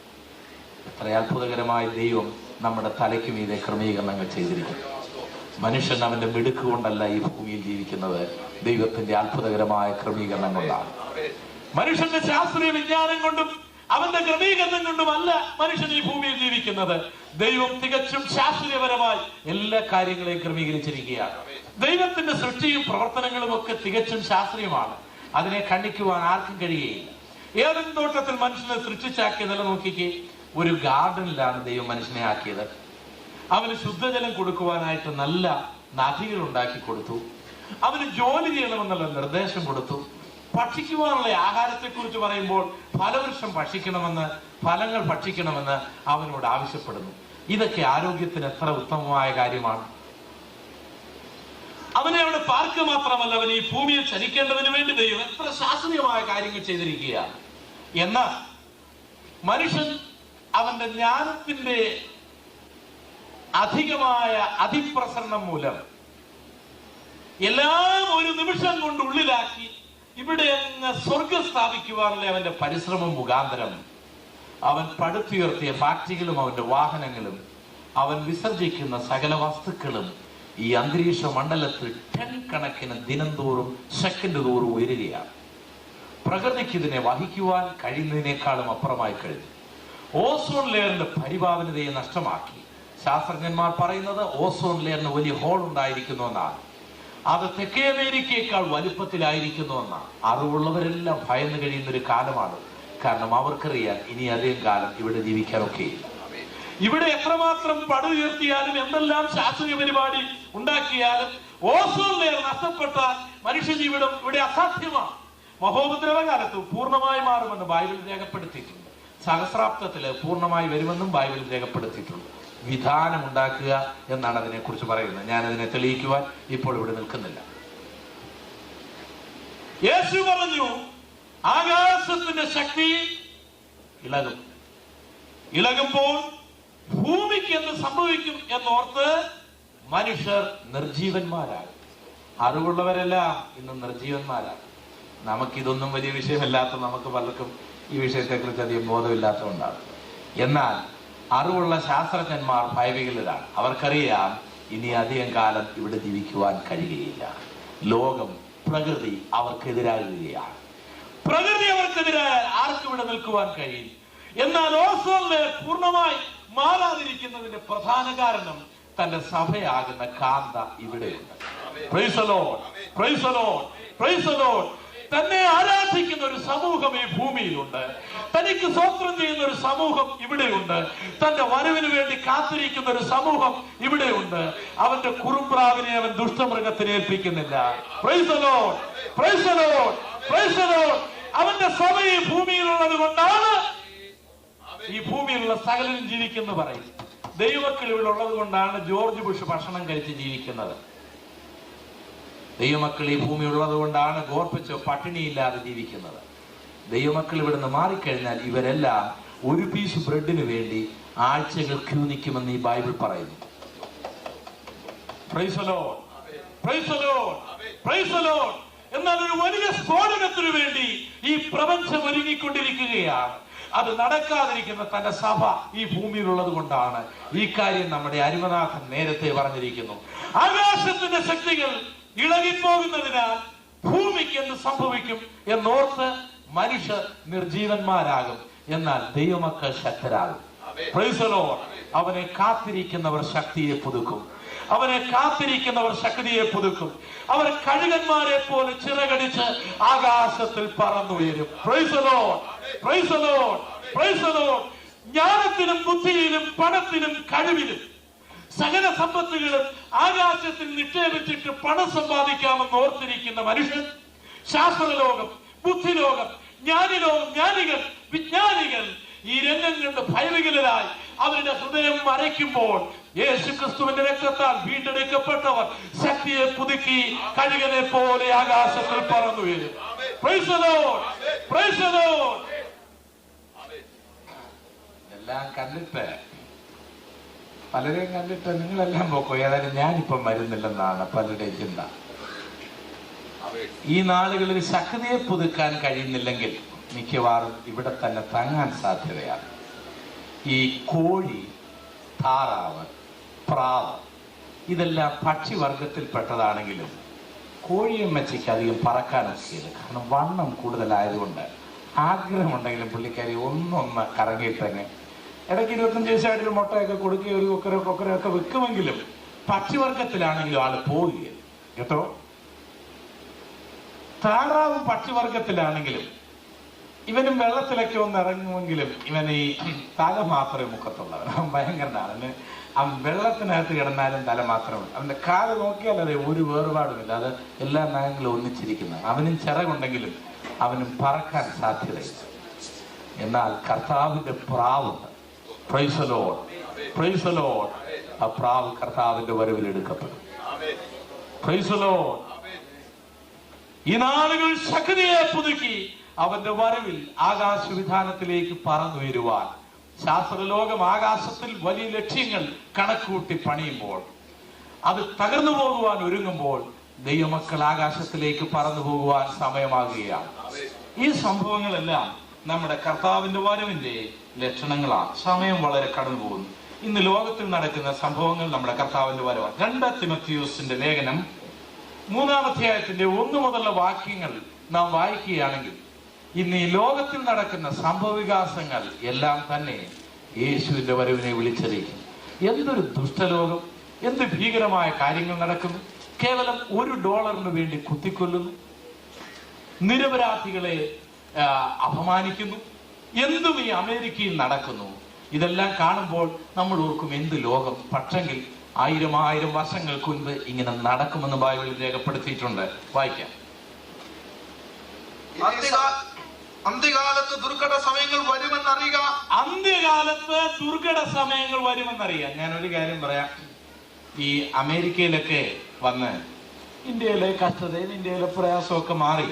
എത്ര അത്ഭുതകരമായ ദൈവം നമ്മുടെ തലയ്ക്ക് മീതെ ക്രമീകരണങ്ങൾ ചെയ്തിരിക്കുന്നു. മനുഷ്യൻ അവന്റെ മിടുക്ക് കൊണ്ടല്ല ഈ ഭൂമിയിൽ ജീവിക്കുന്നത്, ദൈവത്തിന്റെ അത്ഭുതകരമായ ക്രമീകരണം കൊണ്ടാണ്. മനുഷ്യന്റെ ശാസ്ത്രീയ വിജ്ഞാനം കൊണ്ടും അവന്റെ ക്രമീകരണം കൊണ്ടുമല്ല മനുഷ്യൻ ഈ ഭൂമിയിൽ ജീവിക്കുന്നത്. ദൈവം തികച്ചും ശാസ്ത്രീയപരമായി എല്ലാ കാര്യങ്ങളെയും ക്രമീകരിച്ചിരിക്കുകയാണ്. ദൈവത്തിന്റെ സൃഷ്ടിയും പ്രവർത്തനങ്ങളും ഒക്കെ തികച്ചും ശാസ്ത്രീയമാണ്. അതിനെ ഖണ്ഡിക്കുവാൻ ആർക്കും കഴിയുകയില്ല. ഏതെങ്കിലും തോട്ടത്തിൽ മനുഷ്യനെ സൃഷ്ടിച്ചാക്കിയ നില നോക്കിക്കേ. ഒരു ഗാർഡനിലാണ് ദൈവം മനുഷ്യനെ ആക്കിയത്. അവന് ശുദ്ധജലം കൊടുക്കുവാനായിട്ട് നല്ല നദികൾ ഉണ്ടാക്കി കൊടുത്തു. അവന് ജോലി ചെയ്യണമെന്നുള്ള നിർദ്ദേശം കൊടുത്തു. ഭക്ഷിക്കുവാനുള്ള ആഹാരത്തെ കുറിച്ച് പറയുമ്പോൾ ഫലവൃക്ഷം ഭക്ഷിക്കണമെന്ന്, ഫലങ്ങൾ ഭക്ഷിക്കണമെന്ന് അവനോട് ആവശ്യപ്പെടുന്നു. ഇതൊക്കെ ആരോഗ്യത്തിന് എത്ര ഉത്തമമായ കാര്യമാണ്. അവനെ അവിടെ പാർക്കുക മാത്രമല്ല, അവൻ ഈ ഭൂമിയിൽ ചലിക്കേണ്ടതിന് വേണ്ടി ദൈവം എത്ര ശാസ്ത്രീയമായ കാര്യങ്ങൾ ചെയ്തിരിക്കുകയാണ്. എന്നാൽ മനുഷ്യൻ അവന്റെ ജ്ഞാനത്തിന്റെ അധികമായ അതിപ്രസരണം മൂലം എല്ലാം ഒരു നിമിഷം കൊണ്ട് ഉള്ളിലാക്കി ഇവിടെ അങ്ങ് സ്വർഗം സ്ഥാപിക്കുവാനുള്ള അവന്റെ പരിശ്രമം മുഖാന്തരം അവൻ പടുത്തുയർത്തിയ ഫാക്ടറികളും അവന്റെ വാഹനങ്ങളും അവൻ വിസർജിക്കുന്ന സകല വസ്തുക്കളും ഈ അന്തരീക്ഷ മണ്ഡലത്തിൽ ടൺ കണക്കിന് ദിനം തോറും സെക്കൻഡ് തോറും ഉയരുകയാണ്. പ്രകൃതിക്ക് ഇതിനെ വഹിക്കുവാൻ കഴിയുന്നതിനേക്കാളും അപ്പുറമായി കഴിഞ്ഞു. ഓസോൺ ലെയറിന്റെ പരിപാവനതയെ നഷ്ടമാക്കി. ശാസ്ത്രജ്ഞന്മാർ പറയുന്നത് ഓസോൺ ലെയറിന് വലിയ ഹോൾ ഉണ്ടായിരിക്കുന്നു എന്നാണ്. അത് തെക്കേ അമേരിക്കയേക്കാൾ വലുപ്പത്തിലായിരിക്കുന്നു എന്നാണ്. അറിവുള്ളവരെല്ലാം ഭയന്ന് കഴിയുന്ന ഒരു കാലമാണ്. കാരണം അവർക്കറിയാം ഇനി അധികം കാലം ഇവിടെ ജീവിക്കാനൊക്കെയില്ല. ഇവിടെ എത്രമാത്രം പടുയർത്തിയാലും എന്തെല്ലാം ശാസ്ത്രീയ പരിപാടി ഉണ്ടാക്കിയാലും ഓസോൺ ലെയർ നഷ്ടപ്പെട്ടാൽ മനുഷ്യജീവിതം ഇവിടെ അസാധ്യമാണ്. മഹോപദ്രവകാലത്ത് പൂർണ്ണമായി മാറുമെന്ന് ബൈബിൾ രേഖപ്പെടുത്തിയിട്ടുണ്ട്. സഹസ്രാബ്ദത്തില് പൂർണ്ണമായി വരുമെന്നും ബൈബിൾ രേഖപ്പെടുത്തിയിട്ടുണ്ട്. വിധാനം ഉണ്ടാക്കുക എന്നാണ് അതിനെ കുറിച്ച് പറയുന്നത്. ഞാൻ അതിനെ തെളിയിക്കുവാൻ ഇപ്പോൾ ഇവിടെ നിൽക്കുന്നില്ല. യേശു പറഞ്ഞു, ആകാശത്തിന്റെ ശക്തി ഇളകും. ഇളകുമ്പോൾ ഭൂമിക്ക് എന്ത് സംഭവിക്കും എന്നോർത്ത് മനുഷ്യർ നിർജീവന്മാരാകും. അറിവുള്ളവരെല്ലാം ഇന്ന് നിർജീവന്മാരാകും. നമുക്കിതൊന്നും വലിയ വിഷയമല്ലാത്ത നമുക്ക് പലർക്കും ഈ വിഷയത്തെ കുറിച്ച് അധികം ബോധമില്ലാത്തതുകൊണ്ടാണ്. എന്നാൽ അറിവുള്ള ശാസ്ത്രജ്ഞന്മാർ ഭയവികലരാണ്. അവർക്കറിയാം ഇനി അധികം കാലം ഇവിടെ ജീവിക്കുവാൻ കഴിയുകയില്ല. ലോകം, പ്രകൃതി അവർക്കെതിരാകുകയാണ്. പ്രകൃതി അവർക്കെതിരായാൽ ആർക്കും ഇവിടെ നിൽക്കുവാൻ കഴിയും. എന്നാൽ ഓസോൺ ലെയർ പൂർണ്ണമായി മാറാതിരിക്കുന്നതിന്റെ പ്രധാന കാരണം തന്റെ സഭയാകുന്ന കാന്ത ഇവിടെയുണ്ട്. Price the Lord, praise the Lord, praise the Lord. തന്നെ ആരാധിക്കുന്ന ഒരു സമൂഹം ഈ ഭൂമിയിലുണ്ട്. തനിക്ക് സ്വത്രം ചെയ്യുന്ന ഒരു സമൂഹം ഇവിടെയുണ്ട്. തന്റെ വരവിന് വേണ്ടി കാത്തിരിക്കുന്ന ഒരു സമൂഹം ഇവിടെയുണ്ട്. അവന്റെ കുറുമ്പ്രാവിനെ അവൻ ദുഷ്ടമൃഗത്തിന് ഏൽപ്പിക്കുന്നില്ല. Praise the Lord, praise the Lord, praise the Lord. അവന്റെ സഭ ഈ ഭൂമിയിലുള്ളത് കൊണ്ടാണ് ഈ ഭൂമിയിലുള്ള സകലരും ജീവിക്കുന്നു പറയും. ദൈവമക്കൾ ഇവിടെ ഉള്ളത് കൊണ്ടാണ് ജോർജ് ബുഷ് ഭക്ഷണം കഴിച്ച് ജീവിക്കുന്നത്. ദൈവമക്കൾ ഈ ഭൂമി ഉള്ളത് കൊണ്ടാണ് ഗോർബച്ചോ പട്ടിണിയില്ലാതെ ജീവിക്കുന്നത്. ദൈവമക്കൾ ഇവിടുന്ന് മാറിക്കഴിഞ്ഞാൽ ഇവരെല്ലാം ഒരു പീസ് ബ്രെഡിന് വേണ്ടി ആഴ്ചകൾ ക്യൂ നിൽക്കുമെന്ന് ഈ ബൈബിൾ പറയുന്നു. Price the Lord, praise the Lord, praise the Lord. എന്നാൽ ഒരു വലിയ സ്ഫോടനത്തിനു വേണ്ടി ഈ പ്രപഞ്ചം ഒരുങ്ങിക്കൊണ്ടിരിക്കുകയാണ്. അത് നടക്കാതിരിക്കുന്ന തന്റെ സഭ ഈ ഭൂമിയിലുള്ളത് കൊണ്ടാണ്. ഈ കാര്യം നമ്മുടെ അരുമനാഥൻ നേരത്തെ പറഞ്ഞിരിക്കുന്നു. ആകാശത്തിന്റെ ശക്തികൾ ഇളകിപ്പോകുന്നതിനാൽ ഭൂമിക്ക് എന്ത് സംഭവിക്കും എന്നോർത്ത് മനുഷ്യർ നിർജീവന്മാരാകും. എന്നാൽ ദൈവമക്കൾ ശക്തരാകും. Price the Lord. അവനെ കാത്തിരിക്കുന്നവർ ശക്തിയെ പുതുക്കും. അവനെ കാത്തിരിക്കുന്നവർ ശക്തിയെ പുതുക്കും. അവർ കഴുകന്മാരെ പോലെ ചിറകടിച്ച് ആകാശത്തിൽ പറന്നുയരും. Praise the Lord, praise the Lord, praise the Lord. ജ്ഞാനത്തിനും ബുദ്ധിയിലും പണത്തിനും കഴിവിലും സകല സമ്പത്തുകളും ആകാശത്തിൽ നിക്ഷേപിച്ചിട്ട് പണം സമ്പാദിക്കാമെന്ന് ഓർത്തിരിക്കുന്ന മനുഷ്യൻ, ശാസ്ത്രലോകം, ബുദ്ധിലോകം, ജ്ഞാനിലോകം, ജ്ഞാനികൾ, വിജ്ഞാനികൾ ഈ രംഗം കണ്ട് ഭയവികലരായി അവരുടെ ഹൃദയം മറയ്ക്കുമ്പോൾ യേശുക്രിസ്തുവിന്റെ രക്തത്താൽ വീണ്ടെടുക്കപ്പെട്ടവർ ശക്തിയെ പുതുക്കി കഴുകനെ പോലെ ആകാശത്തിൽ പറന്നു വരും. Price the Lord, praise the Lord. എല്ലാം കണ്ടിട്ട് പലരെയും കണ്ടിട്ട് നിങ്ങളെല്ലാം പോക്കോ, ഏതായാലും ഞാനിപ്പം വരുന്നില്ലെന്നാണ് പലരുടെയും ചിന്ത. ഈ നാളുകളിൽ ശക്തിയെ പുതുക്കാൻ കഴിയുന്നില്ലെങ്കിൽ മിക്കവാറും ഇവിടെ തന്നെ തങ്ങാൻ സാധ്യതയാണ്. ഈ കോഴി, താറാവ്, പ്രാവ് ഇതെല്ലാം പക്ഷിവർഗത്തിൽപ്പെട്ടതാണെങ്കിലും കോഴിയമ്മച്ചിക്ക് അധികം പറക്കാനൊക്കെയില്ല. കാരണം വണ്ണം കൂടുതലായതുകൊണ്ട് ആഗ്രഹമുണ്ടെങ്കിലും പുള്ളിക്കാരി ഒന്നൊന്ന് കറങ്ങിയിട്ടങ്ങ് ഇടയ്ക്ക് 25 ദിവസമായിട്ട് ഒരു മുട്ടയൊക്കെ കൊടുക്കുകയും ഒരു കൊക്കരൊക്കെ വെക്കുമെങ്കിലും പക്ഷിവർഗത്തിലാണെങ്കിലും ആള് പോവുകയില്ല കേട്ടോ. താറാവും പക്ഷിവർഗത്തിലാണെങ്കിലും ഇവനും വെള്ളത്തിലൊക്കെ ഒന്ന് ഇറങ്ങുമെങ്കിലും ഇവൻ ഈ തല മാത്രമേ മുഖത്തുള്ളവൻ. അവൻ ഭയങ്കരനാണ്. അവൻ വെള്ളത്തിനകത്ത് കിടന്നാലും തല മാത്രമേ. അവന്റെ കാല് നോക്കിയാൽ അതെ ഒരു വേറുപാടുമില്ല. അത് എല്ലാ നഖങ്ങളും ഒന്നിച്ചിരിക്കുന്നതാണ്. അവനും ചിറകുണ്ടെങ്കിലും അവനും പറക്കാൻ സാധ്യതയില്ല. എന്നാൽ കർത്താവിന്റെ പ്രാവുണ്ട്. Praise the Lord, praise the Lord. ആ പ്രാവ് കർത്താവിന്റെ വരവിൽ എടുക്കപ്പെടും. Praise the Lord. ഈ നാളുകൾ ശക്തിയെ പുതുക്കി അവന്റെ വരവിൽ ആകാശവിധാനത്തിലേക്ക് പറന്നുയരുവാൻ ശാസ്ത്രലോകം ആകാശത്തിൽ വലിയ ലക്ഷ്യങ്ങൾ കണക്കൂട്ടി പണിയുമ്പോൾ, അത് തകർന്നു പോകുവാൻ ഒരുങ്ങുമ്പോൾ ദൈവമക്കൾ ആകാശത്തിലേക്ക് പറന്നു പോകുവാൻ സമയമാകുകയാണ്. ഈ സംഭവങ്ങളെല്ലാം നമ്മുടെ കർത്താവിന്റെ വരവിന്റെ ലക്ഷണങ്ങളാണ്. സമയം വളരെ കടന്നു പോകുന്നു. ഇന്ന് ലോകത്തിൽ നടക്കുന്ന സംഭവങ്ങൾ നമ്മുടെ കർത്താവിന്റെ വരവാണ്. 2 തിമോഥെയോസിന്റെ ലേഖനം 3-ാം അധ്യായത്തിന്റെ 1 മുതലുള്ള വാക്യങ്ങൾ നാം വായിക്കുകയാണെങ്കിൽ ഇന്ന് ഈ ലോകത്തിൽ നടക്കുന്ന സംഭവവികാസങ്ങൾ എല്ലാം തന്നെ യേശുവിന്റെ വരവിനെ വിളിച്ചറിയിക്കും. എന്തൊരു ദുഷ്ടലോകം, എന്ത് ഭീകരമായ കാര്യങ്ങൾ നടക്കുന്നു. കേവലം $1 വേണ്ടി കുത്തിക്കൊല്ലുന്നു, നിരപരാധികളെ അപമാനിക്കുന്നു. എന്തും ഈ അമേരിക്കയിൽ നടക്കുന്നു. ഇതെല്ലാം കാണുമ്പോൾ നമ്മൾ ഓർക്കും എന്ത് ലോകം. പക്ഷെങ്കിൽ 1000 വർഷങ്ങൾക്ക് മുൻപ് ഇങ്ങനെ നടക്കുമെന്ന് ബൈബിളിൽ രേഖപ്പെടുത്തിയിട്ടുണ്ട്. വായിക്കാം. അന്ത്യകാലത്ത് ദുർഘട സമയങ്ങൾ വരുമെന്നറിയുക. അന്ത്യകാലത്ത് ദുർഘട സമയങ്ങൾ വരുമെന്നറിയാം. ഞാൻ ഒരു കാര്യം പറയാം. ഈ അമേരിക്കയിലൊക്കെ വന്ന് ഇന്ത്യയിലെ കഷ്ടതയും ഇന്ത്യയിലെ പ്രയാസമൊക്കെ മാറി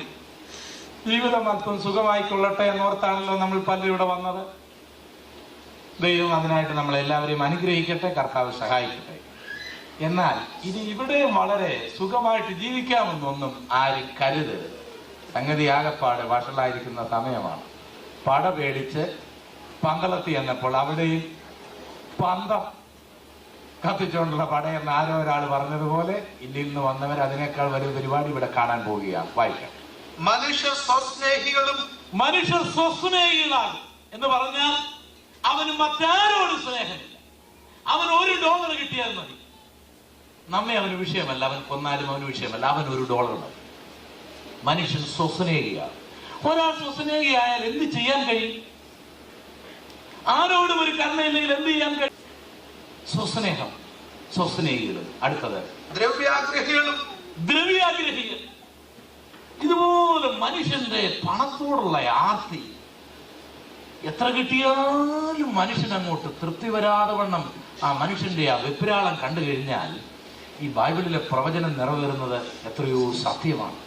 ജീവിതം അല്പം സുഖമായിക്കൊള്ളട്ടെ എന്നോർത്താണല്ലോ നമ്മൾ പലരും ഇവിടെ വന്നത്. ദൈവം അതിനായിട്ട് നമ്മളെല്ലാവരെയും അനുഗ്രഹിക്കട്ടെ, കർത്താവ് സഹായിക്കട്ടെ. എന്നാൽ ഇത് ഇവിടെയും വളരെ സുഖമായിട്ട് ജീവിക്കാമെന്നൊന്നും ആരും കരുതരുത്. സംഗതി ആകപ്പാട് വഷളായിരിക്കുന്ന സമയമാണ്. പട പേടിച്ച് പന്തളത്തി എന്നപ്പോൾ അവിടെയും പന്തം കത്തിച്ചുകൊണ്ടുള്ള പടയെന്ന് ആരോ ഒരാൾ പറഞ്ഞതുപോലെ ഇന്ത്യയിൽ നിന്ന് വന്നവർ അതിനേക്കാൾ വലിയ പരിപാടി ഇവിടെ കാണാൻ പോവുകയാണ്. വായിക്കാം. മനുഷ്യർ സ്വസ്നേഹികളാണ് എന്ന് പറഞ്ഞാൽ അവന് മറ്റാരോട് സ്നേഹമില്ല. അവൻ $1 കിട്ടിയാൽ മതി. നമ്മെ അവന് വിഷയമല്ല. അവൻ കൊന്നാലും അവന് വിഷയമല്ല. അവൻ $1 മതി. മനുഷ്യൻ സ്വസ്നേഹിയാണ്. ഒരാൾ സ്വസ്നേഹിയായാൽ എന്ത് ചെയ്യാൻ കഴിയും? ആരോടും ഒരു കരുണയില്ലെങ്കിൽ എന്ത് ചെയ്യാൻ കഴിയും? സ്വസ്നേഹം, സ്വസ്നേഹികളും. അടുത്തത് ദ്രവ്യാഗ്രഹികൾ. ഇതുപോലെ മനുഷ്യന്റെ പണത്തോടുള്ള ആർത്തി, എത്ര കിട്ടിയാലും മനുഷ്യൻ അങ്ങോട്ട് തൃപ്തി വരാതെ വണ്ണം ആ മനുഷ്യന്റെ ആ വെപ്രാളം കണ്ടു കഴിഞ്ഞാൽ ഈ ബൈബിളിലെ പ്രവചനം നിറവേറുന്നത് എത്രയോ സത്യമാണ്.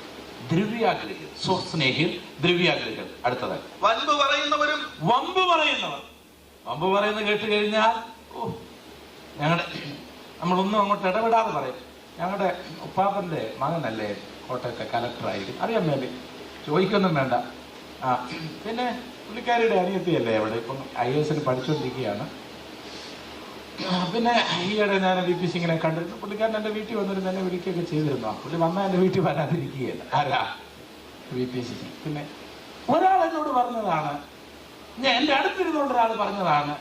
ദ്രവ്യാഗ്രഹികൾ, സ്വസ്നേഹികൾ, ദ്രവ്യാഗ്രഹികൾ. അടുത്തത് വമ്പ് പറയുന്നവർ. വമ്പ് പറയുന്നത് കേട്ട് കഴിഞ്ഞാൽ നമ്മളൊന്നും അങ്ങോട്ട് ഇടപെടാതെ പറയും. ഞങ്ങളുടെ ഉപ്പാപ്പന്റെ മകനല്ലേ കോട്ടയത്തെ കലക്ടറായിരിക്കും, അറിയാൻ മേലെ ചോദിക്കൊന്നും വേണ്ട. പിന്നെ പുള്ളിക്കാരിയുടെ അനിയത്തിയല്ലേ അവിടെ ഇപ്പം IAS പഠിച്ചുകൊണ്ടിരിക്കുകയാണ്. പിന്നെ ഈയിടെ ഞാൻ VPC ഇങ്ങനെ കണ്ടിരുന്നു. പുള്ളിക്കാരൻ എൻ്റെ വീട്ടിൽ വന്നിരുന്നു, എന്നെ വിളിക്കുകയൊക്കെ ചെയ്തിരുന്നു. പുള്ളി വന്നാൽ എൻ്റെ വീട്ടിൽ വരാതിരിക്കുകയല്ല. ആരാ? VPC. പിന്നെ ഒരാൾ എന്നോട് പറഞ്ഞതാണ്, എൻ്റെ അടുത്തിരുന്നുകൊണ്ട് ഒരാൾ പറഞ്ഞതാണ്,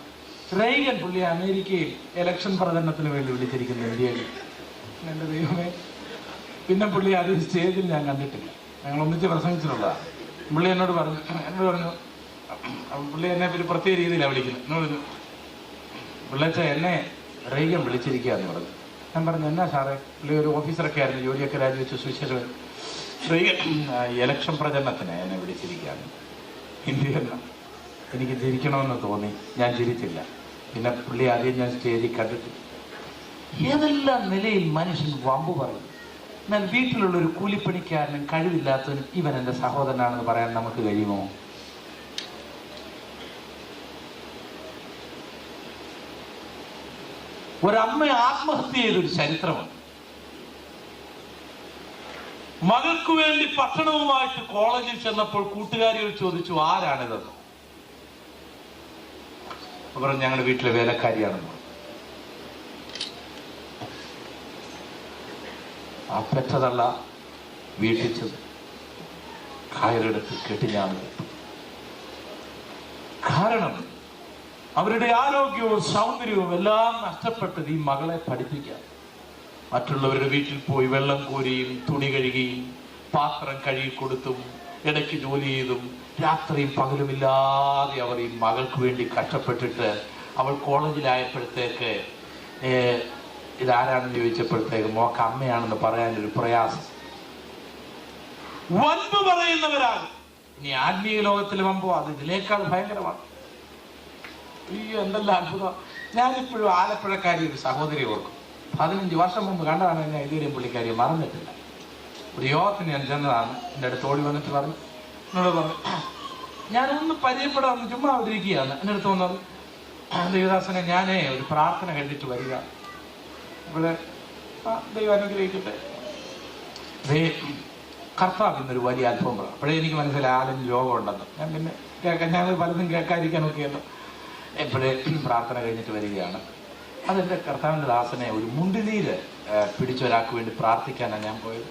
റെയ്ഗൻ പുള്ളി അമേരിക്കയിൽ ഇലക്ഷൻ പ്രചരണത്തിന് വേണ്ടി വിളിച്ചിരിക്കുന്നു ഇന്ത്യയിൽ. എൻ്റെ ദൈവമേ. പിന്നെ പുള്ളി അത് സ്റ്റേജിൽ ഞാൻ കണ്ടിട്ടില്ല. ഞങ്ങൾ ഒന്നിച്ച് പ്രസംഗിച്ചിട്ടുള്ളതാണ്. പുള്ളി എന്നോട് പറഞ്ഞു പുള്ളി എന്നെ ഒരു പ്രത്യേക രീതിയിലാണ് വിളിക്കുന്നത്. എന്നോട് പിള്ളേച്ച എന്നെ റെയ്ഗൻ വിളിച്ചിരിക്കുക എന്ന് പറഞ്ഞു. ഞാൻ പറഞ്ഞു എന്നാ സാറേ? പുള്ളി ഒരു ഓഫീസറൊക്കെ ആയിരുന്നു, ജോലിയൊക്കെ രാജിവെച്ച് സുവിശേഷം. റെയ്ഗൻ ഇലക്ഷൻ പ്രചരണത്തിന് എന്നെ വിളിച്ചിരിക്കുകയാണ് ഇന്ത്യയിൽ. എനിക്ക് ചിരിക്കണമെന്ന് തോന്നി, ഞാൻ ചിരിച്ചില്ല. പിന്നെ പുള്ളി ആദ്യം ഞാൻ സ്റ്റേജിൽ കണ്ടിട്ടില്ല. ഏതെല്ലാം നിലയിൽ മനുഷ്യൻ വമ്പ് പറയും. എന്നാൽ വീട്ടിലുള്ളൊരു കൂലിപ്പണിക്കാരനും കഴിവില്ലാത്തവനും ഇവൻ എൻ്റെ സഹോദരനാണെന്ന് പറയാൻ നമുക്ക് കഴിയുമോ? ഒരമ്മ ആത്മഹത്യ ചെയ്തൊരു ചരിത്രമുണ്ട്. മകൾക്ക് വേണ്ടി ഭക്ഷണവുമായിട്ട് കോളേജിൽ ചെന്നപ്പോൾ കൂട്ടുകാരികൾ ചോദിച്ചു ആരാണിതെന്ന്. അവർ ഞങ്ങളുടെ വീട്ടിലെ വേലക്കാരിയാണെന്ന്. ആ പെറ്റതള്ള വീട്ടിൽ ചെന്ന് കയറെടുത്ത് കെട്ടിഞ്ഞാണ്. കാരണം അവരുടെ ആരോഗ്യവും സൗന്ദര്യവും എല്ലാം നഷ്ടപ്പെട്ടത് ഈ മകളെ പഠിപ്പിക്കാൻ. മറ്റുള്ളവരുടെ വീട്ടിൽ പോയി വെള്ളം കോരിയും തുണി കഴുകിയും പാത്രം കഴുകി കൊടുത്തും ഇടയ്ക്ക് ജോലി ചെയ്തും രാത്രിയും പകലുമില്ലാതെ അവർ ഈ മകൾക്ക് വേണ്ടി കഷ്ടപ്പെട്ടിട്ട് അവൾ കോളേജിലായപ്പോഴത്തേക്ക് ഇതാരാണെന്ന് ചോദിച്ചപ്പോഴത്തേക്ക് മോക്ക് അമ്മയാണെന്ന് പറയാനൊരു പ്രയാസം. വൻപ് പറയുന്നവരാണ്. ഇനി ആത്മീയ ലോകത്തിൽ വമ്പോ അത് ഇതിനേക്കാൾ ഭയങ്കരമാണ്. അയ്യോ എന്തെല്ലാം അത്ഭുതം. ഞാനിപ്പോഴും ആലപ്പുഴക്കാരി ഒരു സഹോദരി ഓർക്കും. 15 വർഷം മുമ്പ് കണ്ടതാണ്. ഞാൻ ഇതുവരെയും പുള്ളിക്കാരിയെ മറന്നിട്ടില്ല. ഒരു യോഗത്തിന് ഞാൻ ചെന്നതാണ്. എൻ്റെ അടുത്ത് ഓടി വന്നിട്ട് പറഞ്ഞു, എന്നോട് പറഞ്ഞു, ഞാനൊന്ന് പരിചയപ്പെടാമെന്ന് ചുമ്മാ അവതരിക്കുകയാണ്. എൻ്റെ അടുത്ത് വന്നത്, ദേവദാസനെ ഞാനേ ഒരു പ്രാർത്ഥന കണ്ടിട്ട് വരിക, ഇവിടെ ദൈവം അനുഗ്രഹിക്കട്ടെ, കർത്താവ് ഇന്നൊരു വലിയ അത്ഭവം പറയാം. അപ്പോഴേ എനിക്ക് മനസ്സിലായി ആളിന് രോഗമുണ്ടെന്ന്. ഞാൻ പിന്നെ ഞാൻ പലതും കേൾക്കാതിരിക്കാനൊക്കെയല്ലോ. എപ്പോഴേ പ്രാർത്ഥന കഴിഞ്ഞിട്ട് വരികയാണ്. അതെൻ്റെ കർത്താവിൻ്റെ ദാസനെ ഒരു മുണ്ടിനീര് പിടിച്ചൊരാൾക്ക് വേണ്ടി പ്രാർത്ഥിക്കാനാണ് ഞാൻ പോയത്.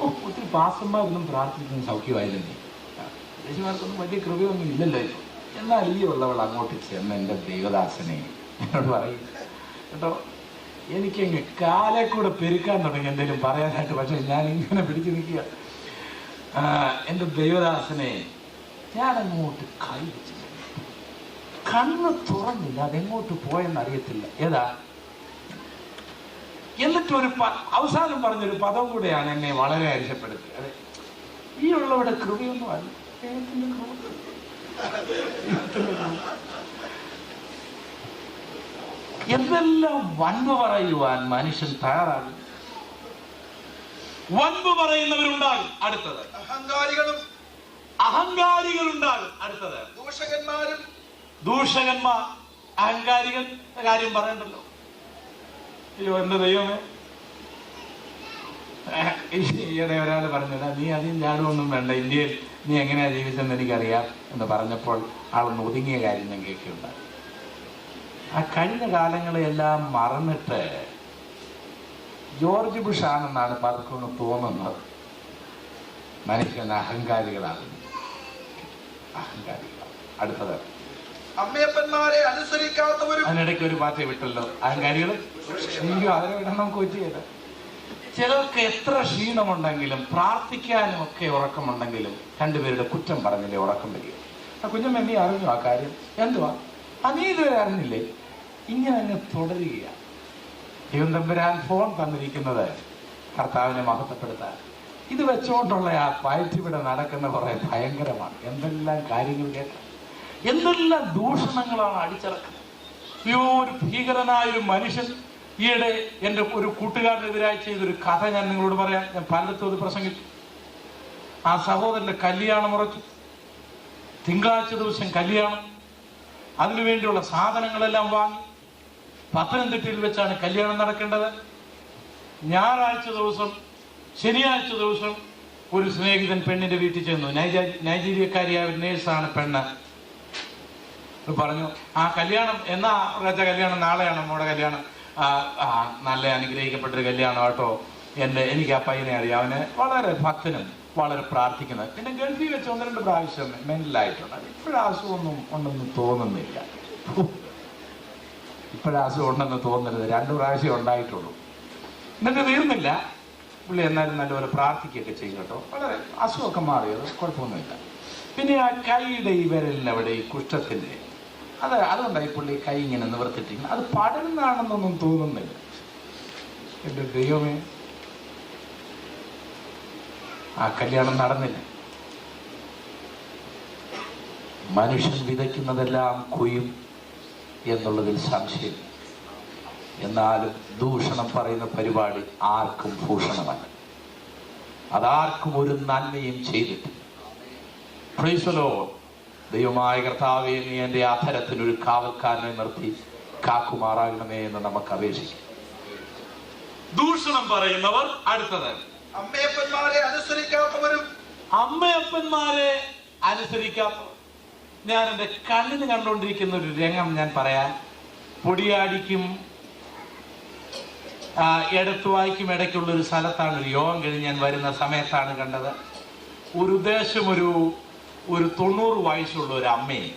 ഒത്തിരി പാസ്റ്റർമാരൊന്നും പ്രാർത്ഥിക്കുന്ന സൗഖ്യമായില്ലേ? യേശുമാർക്കൊന്നും വലിയ കൃപയൊന്നും ഇല്ലല്ലോ ഇപ്പോൾ. എന്നാൽ ഈ ഉള്ളവൾ അങ്ങോട്ട് ചെന്ന് എൻ്റെ ദൈവദാസനെ എന്നോട് പറയും കേട്ടോ, എനിക്കങ്ങ് കാലെ കൂടെ പെരുക്കാൻ തുടങ്ങി എന്തെങ്കിലും പറയാനായിട്ട്. പക്ഷെ ഞാൻ ഇങ്ങനെ പിടിച്ചു നിൽക്കുക. എൻ്റെ ദൈവദാസനെ ഞാനങ്ങോട്ട് കൈ വെച്ചു, കണ്ണ് തുറന്നില്ല, അതെങ്ങോട്ട് പോയെന്നറിയത്തില്ല. ഏതാ എന്നിട്ടൊരു അവസാനം പറഞ്ഞൊരു പദം കൂടെയാണ് എന്നെ വളരെ അരിശപ്പെടുത്തി. അതെ, ഈ ഉള്ളവിടെ കൃപയൊന്നും അല്ല, എന്തെല്ലാം വൻപ് പറയുവാൻ മനുഷ്യൻ തയ്യാറാകും. വൻപ് പറയുന്നവരുണ്ടാകും. അടുത്തത് അഹങ്കാരികളുണ്ടാകും. അടുത്തത് ദൂഷകന്മാർ. അഹങ്കാരികൾ കാര്യം പറയണ്ടല്ലോ. അയ്യോ എന്റെ ദൈവമേ, ഈയിടെ ഒരാൾ പറഞ്ഞില്ല, നീ അധികം ഞാനൊന്നും വേണ്ട, ഇന്ത്യയിൽ നീ എങ്ങനെയാ ജീവിച്ചെന്ന് എനിക്കറിയാം എന്ന് പറഞ്ഞപ്പോൾ ആളൊന്ന് ഒതുങ്ങിയ കാര്യം ഞാൻ കേൾക്കുന്നുണ്ട്. ആ കഴിഞ്ഞ കാലങ്ങളെല്ലാം മറന്നിട്ട് ജോർജ് ബുഷ് ആണെന്നാണ് പലർക്കും തോന്നുന്നത്. മനുഷ്യൻ അഹങ്കാരികളാകുന്നു. അഹങ്കാരികളാണ്. അടുത്തത് അമ്മയപ്പന്മാരെ അനുസരിക്കാത്തവരും. അതിനിടയ്ക്ക് ഒരു പാർട്ടി വിട്ടല്ലോ, അഹങ്കാരികൾ. എനിക്ക് അതിനെ വിടാൻ നമുക്ക് പറ്റിയത്. ചിലർക്ക് എത്ര ക്ഷീണമുണ്ടെങ്കിലും പ്രാർത്ഥിക്കാനും ഒക്കെ ഉറക്കമുണ്ടെങ്കിലും രണ്ടുപേരുടെ കുറ്റം പറഞ്ഞില്ലേ ഉറക്കം വരിക. ആ കുഞ്ഞമ്മ നീ അറിഞ്ഞു ആ കാര്യം? എന്തുവാ നീ ഇതുവരെ അറിഞ്ഞില്ലേ? ഇങ്ങനെ അങ്ങ് തുടരുകയാണ്. ദൈവം തമ്പുരാൻ ഫോൺ തന്നിരിക്കുന്നത് കർത്താവിനെ മഹത്വപ്പെടുത്താൻ. ഇത് വെച്ചുകൊണ്ടുള്ള ആ പയറ്റിവിടെ നടക്കുന്ന കുറെ ഭയങ്കരമാണ്. എന്തെല്ലാം കാര്യങ്ങൾ കേൾക്കാം, എന്തെല്ലാം ദൂഷണങ്ങളാണ് അടിച്ചിറക്കുന്നത്. ഒരു ഭീകരനായൊരു മനുഷ്യൻ ഈയിടെ എൻ്റെ ഒരു കൂട്ടുകാരനെതിരായി ചെയ്തൊരു കഥ ഞാൻ നിങ്ങളോട് പറയാം. ഞാൻ പലയിടത്തും അത് പ്രസംഗിച്ചു. ആ സഹോദരന്റെ കല്യാണം ഉറച്ചു. തിങ്കളാഴ്ച ദിവസം കല്യാണം. അതിനുവേണ്ടിയുള്ള സാധനങ്ങളെല്ലാം വാങ്ങി. പത്തനംതിട്ടയിൽ വെച്ചാണ് കല്യാണം നടക്കേണ്ടത്. ഞായറാഴ്ച ദിവസം, ശനിയാഴ്ച ദിവസം ഒരു സ്നേഹിതൻ പെണ്ണിന്റെ വീട്ടിൽ ചെന്നു. നൈജീരിയക്കാരിയായ ഒരു നേഴ്സാണ് പെണ്ണ്. പറഞ്ഞു, ആ കല്യാണം എന്നാ ഒരാഴ്ച കല്യാണം, നാളെയാണ് നമ്മുടെ കല്യാണം. നല്ല അനുഗ്രഹിക്കപ്പെട്ടൊരു കല്യാണം കേട്ടോ. എനിക്ക് ആ പയ്യനെ അറിയാം. അവന് വളരെ ഭക്തനും വളരെ പ്രാർത്ഥിക്കുന്നത്. പിന്നെ ഗൾഫിൽ വെച്ച് 1-2 പ്രാവശ്യം മെന്റലായിട്ടുണ്ട്. ഇപ്പോഴാസുഖമൊന്നും ഉണ്ടെന്ന് തോന്നുന്നില്ല. ഇപ്പോഴാസുഖം ഉണ്ടെന്ന് തോന്നരുത്. 2 പ്രാവശ്യം ഉണ്ടായിട്ടുള്ളൂ. എന്നിട്ട് തീർന്നില്ല. പുള്ളി എന്നാലും നല്ലപോലെ പ്രാർത്ഥിക്കുകയൊക്കെ ചെയ്യും കേട്ടോ. വളരെ അസുഖമൊക്കെ മാറിയത്, കുഴപ്പമൊന്നുമില്ല. പിന്നെ ആ കൈയുടെ ഈ വിരലിനവിടെ ഈ കുഷ്ഠത്തിൻ്റെ അതുകൊണ്ടായി പുള്ളി കൈ ഇങ്ങനെ നിവർത്തിട്ടിരിക്കുന്നത്. അത് പടരുന്നാണെന്നൊന്നും തോന്നുന്നില്ല. എൻ്റെ ദൈവമേ, ആ കല്യാണം നടന്നില്ല. മനുഷ്യൻ വിതയ്ക്കുന്നതെല്ലാം കൊയ്യും എന്നുള്ളതിൽ സംശയം. എന്നാലും ദൂഷണം പറയുന്ന പരിപാടി ആർക്കും ഭൂഷണമല്ല. അതാർക്കും ഒരു നന്മയും ചെയ്തിട്ട്. Price the Lord. ദൈവമായ കർത്താവേ, നീ എൻ്റെ അധരത്തിനൊരു കാവൽക്കാരനെ നിർത്തി കാക്കുമാറാകണമേ എന്ന് നമുക്ക് അപേക്ഷിക്കാം. ദൂഷണം പറയുന്നവർ. അടുത്തത് അമ്മയപ്പന്മാരെ അനുസരിക്കാത്തവരും. അമ്മയപ്പന്മാരെ അനുസരിക്കാത്തവർ. ഞാൻ എൻ്റെ കണ്ണിന് കണ്ടുകൊണ്ടിരിക്കുന്ന ഒരു രംഗം ഞാൻ പറയാം. പൊടിയാടിക്കും എടത്തുവായിക്കും ഇടയ്ക്കുള്ള ഒരു സ്ഥലത്താണ് ഒരു യോഗം കഴിഞ്ഞ് ഞാൻ വരുന്ന സമയത്താണ് കണ്ടത്. ഒരു ഉദ്ദേശം ഒരു 90 വയസ്സുള്ള ഒരു അമ്മയെ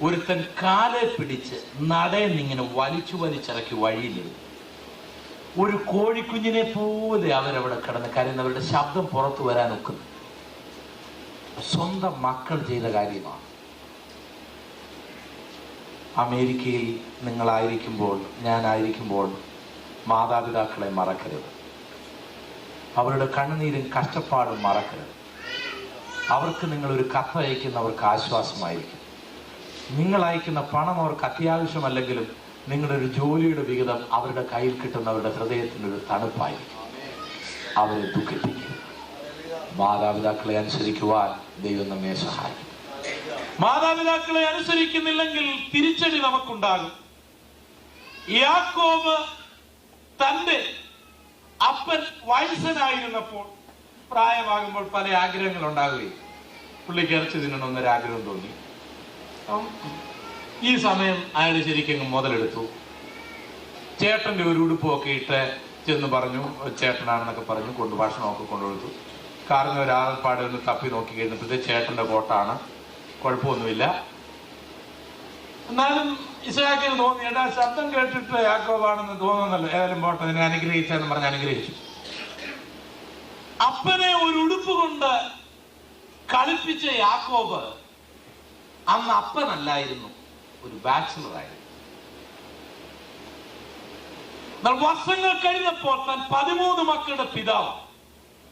ഒരുത്തൻ കാലെ പിടിച്ച് നടയെന്നിങ്ങനെ വലിച്ചിറക്കി വഴിയിലിടും. ഒരു കോഴിക്കുഞ്ഞിനെ പോലെ അവരവിടെ കിടന്ന് കരയുന്നവരുടെ ശബ്ദം പുറത്തു വരാൻ ഒക്കുന്നു. സ്വന്തം മക്കൾ ചെയ്ത കാര്യമാണ്. അമേരിക്കയിൽ നിങ്ങളായിരിക്കുമ്പോൾ, ഞാനായിരിക്കുമ്പോൾ മാതാപിതാക്കളെ മറക്കരുത്. അവരുടെ കണ്ണുനീരും കഷ്ടപ്പാടും മറക്കരുത്. അവർക്ക് നിങ്ങളൊരു കത്ത് അയക്കുന്നവർക്ക് ആശ്വാസമായിരിക്കും. നിങ്ങൾ അയക്കുന്ന പണം അവർക്ക് അത്യാവശ്യമല്ലെങ്കിലും നിങ്ങളുടെ ഒരു ജോലിയുടെ വിഹിതം അവരുടെ കയ്യിൽ കിട്ടുന്നവരുടെ ഹൃദയത്തിനൊരു തണുപ്പായിരിക്കും. അവരെ ദുഃഖിപ്പിക്കും. മാതാപിതാക്കളെ അനുസരിക്കുവാൻ ദൈവം നമ്മെ സഹായിക്കും. മാതാപിതാക്കളെ അനുസരിക്കുന്നില്ലെങ്കിൽ തിരിച്ചടി നമുക്കുണ്ടാകും. യാക്കോബ് തന്റെ അപ്പൻ വയസ്സനായിരുന്നപ്പോൾ, പ്രായമാകുമ്പോൾ പല ആഗ്രഹങ്ങൾ ഉണ്ടാകുകയും പുള്ളിക്ക് ഇറച്ചി തിന്നണമെന്നൊരാഗ്രഹം തോന്നി. ഈ സമയം അയാൾ ശരിക്കും മുതലെടുത്തു. ചേട്ടന്റെ ഒരു ഉടുപ്പൊക്കെ ഇട്ട് ചെന്ന് പറഞ്ഞു, ചേട്ടനാണെന്നൊക്കെ പറഞ്ഞു കൊണ്ട് ഭക്ഷണമൊക്കെ കൊണ്ടുകൊടുത്തു. കാറിന് ഒരാൾപ്പാടെ ഒന്ന് തപ്പി നോക്കി കഴിഞ്ഞപ്പോഴത്തെ ചേട്ടന്റെ കോട്ടാണ്, കുഴപ്പമൊന്നുമില്ല. എന്നാലും ഇസ്ഹാക്കിന് തോന്നി, എടാ ശബ്ദം കേട്ടിട്ട് യാക്കോബാണെന്ന് തോന്നുന്നല്ലോ, ഏതായാലും പോട്ടെ, അതിനെ അനുഗ്രഹിച്ചെന്ന് പറഞ്ഞ് അനുഗ്രഹിച്ചു. അപ്പനെ ഒരു ഉടുപ്പ് കൊണ്ട് കളിപ്പിച്ച യാക്കോബ് അന്ന് അപ്പനല്ലായിരുന്നു, ഒരു ബാച്ചിലർ ആയിരുന്നു. വർഷങ്ങൾ കഴിഞ്ഞപ്പോൾ താൻ 13 മക്കളുടെ പിതാവ്,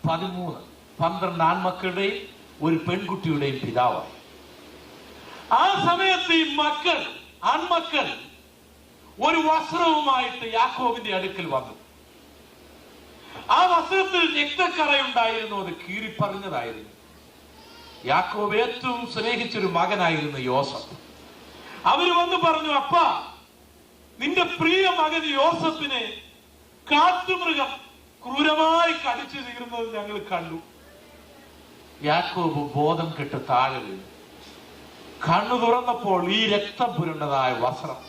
12 ആൺമക്കളുടെയും ഒരു പെൺകുട്ടിയുടെയും പിതാവായി. ആ സമയത്ത് ഈ ആൺമക്കൾ ഒരു വസ്ത്രവുമായിട്ട് യാക്കോബിന്റെ അടുക്കൽ വന്നു. ആ വസ്ത്രത്തിൽ രക്തക്കറയുണ്ടായിരുന്നു, അത് കീറിപ്പറിഞ്ഞതായിരുന്നു. യാക്കോബ് ഏറ്റവും സ്നേഹിച്ചൊരു മകനായിരുന്നു യോസഫ്. അവര് വന്ന് പറഞ്ഞു, അപ്പാ, നിന്റെ പ്രിയ മകൻ യോസഫിനെ കാട്ടുമൃഗം ക്രൂരമായി കടിച്ചു തീർന്നത് ഞങ്ങൾ കണ്ടു. യാക്കോബ് ബോധം കെട്ട് താഴെ വീണു. കണ്ണു തുറന്നപ്പോൾ ഈ രക്തം പുരണ്ടതായ വസ്ത്രം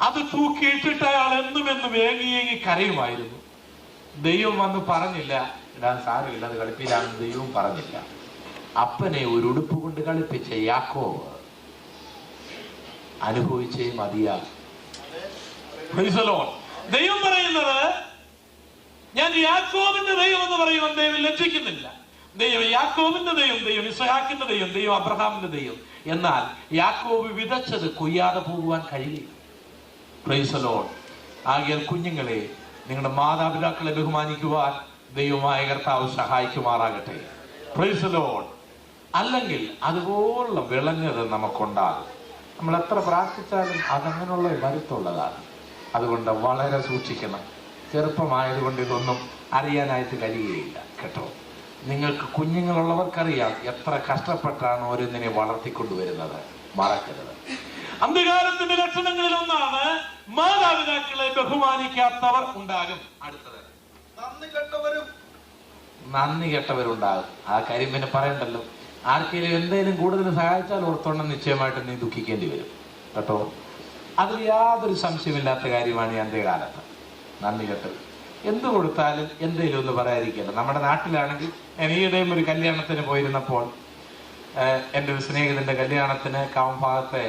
അത് തൂക്കിയിട്ടിട്ട് അയാൾ എന്നും ഏങ്ങി കരയുമായിരുന്നു. ദൈവം വന്ന് പറഞ്ഞില്ല, ഇടാൻ സാരമില്ല, അത് കളിപ്പില്ലാന്ന് ദൈവം പറഞ്ഞില്ല. അപ്പനെ ഒരു ഉടുപ്പ് കൊണ്ട് കളിപ്പിച്ച യാക്കോബ് അനുഭവിച്ചേ മതിയാകും. ദൈവം പറയുന്നത്, ഞാൻ യാക്കോബിന്റെ ദൈവം എന്ന് പറയുവാൻ ദൈവം ലജ്ജിക്കുന്നില്ല. ദൈവം യാക്കോബിന്റെ ദൈവം, ദൈവം ഇസ്ഹാക്കിന്റെ ദൈവം, ദൈവം അബ്രഹാമിന്റെ ദൈവം. എന്നാൽ യാക്കോബ് വിതച്ചത് കൊയ്യാതെ പോകുവാൻ കഴിയില്ല. Price the Lord. ആകയാൽ കുഞ്ഞുങ്ങളെ, നിങ്ങളുടെ മാതാപിതാക്കളെ ബഹുമാനിക്കുവാൻ ദൈവമായ കർത്താവ് സഹായിക്കുമാറാകട്ടെ. Price the Lord. അല്ലെങ്കിൽ അതുപോലുള്ള വിളഞ്ഞത് നമുക്കുണ്ടാകും. നമ്മൾ എത്ര പ്രാർത്ഥിച്ചാലും അതങ്ങനെയുള്ള വരുത്തുള്ളതാണ്. അതുകൊണ്ട് വളരെ സൂക്ഷിക്കണം. ചെറുപ്പമായതുകൊണ്ട് ഇതൊന്നും അറിയാനായിട്ട് കഴിയുകയില്ല കേട്ടോ. നിങ്ങൾക്ക് കുഞ്ഞുങ്ങളുള്ളവർക്കറിയാം എത്ര കഷ്ടപ്പെട്ടാണ് ഓരോന്നിനെ വളർത്തിക്കൊണ്ടുവരുന്നത്. മറക്കരുത്. അന്ധകാരത്തിന്റെ ലക്ഷണങ്ങളിൽ ഒന്നാണ് മാതാപിതാക്കളെ ബഹുമാനിക്കാത്തവർ ഉണ്ടാകും. അടുത്തത് നന്ദി കെട്ടവരുണ്ടാകും. ആ കാര്യം പിന്നെ പറയണ്ടല്ലോ. ആർക്കെങ്കിലും എന്തെങ്കിലും കൂടുതൽ സഹായിച്ചാൽ ഓർത്തോണം, നിശ്ചയമായിട്ട് നീ ദുഃഖിക്കേണ്ടി വരും കേട്ടോ. അതിൽ യാതൊരു സംശയമില്ലാത്ത കാര്യമാണ് ഈ അന്ത്യകാലത്ത് നന്ദി കെട്ടൽ. എന്ത് കൊടുത്താലും എന്തെങ്കിലും ഒന്ന് പറയാതിരിക്കല്ലോ. നമ്മുടെ നാട്ടിലാണെങ്കിൽ ഈയിടെയും ഒരു കല്യാണത്തിന് പോയിരുന്നപ്പോൾ, എൻ്റെ ഒരു സ്നേഹിതന്റെ കല്യാണത്തിന് കാവംഭാഗത്തെ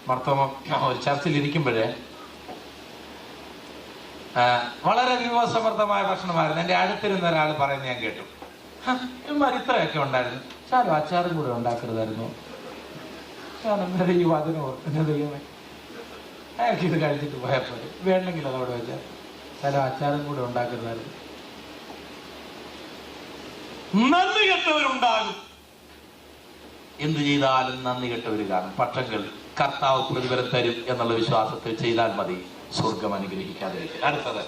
മർത്തോമ ഒരു ചർച്ചിലിരിക്കുമ്പോഴേ വളരെ വിഭവസമൃദ്ധമായ ഭക്ഷണമായിരുന്നു. എൻ്റെ അടുത്തിരുന്ന ഒരാൾ പറയുന്നത് ഞാൻ കേട്ടു, ഇവന്മാർ ഇത്രയൊക്കെ ഉണ്ടായിരുന്നു, ചാലും അച്ചാറും കൂടെ ഉണ്ടാക്കരുതായിരുന്നു. ഞാൻ അന്നേരം ഈ വചനം ഓർക്കുന്ന ദൈവമേ, അയാൾക്ക് ഇത് കഴിച്ചിട്ട് പോയാൽ പോലെ, വേണമെങ്കിൽ അതവിടെ വെച്ചാൽ ചാലും അച്ചാറും കൂടെ ഉണ്ടാക്കരുതായിരുന്നു. നന്ദി കെട്ടവരുണ്ടാകും. എന്ത് ചെയ്താലും നന്ദി കെട്ടവർ കാണും. പക്ഷെങ്കിൽ കർത്താവ് പ്രതിഫലം തരും എന്നുള്ള വിശ്വാസത്തിൽ ചെയ്താൽ മതി, സ്വർഗം അനുഗ്രഹിക്കാതിരിക്കും. അടുത്തത്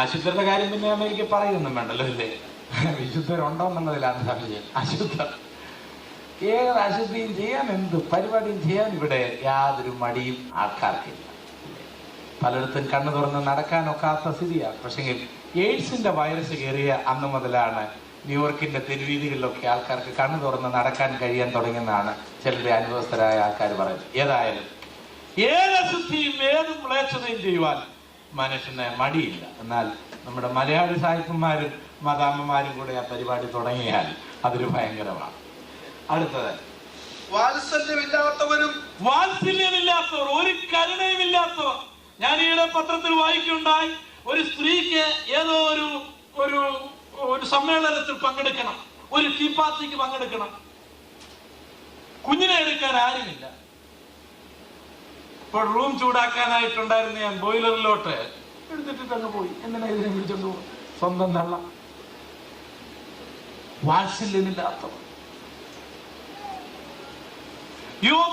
അശുദ്ധരുടെ കാര്യം പിന്നെ അമേരിക്ക പറയുന്നൊന്നും വേണ്ടല്ലോ, ഇല്ലേ? വിശുദ്ധരുണ്ടോ എന്നുള്ളതിലാണ് സംശയം. അശുദ്ധർ ഏത് അശുദ്ധിയും ചെയ്യാൻ, എന്ത് പരിപാടിയും ചെയ്യാൻ ഇവിടെ യാതൊരു മടിയും ആൾക്കാർക്കില്ല. പലയിടത്തും കണ്ണു തുറന്ന് നടക്കാനൊക്കാത്ത സ്ഥിതിയാണ്. പക്ഷെങ്കിൽ എയ്ഡ്സിന്റെ വൈറസ് കയറിയ അന്ന് മുതലാണ് ന്യൂയോർക്കിന്റെ തെരുവീതികളിലൊക്കെ ആൾക്കാർക്ക് കണ്ണു തുറന്ന് നടക്കാൻ കഴിയാൻ തുടങ്ങിയെന്നാണ് ചിലരുടെ അനുഭവസ്ഥരായ ആൾക്കാർ പറയുന്നത്. ഏതായാലും ഏത് അശുദ്ധിയും ഏത് മ്ലേച്ഛതയും ചെയ്യുവാൻ മനുഷ്യന് മടിയില്ല. എന്നാൽ നമ്മുടെ മലയാളി സാഹിത്യന്മാരും മതാമ്മമാരും കൂടെ ആ പരിപാടി തുടങ്ങിയാൽ അതൊരു ഭയങ്കരമാണ്. അടുത്തത് വാത്സല്യമില്ലാത്തവർ, ഒരു കരുണയുമില്ലാത്തവർ. ഞാൻ ഈയിടെ പത്രത്തിൽ വായിക്കുകയുണ്ടായി, ഒരു സ്ത്രീക്ക് ഏതോ ഒരു സമ്മേളനത്തിൽ പങ്കെടുക്കണം, ഒരു ടീ പാർട്ടിക്ക് പങ്കെടുക്കണം. കുഞ്ഞിനെ എടുക്കാൻ ആരുമില്ല. ഇപ്പോൾ റൂം ചൂടാക്കാനായിട്ടുണ്ടായിരുന്ന ഞാൻ ബോയിലറിലോട്ട് എടുത്തിട്ട് അങ്ങ് പോയി. എന്തിനാ ഇതിനെ വിളിച്ചോണ്ട് പോകും? സ്വന്തം തള്ള, വാത്സല്യമില്ലാത്തവർ.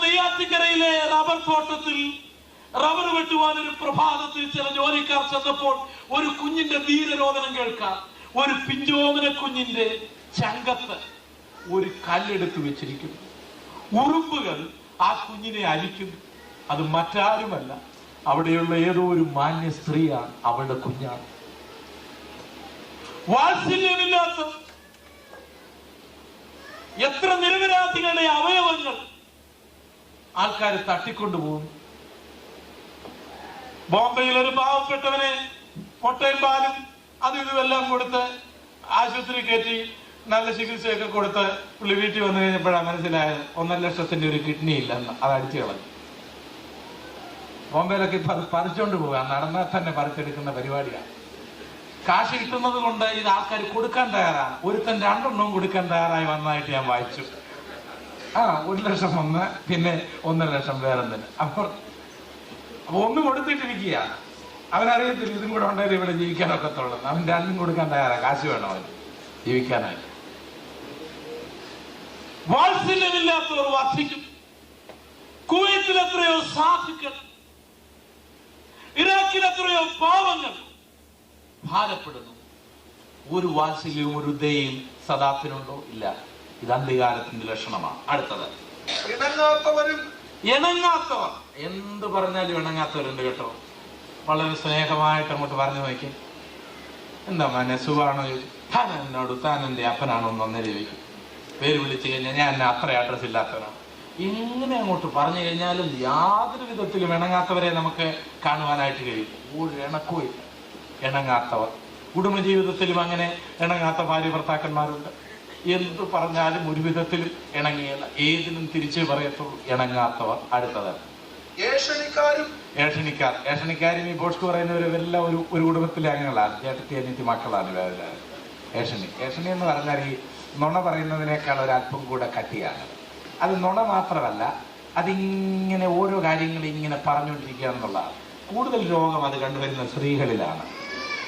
നെയ്യാറ്റിൻകരയിലെ റബ്ബർ തോട്ടത്തിൽ റബ്ബർ വെട്ടുവാൻ ഒരു പ്രഭാതത്തിൽ ചില ജോലിക്കാർ ചെന്നപ്പോൾ ഒരു കുഞ്ഞിന്റെ ധീരരോദനം കേൾക്കാം. ഒരു പിഞ്ചോമന കുഞ്ഞിന്റെ ചങ്കത്ത് ഒരു കല്ലെടുത്ത് വെച്ചിരിക്കുന്നു. ഉറുമ്പുകൾ ആ കുഞ്ഞിനെ അരിക്കുന്നു. അത് മറ്റാരുമല്ല, അവിടെയുള്ള ഏതോ ഒരു മാന്യ സ്ത്രീയാണ്, അവളുടെ കുഞ്ഞാണ്. വാത്സല്യമില്ലാത്ത എത്ര നിരപരാധികളുടെ അവയവങ്ങൾ ആൾക്കാർ തട്ടിക്കൊണ്ടുപോകുന്നു. ബോംബെയിൽ ഒരു പാവപ്പെട്ടവനെ മുട്ടയും പാലും അതും ഇതുമെല്ലാം കൊടുത്ത് ആശുപത്രി കയറ്റി നല്ല ചികിത്സയൊക്കെ കൊടുത്ത് പുള്ളി വീട്ടിൽ വന്നു കഴിഞ്ഞപ്പോഴാണ് മനസ്സിലായത് 1.5 ലക്ഷത്തിന്റെ ഒരു കിഡ്നി ഇല്ലെന്ന്. അത് അടിച്ചു കളഞ്ഞു. ബോംബെയിലൊക്കെ ഇപ്പൊ അത് പറിച്ചോണ്ട് പോവുക, നടന്നാൽ തന്നെ പറിച്ചെടുക്കുന്ന പരിപാടിയാണ്. കാശ് കിട്ടുന്നത് കൊണ്ട് ഇത് ആൾക്കാർ കൊടുക്കാൻ തയ്യാറാണ്. ഒരുത്തൻ 2 എണ്ണവും കൊടുക്കാൻ തയ്യാറായി വന്നതായിട്ട് ഞാൻ വായിച്ചു. 1 ലക്ഷം ഒന്ന്, പിന്നെ 1.5 ലക്ഷം വേറെന്തിന്. അപ്പൊ ഒന്നും കൊടുത്തിട്ടിരിക്കുക. അവനറിയത്തില്ല ഇതും കൂടെ ഉണ്ടായാലും ഇവിടെ ജീവിക്കാനൊക്കത്തുള്ളൂ. അവൻ 2 കൊടുക്കാൻ തയ്യാറാ. കാശ് വേണം അവന് ജീവിക്കാനായിട്ട്. വാത്സല്യമില്ലാത്തവർ വർദ്ധിക്കും. കുവൈത്തിൽ എത്രയോ സാധുക്കൾ, ഇറാഖിൽ എത്രയോ പാവങ്ങൾ ഭാരപ്പെടുന്നു. ഒരു വാത്സല്യവും ഒരു ദയയും സദാത്തിനുണ്ടോ? ഇല്ല. ഇത് അന്ത്യകാലത്തിന്റെ ലക്ഷണമാണ്. അടുത്തത് ഇണങ്ങാത്തവർ. എന്ത് പറഞ്ഞാലും ഇണങ്ങാത്തവരുണ്ട് കേട്ടോ. വളരെ സ്നേഹമായിട്ട് അങ്ങോട്ട് പറഞ്ഞു നോക്കി, എന്താ മോനെ സുഖമാണോ ചോദിച്ചു. താൻ എന്റെ അപ്പനാണോ എന്ന് ഒന്നര ചോദിക്കും. പേര് വിളിച്ചു കഴിഞ്ഞാൽ ഞാൻ എന്നെ അത്ര അഡ്രസ് ഇല്ലാത്തവനാണ്. എങ്ങനെ അങ്ങോട്ട് പറഞ്ഞു കഴിഞ്ഞാലും യാതൊരു വിധത്തിലും ഇണങ്ങാത്തവരെ നമുക്ക് കാണുവാനായിട്ട് കഴിയും. ഒരു ഇണക്കവും ഇല്ല. ഇണങ്ങാത്തവർ. കുടുംബജീവിതത്തിലും അങ്ങനെ ഇണങ്ങാത്ത ഭാര്യ ഭർത്താക്കന്മാരുണ്ട്. എന്ത് പറഞ്ഞാലും ഒരു വിധത്തിലും ഇണങ്ങിയല്ല. ഏതിനും തിരിച്ചു പറയത്തുള്ളൂ. ഇണങ്ങാത്തവർ. അടുത്തത് ഏഷണിക്കാരും ഈ ബോഷ്ക്ക് പറയുന്നവരെല്ലാം ഒരു കുടുംബത്തിലെ അംഗങ്ങളാണ്. ചേട്ടത്തി അനിയത്തി മക്കളാണ് ഇവരെല്ലാവരും. ഏഷണി എന്ന് പറഞ്ഞാൽ ഈ നുണ പറയുന്നതിനേക്കാൾ ഒരല്പം കൂടെ കട്ടിയാണ്. അത് നുണ മാത്രമല്ല, അതിങ്ങനെ ഓരോ കാര്യങ്ങളും ഇങ്ങനെ പറഞ്ഞുകൊണ്ടിരിക്കുക എന്നുള്ളതാണ്. കൂടുതൽ രോഗം അത് കണ്ടുവരുന്ന സ്ത്രീകളിലാണ്.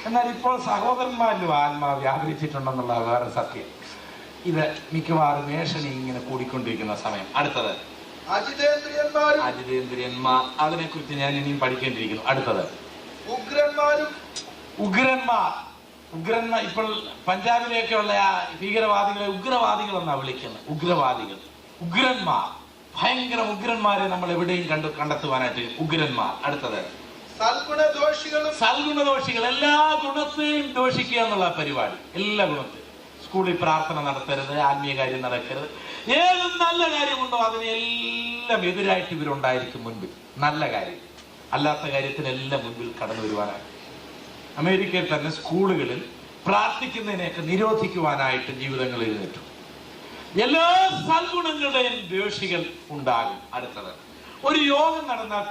എന്നാൽ ഇപ്പോൾ സഹോദരന്മാരിലും ആത്മാവ് വ്യാപരിച്ചിട്ടുണ്ടെന്നുള്ള വേറെ സത്യം. ഇത് മിക്കവാറും ഏഷണി ഇങ്ങനെ കൂടിക്കൊണ്ടിരിക്കുന്ന സമയം. അടുത്തത് അജിതേന്ദ്രിയന്മാർ. അതിനെ കുറിച്ച് ഞാൻ ഇനിയും പഠിക്കേണ്ടിയിരിക്കുന്നു. അടുത്തത് ഉഗ്രന്മാർ. ഇപ്പോൾ പഞ്ചാബിലേക്കുള്ള ആ ഭീകരവാദികളെ ഉഗ്രവാദികൾ എന്നാണ് വിളിക്കുന്നത്. ഉഗ്രന്മാർ. ഭയങ്കര ഉഗ്രന്മാരെ നമ്മൾ എവിടെയും കണ്ടെത്തുവാനായിട്ട് ഉഗ്രന്മാർ. അടുത്തത് സൽഗുണദോഷികൾ. എല്ലാ ഗുണത്തെയും ദോഷിക്കുക എന്നുള്ള പരിപാടി. എല്ലാ ഗുണത്തെയും. സ്കൂളിൽ പ്രാർത്ഥന നടത്തരുത്, ആത്മീയ കാര്യം നടക്കരുത്. ഏതും നല്ല കാര്യമുണ്ടോ അതിനെല്ലാം എതിരായിട്ട് ഇവരുണ്ടായിരിക്കും മുൻപിൽ. നല്ല കാര്യം അല്ലാത്ത കാര്യത്തിനെല്ലാം മുൻപിൽ കടന്നു വരുവാനായിട്ട്. അമേരിക്കയിൽ തന്നെ സ്കൂളുകളിൽ പ്രാർത്ഥിക്കുന്നതിനെയൊക്കെ നിരോധിക്കുവാനായിട്ട് ജീവിതങ്ങൾ എഴുന്നേറ്റു. എല്ലാ സൽഗുണങ്ങളുടെയും ദ്വേഷികൾ ഉണ്ടാകും. അടുത്തത് ഒരു യോഗം നടന്നാൽ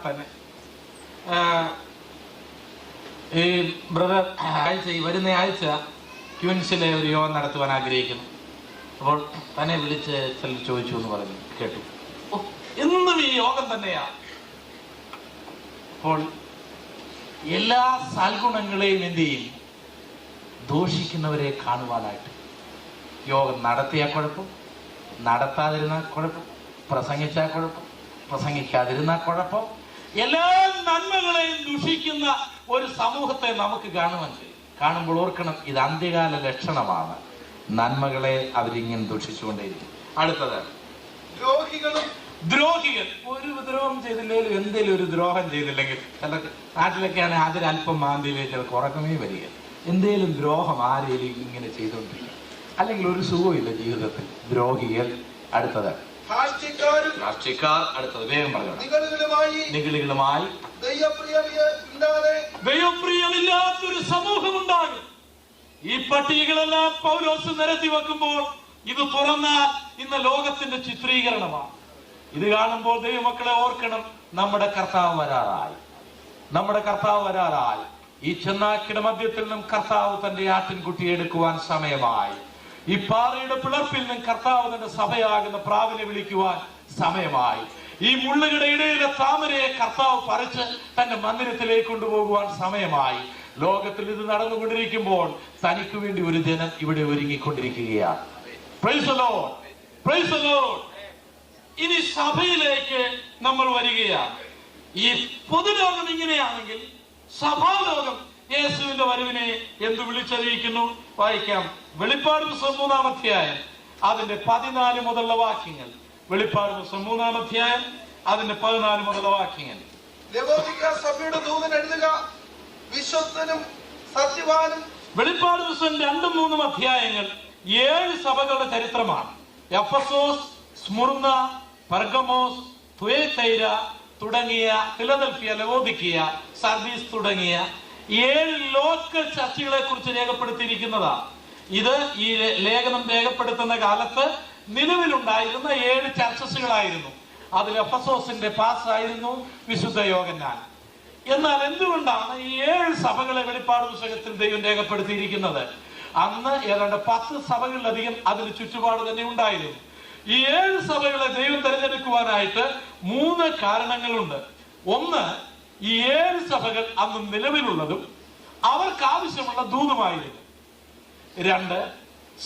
തന്നെ ഈ ബ്രദർ വരുന്ന ആഴ്ച ക്യൂൻസിലെ ഒരു യോഗം നടത്തുവാൻ ആഗ്രഹിക്കുന്നു. അപ്പോൾ തന്നെ വിളിച്ച് ചിലർ ചോദിച്ചു എന്ന് പറഞ്ഞു കേട്ടു. എന്നും ഈ യോഗം തന്നെയാ. അപ്പോൾ എല്ലാ സൽഗുണങ്ങളെയും എന്ത് ചെയ്യും? ദോഷിക്കുന്നവരെ കാണുവാനായിട്ട്. യോഗം നടത്തിയാൽ കുഴപ്പം, നടത്താതിരുന്നാൽ കുഴപ്പം, പ്രസംഗിച്ചാൽ കുഴപ്പം, പ്രസംഗിക്കാതിരുന്നാൽ കുഴപ്പം. എല്ലാ നന്മകളെയും ദുഷിക്കുന്ന ഒരു സമൂഹത്തെ നമുക്ക് കാണുവാൻ കഴിയും. കാണുമ്പോൾ ഓർക്കണം, ഇത് അന്ത്യകാല ലക്ഷണമാണ്. നന്മകളെ അവരിങ്ങനെ ദുഷിച്ചുകൊണ്ടേയിരിക്കും. അടുത്തത് ദ്രോഹികൾ. ഒരു ദ്രോഹം ചെയ്തില്ലെങ്കിലും എന്തേലും ഒരു ദ്രോഹം ചെയ്തില്ലെങ്കിൽ, ചില നാട്ടിലൊക്കെയാണ് അതിലല്പം മാന്തിയിലേക്ക് ചിലർക്ക് ഉറക്കമേ വരിക. എന്തേലും ദ്രോഹം ആരെയും ഇങ്ങനെ ചെയ്തുകൊണ്ടിരിക്കുക, അല്ലെങ്കിൽ ഒരു സുഖമില്ല ജീവിതത്തിൽ. ദ്രോഹികൾ. അടുത്തത് രാഷ്ട്രീയക്കാർ. അടുത്തത് വേഗം പറഞ്ഞു. നിഗളികളുമായി ദൈവപ്രിയമില്ലാത്തൊരു സമൂഹം ഉണ്ടാകും. ഈ പട്ടികകളെല്ലാം പൗലോസ് നിരത്തി വെക്കുമ്പോൾ ഇത് തുറന്നാൽ ഇന്ന് ലോകത്തിന്റെ ചിത്രീകരണമാണ്. ഇത് കാണുമ്പോൾ ദൈവമക്കളെ ഓർക്കണം, നമ്മുടെ കർത്താവ് വരാറായി. നമ്മുടെ കർത്താവ് വരാറായി. ഈ ചെന്നാക്കിയുടെ മധ്യത്തിൽ നിന്നും കർത്താവ് തന്റെ ആട്ടിൻകുട്ടിയെ എടുക്കുവാൻ സമയമായി. ഈ പാറയുടെ പിളർപ്പിൽ നിന്നും കർത്താവ് തന്റെ സഭയാകുന്ന പ്രാവിനെ വിളിക്കുവാൻ സമയമായി. ഈ മുള്ളുകളുടെ ഇടയിലെ താമരയെ കർത്താവ് പറിച്ച് തന്റെ മന്ദിരത്തിലേക്ക് കൊണ്ടുപോകുവാൻ സമയമായി. ലോകത്തിൽ ഇത് നടന്നുകൊണ്ടിരിക്കുമ്പോൾ തനിക്ക് വേണ്ടി ഒരു ജനം ഇവിടെ ഒരുങ്ങിക്കൊണ്ടിരിക്കുകയാണ്. Praise the Lord, praise the Lord. ഇനി സഭയിലേക്ക് നമ്മൾ വരികയാണ്. ഈ പൊതുലോകം ഇങ്ങനെയാണെങ്കിൽ സഭാലോകം യേശുവിന്റെ വരവിനെ എന്ത് വിളിച്ചറിയിക്കുന്നു? വായിക്കാം. വെളിപ്പാട് പുസ്തകം 3-ാം അധ്യായം അതിന്റെ 14 മുതലുള്ള വാക്യങ്ങൾ. വെളിപ്പാട് പുസ്തകം 3-ാം അധ്യായം അതിന്റെ 14 മുതലുള്ള വാക്യങ്ങൾ. ലവോദിക്ക സഭയുടെ ദൂതൻ എഴുതുക, വിശ്വസ്തനും സത്യവാനും. വെളിപ്പാട് പുസ്തകം 2-3 അധ്യായങ്ങൾ 7 സഭകളുടെ ചരിത്രമാണ്. എഫസോസ്, സ്മുർന, പെർഗമോസ്, തുയതൈര തുടങ്ങിയ, ഫിലദൽഫിയ, ലവോദിക്കിയ, സർദീസ് തുടങ്ങിയ 7 ലോക്കൽ ചർച്ചുകളെ കുറിച്ച് രേഖപ്പെടുത്തിയിരിക്കുന്നതാണ്. ഇത് ഈ ലേഖനം രേഖപ്പെടുത്തുന്ന കാലത്ത് നിലവിലുണ്ടായിരുന്ന 7 ചർച്ചസുകളായിരുന്നു. അതിൽ എഫസോസിന്റെ പാസ്സായിരുന്നു വിശുദ്ധ യോഹന്നാൻ. എന്നാൽ എന്തുകൊണ്ടാണ് ഈ 7 സഭകളെ വെളിപ്പാട് പുസ്തകത്തിൽ ദൈവം രേഖപ്പെടുത്തിയിരിക്കുന്നത്? അന്ന് ഏതാണ്ട് 10 സഭകളിലധികം അതിന് ചുറ്റുപാട് തന്നെ ഉണ്ടായിരുന്നു. ഈ 7 സഭകളെ ദൈവം തിരഞ്ഞെടുക്കുവാനായിട്ട് 3 കാരണങ്ങളുണ്ട്. ഒന്ന്, ഈ 7 സഭകൾ അന്ന് നിലവിലുള്ളതും അവർക്ക് ആവശ്യമുള്ള ദൂതുമായിരുന്നു. 2,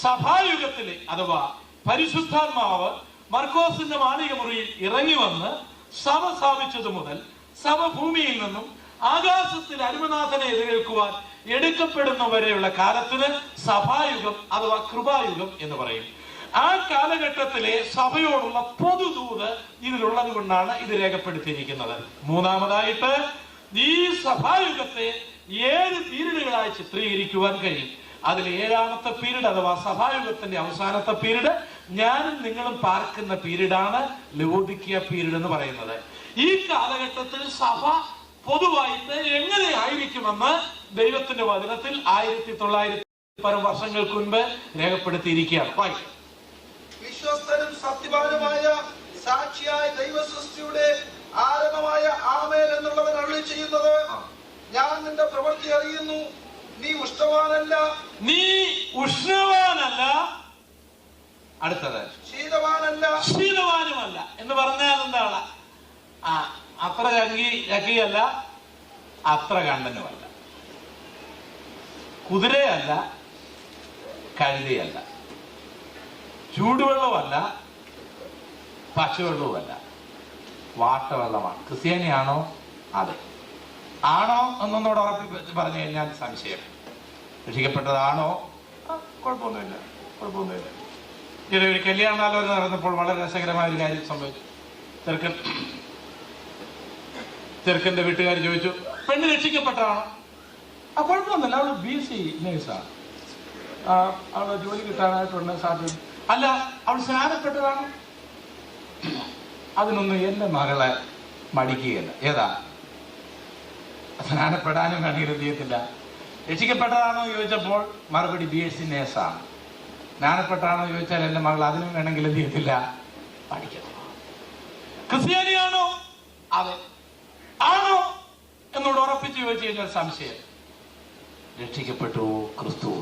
സഭായുഗത്തിലെ അഥവാ പരിശുദ്ധാത്മാവ് മർക്കോസിന്റെ മാളിക മുറിയിൽ ഇറങ്ങി വന്ന് സഭ സ്ഥാപിച്ചതു മുതൽ സഭ ഭൂമിയിൽ നിന്നും ആകാശത്തിൽ അരുമനാഥനെ എതിരേൽക്കുവാൻ എടുക്കപ്പെടുന്നവരെയുള്ള കാലത്തിന് സഭായുഗം അഥവാ കൃപായുഗം എന്ന് പറയും. ആ കാലഘട്ടത്തിലെ സഭയോടുള്ള പൊതുദൂത് ഇതിലുള്ളത് കൊണ്ടാണ് ഇത് രേഖപ്പെടുത്തിയിരിക്കുന്നത്. മൂന്നാമതായിട്ട്, ഈ സഭായുഗത്തെ 7 പീരീഡുകളായി ചിത്രീകരിക്കുവാൻ കഴിയും. അതിൽ 7ാമത്തെ പീരീഡ് അഥവാ സഭായുഗത്തിന്റെ അവസാനത്തെ പീരീഡ് ഞാനും നിങ്ങളും പാർക്കുന്ന പീരീഡാണ് ലവോദിക്കിയ പീരീഡ് എന്ന് പറയുന്നത്. ഈ കാലഘട്ടത്തിൽ സഭ പൊതുവായിട്ട് എങ്ങനെയായിരിക്കുമെന്ന് ദൈവത്തിന്റെ വചനത്തിൽ 1900 വർഷങ്ങൾക്ക് മുൻപ് രേഖപ്പെടുത്തിയിരിക്കുകയാണ്. വായിക്കാം. വിശ്വസ്തനും സത്യവാനുമായ സാക്ഷിയായ ദൈവസൃഷ്ടിയുടെ ആരംഭമായ ആമേൻ എന്നുള്ളവൻ അരുളി ചെയ്യുന്നത്, ഞാൻ നിന്റെ പ്രവൃത്തി അറിയുന്നു, നീ ഉഷ്ണവാനല്ല, നീ ഉഷ്ണവാനല്ല, അടുത്തത് ശീതവാനുമല്ല എന്ന് പറഞ്ഞാൽ എന്താണ്? അത്ര ചക്കിയല്ല, അത്ര കണ്ടനുമല്ല, കുതിരയല്ല, കഴുതയല്ല, ചൂടുവെള്ളമല്ല, പച്ചവെള്ളവുമല്ല, വാട്ടവെള്ളമാണ്. ക്രിസ്ത്യാനിയാണോ? അതെ. ആണോ എന്നൊന്നോട് ഉറപ്പിച്ച് പറഞ്ഞു കഴിഞ്ഞാൽ സംശയം. രക്ഷിക്കപ്പെട്ടതാണോ? കുഴപ്പമൊന്നുമില്ല, കുഴപ്പമൊന്നുമില്ല. ഇത് ഒരു കല്യാണാലോചന നടന്നപ്പോൾ വളരെ രസകരമായ ഒരു കാര്യം സംഭവിച്ചു. ചെറുക്കന്റെ വീട്ടുകാർ ചോദിച്ചു, പെണ്ണ് രക്ഷിക്കപ്പെട്ടതാണോ? കുഴപ്പമൊന്നുമില്ല, അവള് BC നേഴ്സാണ്, അവള് ജോലി കിട്ടാനായിട്ടുള്ള സാധ്യത. അല്ല, അവൾ സ്നാനപ്പെട്ടതാണ്. അതിനൊന്നും എന്റെ മകളെ മടിക്കുകയില്ല. ഏതാ? സ്നാനപ്പെടാനും വേണമെങ്കിൽ എന്ത് ചെയ്യത്തില്ല. രക്ഷിക്കപ്പെട്ടതാണോ ചോദിച്ചപ്പോൾ മറുപടി BSc നേഴ്സാണ്. സ്നാനപ്പെട്ടാണോ ചോദിച്ചാൽ എന്റെ മകൾ അതിനും വേണമെങ്കിൽ എന്ത് ചെയ്യത്തില്ല, പഠിക്കത്തില്ല. ക്രിസ്ത്യാനിയാണോ? അതെ. ആണോ എന്നോട് ഉറപ്പിച്ച് ചോദിച്ചു കഴിഞ്ഞാൽ സംശയം. രക്ഷിക്കപ്പെട്ടു ക്രിസ്തു.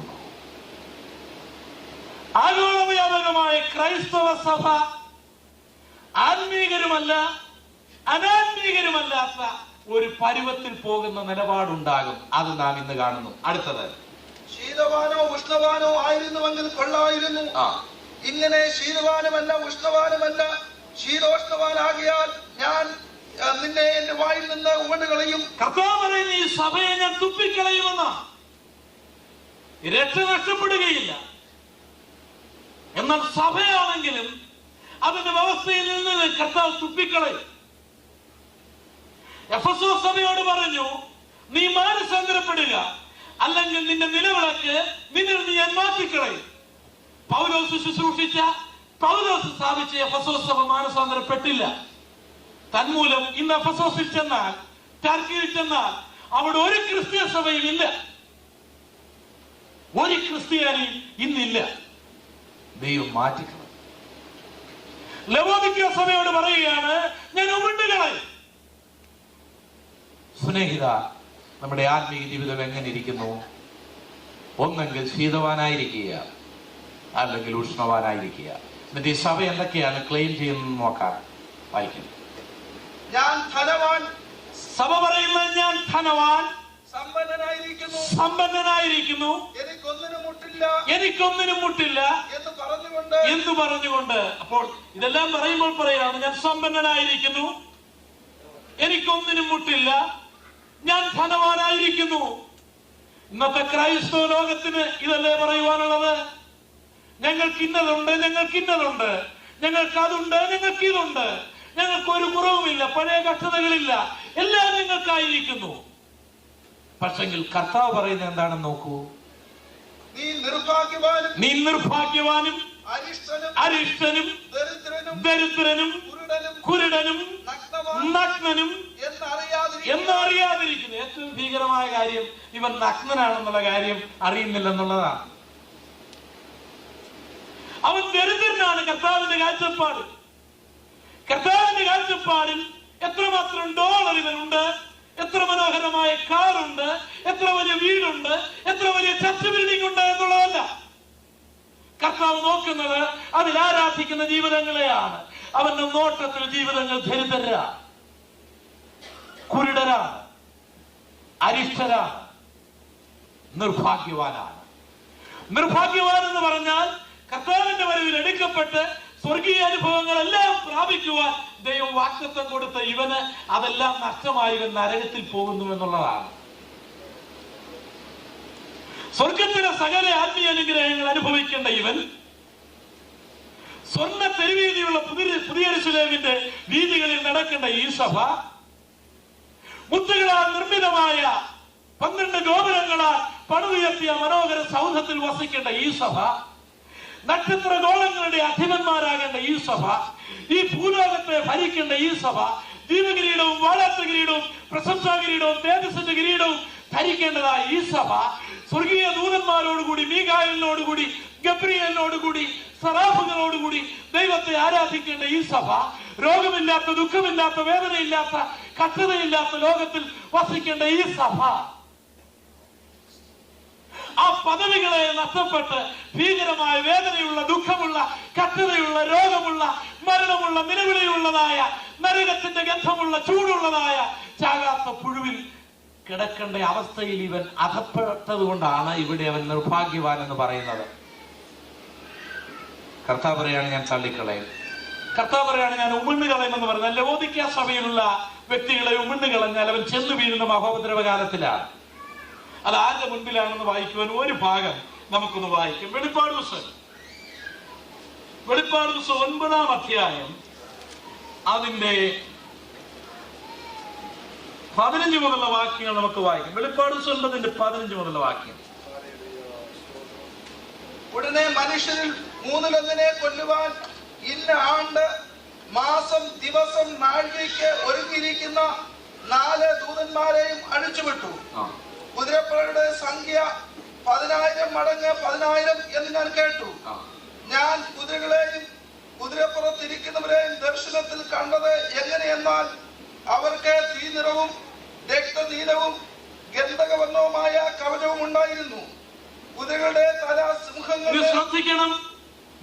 ആഗോളവ്യാപകമായ ക്രൈസ്തവ സഭ ആത്മീകരുമല്ല അനാത്മീകരുമല്ലാത്ത ഒരു പരുവത്തിൽ പോകുന്ന നിലപാടുണ്ടാകും. അത് നാം ഇന്ന് കാണുന്നു. അടുത്തത്, ശീതവാനോ ഉഷ്ണവാനോ ആയിരുന്നുവെങ്കിൽ കൊള്ളായിരുന്നു. ഇങ്ങനെ ശീതവാനുമല്ല ഉഷ്ണവാനുമല്ല ശീതോഷ്ണവാനാകിയാൽ ഞാൻ നിന്നെ എന്റെ വായിൽ നിന്ന് ഉവണ്ടുകളയും. കർത്താവ് പറയുന്ന ഈ സഭയെ ഞാൻ തുപ്പിക്കളയുമെന്ന. രക്ഷ നഷ്ടപ്പെടുകയില്ല. എന്നാൽ സഭയാണെങ്കിലും അതിന്റെ വ്യവസ്ഥയിൽ നിന്ന് കർത്താവ് തുപ്പിക്കളയും. എഫെസോസ് സഭയോട് പറഞ്ഞു, നീ മാനസാന്തരപ്പെടുക, അല്ലെങ്കിൽ നിന്റെ നിലവിളക്ക് നിന്നിൽ നീ ഞാൻ മാറ്റിക്കളയും. പൗലോസ് ശുശ്രൂഷിച്ച, പൗലോസ് സ്ഥാപിച്ച എഫെസോസ് സഭ മാനസാന്തരപ്പെട്ടില്ല. തന്മൂലം ഇന്ന് എഫെസോസിൽ ചെന്നാൽ, ടർക്കിയിൽ ചെന്നാൽ അവിടെ ഒരു ക്രിസ്ത്യ സഭയും ഇല്ല. ഒരു ക്രിസ്ത്യാനി ഇന്നില്ല. ദൈവം മാറ്റിക്കളയും. ലവോദിക്ക സഭയോട് പറയുകയാണ്, ഞാൻ ഉമിണ്ടുകളയും. സ്നേഹിത, നമ്മുടെ ആത്മീയ ജീവിതം എങ്ങനെ ഇരിക്കുന്നു? ഒന്നെങ്കിൽ ശീതവാനായിരിക്കുക, അല്ലെങ്കിൽ ഉഷ്ണവാനായിരിക്കുക. എന്നിട്ട് ഈ സഭ എന്തൊക്കെയാണ് ക്ലെയിം ചെയ്യുന്നത് നോക്കാം. വായിക്കുന്നു. ഞാൻ ധനവാൻ, സഭ പറയുന്നത് ഞാൻ ധനവാൻ, സമ്പന്നനായിരിക്കുന്നു, എനിക്കൊന്നിനും മുട്ടില്ല എന്ന് പറഞ്ഞുകൊണ്ട്. അപ്പോൾ ഇതെല്ലാം പറയുമ്പോൾ പറയാണ്, ഞാൻ സമ്പന്നനായിരിക്കുന്നു, എനിക്കൊന്നിനും മുട്ടില്ല, ഞാൻ ധനവാനായിരിക്കുന്നു. ഇന്നത്തെ ക്രൈസ്തവ ലോകത്തിന് ഇതല്ലേ പറയുവാനുള്ളത്? ഞങ്ങൾക്ക് ഇന്നതുണ്ട്, ഞങ്ങൾക്ക് അതുണ്ട്, ഞങ്ങൾക്ക് ഇതുണ്ട്, ഞങ്ങൾക്ക് ഒരു കുറവുമില്ല, പഴയ കഷ്ടതകളില്ല, എല്ലാം ഞങ്ങൾക്കായിരിക്കുന്നു. പക്ഷെങ്കിൽ കർത്താവ് പറയുന്നത് എന്താണെന്ന് നോക്കൂ. നീ നിർഭാഗ്യവാനും അരിഷ്ടനും ദരിദ്രനും കുരുടനും നഗ്നനും എന്നറിയാതിരിക്കുന്നു. ഏറ്റവും ഭീകരമായ കാര്യം ഇവൻ നഗ്നനാണെന്നുള്ള കാര്യം അറിയുന്നില്ലെന്നുള്ളതാണ്. അവൻ ദരിദ്രനാണ്. കർത്താവിന്റെ കാഴ്ചപ്പാട്, കർത്താവിന്റെ കാഴ്ചപ്പാടിൽ എത്രമാത്രം ഡോളർ ഇവനുണ്ട്, എത്ര മനോഹരമായ കാറുണ്ട്, എത്ര വലിയ വീടുണ്ട്, എത്ര വലിയ ചർച്ച് ബിൽഡിംഗ് ഉണ്ട് എന്നുള്ളതല്ല. കർത്താവ് നോക്കുന്നത് അതിൽ ആരാധിക്കുന്ന ജീവിതങ്ങളെയാണ്. അവന്റെ നോട്ടത്തിൽ ജീവിതങ്ങൾ ദരിദ്രരാണ്, കുരുടരാണ്, അരിഷ്ടരാണ്, നിർഭാഗ്യവാനാണ്. നിർഭാഗ്യവാൻ എന്ന് പറഞ്ഞാൽ കർത്താവിന്റെ വരവിൽ എടുക്കപ്പെട്ട് സ്വർഗീയ അനുഭവങ്ങളെല്ലാം പ്രാപിക്കുവാൻ ദൈവം വാഗ്ദത്തം കൊടുത്ത ഇവന് അതെല്ലാം നഷ്ടമായി ഇവൻ നരകത്തിൽ പോകുന്നു എന്നുള്ളതാണ്. സ്വർഗത്തിലെ സകല ആത്മീയ അനുഗ്രഹങ്ങൾ അനുഭവിക്കേണ്ട ഇവൻ സ്വർണ്ണ തെരുവീതിയുള്ള പുതിയ യെരൂശലേമിന്റെ വീതികളിൽ നടക്കേണ്ട ഈ സഭ, മുത്തുകളാൽ നിർമ്മിതമായ 12 ഗോപുരങ്ങളാൽ പടുതുയർത്തിയ മനോഹര സൗധത്തിൽ വസിക്കേണ്ട ഈ സഭ, നക്ഷത്ര ഗോളങ്ങളുടെ അധിപന്മാരാകേണ്ട ഈ സഭ, ഈ ഭൂലോകത്തെ ഭരിക്കേണ്ട ഈ സഭ, ദീപകിരീടവും വാഴാത്ത കിരീടവും പ്രശംസാ കിരീടവും തേജസ്സിന്റെ കിരീടവും ധരിക്കേണ്ടതായ ഈ സഭ, സ്വർഗീയ ദൂതന്മാരോടുകൂടി, മീഖായേലിനോടുകൂടി, ഗബ്രിയേലിനോടുകൂടി, സറാഫുകളോടുകൂടി ദൈവത്തെ ആരാധിക്കേണ്ട ഈ സഭ, രോഗമില്ലാത്ത, ദുഃഖമില്ലാത്ത, വേദനയില്ലാത്ത, കഷ്ടതയില്ലാത്ത ലോകത്തിൽ വസിക്കേണ്ട ഈ സഭ, ആ പദവികളെ നഷ്ടപ്പെട്ട് ഭീകരമായ വേദനയുള്ള, ദുഃഖമുള്ള, കഷ്ടതയുള്ള, രോഗമുള്ള, മരണമുള്ള, നിലവിളിയുള്ളതായ, നരകത്തിന്റെ ഗന്ധമുള്ള, ചൂടുള്ളതായ ചാകാത്ത പുഴുവിൽ കിടക്കേണ്ട അവസ്ഥയിൽ ഇവൻ അകപ്പെട്ടത് കൊണ്ടാണ് ഇവിടെ അവൻ നിർഭാഗ്യവാൻ എന്ന് പറയുന്നത്. കർത്താവ് പറയാണ്, ഞാൻ തള്ളിക്കളയും. കർത്താവ് പറയാണ്, ഞാൻ ഉമിണ്ണുകളയുമെന്ന് പറഞ്ഞാൽ ലവോദിക്ക സഭയിലുള്ള വ്യക്തികളെ ഉമിണ്ണുകളഞ്ഞാൽ അവൻ ചെന്നു വീഴുന്ന മഹോപദ്രവകാലത്തിലാണ്. അത് ആരുടെ മുൻപിലാണെന്ന് വായിക്കുവാൻ ഒരു ഭാഗം നമുക്കൊന്ന് വായിക്കും. വെളിപ്പാട് പുസ്തകം 9-ാം അധ്യായം അതിന്റെ 15 മുതലുള്ള വാക്യങ്ങൾ നമുക്ക് വായിക്കാം. വെളിപ്പാട് പുസ്തകം 15 മുതലുള്ള വാക്യം. ഉടനെ മനുഷ്യരിൽ 1/3 കൊല്ലുവാൻ ഇന്ന ആണ്ട്, മാസം, ദിവസം, നാഴികയ്ക്ക് ഒരുക്കിയിരിക്കുന്ന 4 ദൂതന്മാരെയും അഴിച്ചുവിട്ടു. കുതിരപ്പുറയുടെ സംഖ്യ 10,000 മടങ്ങ് 10,000 എന്ന് ഞാൻ കേട്ടു. ഞാൻ കുതിരകളെയും കുതിരപ്പുറത്തിരിക്കുന്നവരെയും ദർശനത്തിൽ കണ്ടത് എങ്ങനെയെന്നാൽ, അവർക്ക് തീനിറവും രക്തനീലവും ഗന്ധകവർണ്ണവുമായ കവചവും ഉണ്ടായിരുന്നു. കുതിരകളുടെ തല സിംഹങ്ങളുടെ. ശ്രദ്ധിക്കണം,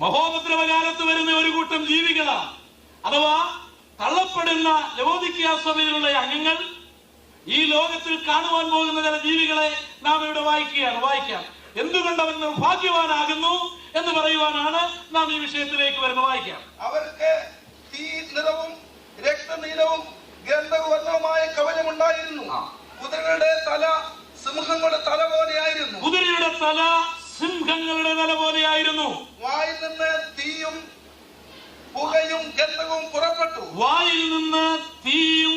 മഹോപദ്രവകാലത്ത് വരുന്ന ഒരു കൂട്ടം ജീവികളാണ്, അഥവാ തള്ളപ്പെടുന്ന ലവോദിക്ക സഭയിലുള്ള അംഗങ്ങൾ. ഈ ലോകത്തിൽ കാണുവാൻ പോകുന്ന ചില ജീവികളെ നാം ഇവിടെ വായിക്കാം. എന്തുകൊണ്ട് അവൻ നിർഭാഗ്യവാനാകുന്നു എന്ന് പറയുവാനാണ് നാം ഈ വിഷയത്തിലേക്ക് വരുന്നത്. വായിക്കാം. അവർക്ക് തീ നിറവും രക്തനീലവും ഗന്ധകവർണ്ണവുമായ കവചമുണ്ടായിരുന്നു. കുതിരകളുടെ തല സിംഹങ്ങളുടെ തല പോലെയായിരുന്നു. കുതിരയുടെ തല സിംഹങ്ങളുടെ തല പോലെയായിരുന്നു. വായിൽ നിന്ന് തീയും പുകയും ഗന്ധകവും പുറപ്പെട്ടു. വായിൽ നിന്ന് തീയും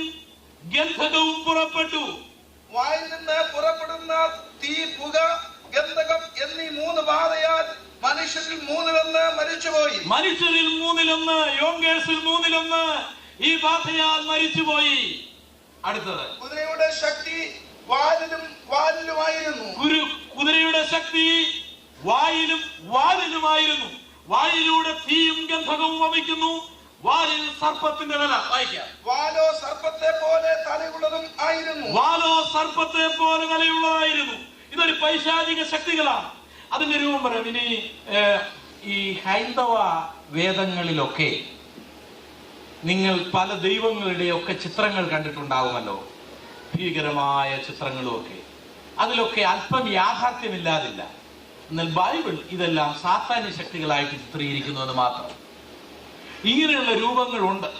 ഗന്ധകവും പുറപ്പെട്ടു. വായിൽ നിന്ന് പുറപ്പെടുന്ന തീ, പുക, ഗന്ധകം എന്നീ 3 ബാധയാൽ മനുഷ്യരിൽ 1/3 മരിച്ചുപോയി. മനുഷ്യരിൽ 1/3, യോങ്കേഴ്സിൽ 1/3 ഈ ബാധയാൽ മരിച്ചുപോയി. അടുത്തത്, കുതിരയുടെ ശക്തി വാലിലുമായിരുന്നു. കുതിരയുടെ ശക്തി വായിലുമായിരുന്നു. വായിലൂടെ തീയും ഗന്ധകവും വമിക്കുന്നു, വാലിൽ സർപ്പത്തിന്റെ തല. വായിക്കാം. വാലോ സർപ്പത്തെ പോലെ തലയുള്ളതും ആയിരുന്നു. വാലോ സർപ്പത്തെ പോലെ തലയുള്ളതായിരുന്നു. ഇതൊരു പൈശാചിക ശക്തികളാണ്. അതിന്റെ രൂപം പറയാം. ഇനി ഈ ഹൈന്ദവ വേദങ്ങളിലൊക്കെ നിങ്ങൾ പല ദൈവങ്ങളുടെയൊക്കെ ചിത്രങ്ങൾ കണ്ടിട്ടുണ്ടാവുമല്ലോ, ഭീകരമായ ചിത്രങ്ങളും ഒക്കെ. അതിലൊക്കെ അല്പം യാഥാർത്ഥ്യമില്ലാതില്ല. എന്നാൽ ബൈബിൾ ഇതെല്ലാം സാത്താന്യ ശക്തികളായിട്ട് ചിത്രീകരിക്കുന്നു എന്ന് മാത്രം. ഇങ്ങനെയുള്ള രൂപങ്ങളുണ്ട്.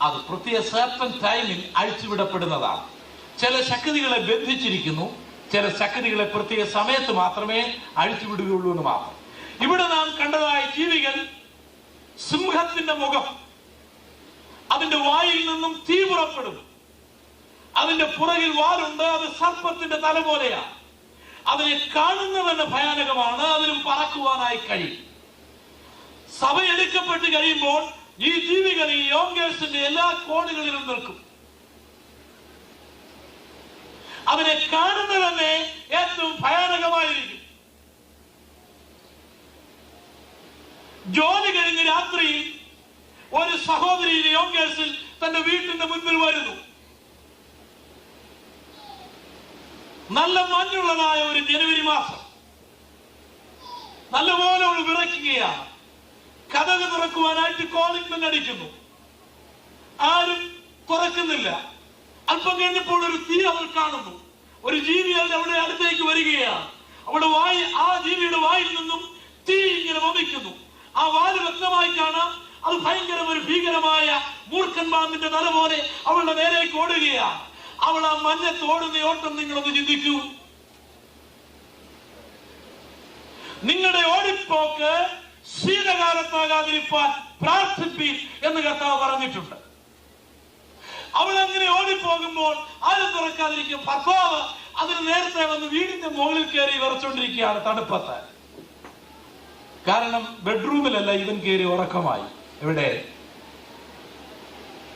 അത് പ്രത്യേക സർട്ടൻ ടൈമിൽ അഴിച്ചുവിടപ്പെടുന്നതാണ്. ചില ശക്തികളെ ബന്ധിച്ചിരിക്കുന്നു, ചില ശക്തികളെ പ്രത്യേക സമയത്ത് മാത്രമേ അഴിച്ചുവിടുകയുള്ളൂ എന്ന് മാത്രം. ഇവിടെ നാം കണ്ടതായ ജീവികൾ, സിംഹത്തിന്റെ മുഖം, അതിന്റെ വായിൽ നിന്നും തീ പുറപ്പെടും, അതിന്റെ പുറകിൽ വാലുണ്ട്, അത് സർപ്പത്തിന്റെ തല പോലെയാണ്. അതിനെ കാണുന്നത് തന്നെ ഭയാനകമാണ്. അതിനും പറക്കുവാനായി കഴിയും. സഭ എടുക്കപ്പെട്ട് കഴിയുമ്പോൾ ഈ ജീവികൾ ഈ യോങ്കേഴ്സിന്റെ എല്ലാ കോണുകളിലും നിൽക്കും. അതിനെ കാണുന്നത് തന്നെ ഏറ്റവും ഭയാനകമായിരിക്കും. ജോലി കഴിഞ്ഞ് രാത്രിയിൽ ഒരു സഹോദരി യോങ്കേഴ്സിൽ തന്റെ വീട്ടിന്റെ മുൻപിൽ വരുന്നു. നല്ല മഞ്ഞുള്ളതായ ഒരു ജനുവരി മാസം. നല്ലപോലെ അവൾ വിറയ്ക്കുകയാണ്. കതക് തുറക്കുവാനായിട്ട് കോളിംഗ് ബെൽ അടിക്കുന്നു. ആരും തുറക്കുന്നില്ല. അല്പം കഴിഞ്ഞപ്പോൾ ഒരു തീ അവൾ കാണുന്നു. ഒരു ജീവി അവിടെ അടുത്തേക്ക് വരികയാണ്. അവിടെ ആ ജീവിയുടെ വായിൽ നിന്നും തീ ഇങ്ങനെ വമിക്കുന്നു. ആ വാല് വ്യക്തമായി കാണാം. അത് ഭയങ്കര ഒരു ഭീകരമായ മൂർഖൻ പാമ്പിന്റെ തല പോലെ അവളുടെ നേരേക്ക് ഓടുകയാണ്. അവൾ ആ മഞ്ഞത്ത് ഓടുന്ന ഓട്ടം നിങ്ങളൊന്ന് ചിന്തിക്കൂ. നിങ്ങളുടെ ഓടിപ്പോക്ക് ശീതകാലത്താകാതിരിക്കാൻ പ്രാർത്ഥിപ്പീൻ എന്ന് കർത്താവ് പറഞ്ഞിട്ടുണ്ട്. അവൾ അങ്ങനെ ഓടിപ്പോകുമ്പോൾ ആരും തുറക്കാതിരിക്കും. ഭർത്താവ് അതിന് നേരത്തെ വന്ന് വീടിന്റെ മുകളിൽ കയറി വിറച്ചോണ്ടിരിക്കുകയാണ് തണുപ്പത്ത്. കാരണം ബെഡ്റൂമിലല്ല, ഇവൻ കയറി ഉറക്കമായി. എവിടെ?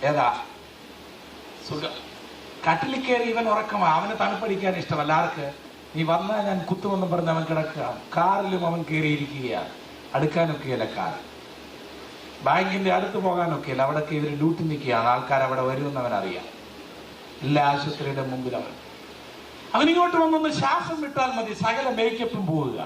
ഏതാ സുഖം കട്ടിലിൽ കയറി ഇവൻ ഉറക്കമായി. അവന് തണുപ്പടിക്കാൻ ഇഷ്ടമല്ല. ആർക്ക്? നീ വന്നാൽ ഞാൻ കുത്തുമെന്ന് പറഞ്ഞ് അവൻ കിടക്കുക. കാറിലും അവൻ കയറിയിരിക്കുകയാണ്. അടുക്കാനൊക്കെയല്ല കാർ. ബാങ്കിന്റെ അടുത്ത് പോകാനൊക്കെയല്ല. അവിടെയൊക്കെ ഇവർ ഡ്യൂട്ടി നിൽക്കുകയാണ്. ആൾക്കാർ അവിടെ വരുമെന്ന് അവൻ അറിയാം. എല്ലാ ആശുപത്രിയുടെ മുമ്പിൽ അവനിങ്ങോട്ട് വന്നൊന്ന് ശ്വാസം വിട്ടാൽ മതി, സകല മേക്കപ്പും പോവുക.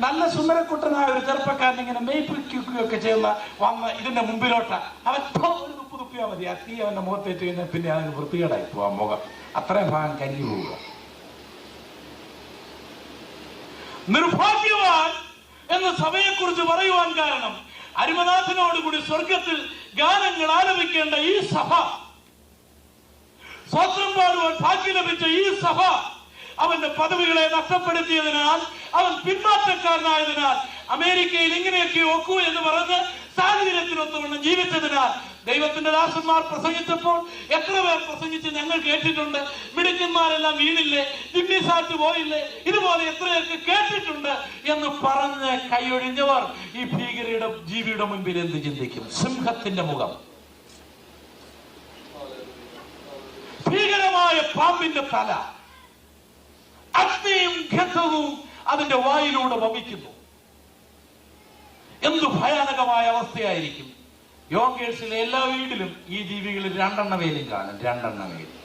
നല്ല സുന്ദരക്കുട്ടനായ ഒരു ചെറുപ്പക്കാരൻ ഇങ്ങനെ മേയ്പ്പിക്കുകയൊക്കെ ചെയ്യുന്ന വന്ന് ഇതിന്റെ മുമ്പിലോട്ട് അവൻ ഒരു തുപ്പ് തുപ്പിയാൽ മതി. ആ തീ അവന്റെ മുഖത്തേറ്റ് കഴിഞ്ഞാൽ പിന്നെ അവന് വൃത്തികേടായി പോവാം മുഖം. അത്രയും ഭാഗം കരിഞ്ഞു പോവുക. നിർഭാഗ്യവാൻ എന്ന സഭയെക്കുറിച്ച് പറയുവാൻ കാരണം, അരുമനാഥനോടുകൂടി സ്വർഗത്തിൽ ഗാനങ്ങൾ ആലപിക്കേണ്ട ഈ സഭ, സ്വത്രം പാടുവാൻ ഭാഗ്യം ലഭിച്ച ഈ സഭ, അവന്റെ പദവികളെ നഷ്ടപ്പെടുത്തിയതിനാൽ, അവൻ പിന്മാറ്റക്കാരനായതിനാൽ, അമേരിക്കയിൽ ഇങ്ങനെയൊക്കെ ഒക്കൂ എന്ന് പറഞ്ഞ് സാഹചര്യത്തിനൊത്തവണ്ണം ജീവിച്ചതിനാൽ, ദൈവത്തിന്റെ ദാസന്മാർ പ്രസംഗിച്ചപ്പോൾ എത്ര പേർ പ്രസംഗിച്ച് ഞങ്ങൾ കേട്ടിട്ടുണ്ട്. മിടുക്കന്മാരെല്ലാം വീണില്ലേ, ജിമ്മിസാറ്റ് പോയില്ലേ, ഇതുപോലെ എത്രയൊക്കെ കേട്ടിട്ടുണ്ട് എന്ന് പറഞ്ഞ് കൈയൊഴിഞ്ഞവർ ഈ ഭീകരയുടെ ജീവിയുടെ മുൻപിൽ എന്ത് ചിന്തിക്കും? സിംഹത്തിന്റെ മുഖം, ഭീകരമായ പാമ്പിന്റെ തല, അഗ്നിയും ഗന്ധവും അതിന്റെ വായിലൂടെ വമിക്കുന്നു. എന്തു ഭയാനകമായ അവസ്ഥയായിരിക്കും. യോങ്കേഴ്സിലെ എല്ലാ വീട്ടിലും ഈ ജീവികളിൽ രണ്ടെണ്ണമേലും കാണും. രണ്ടെണ്ണമേലും.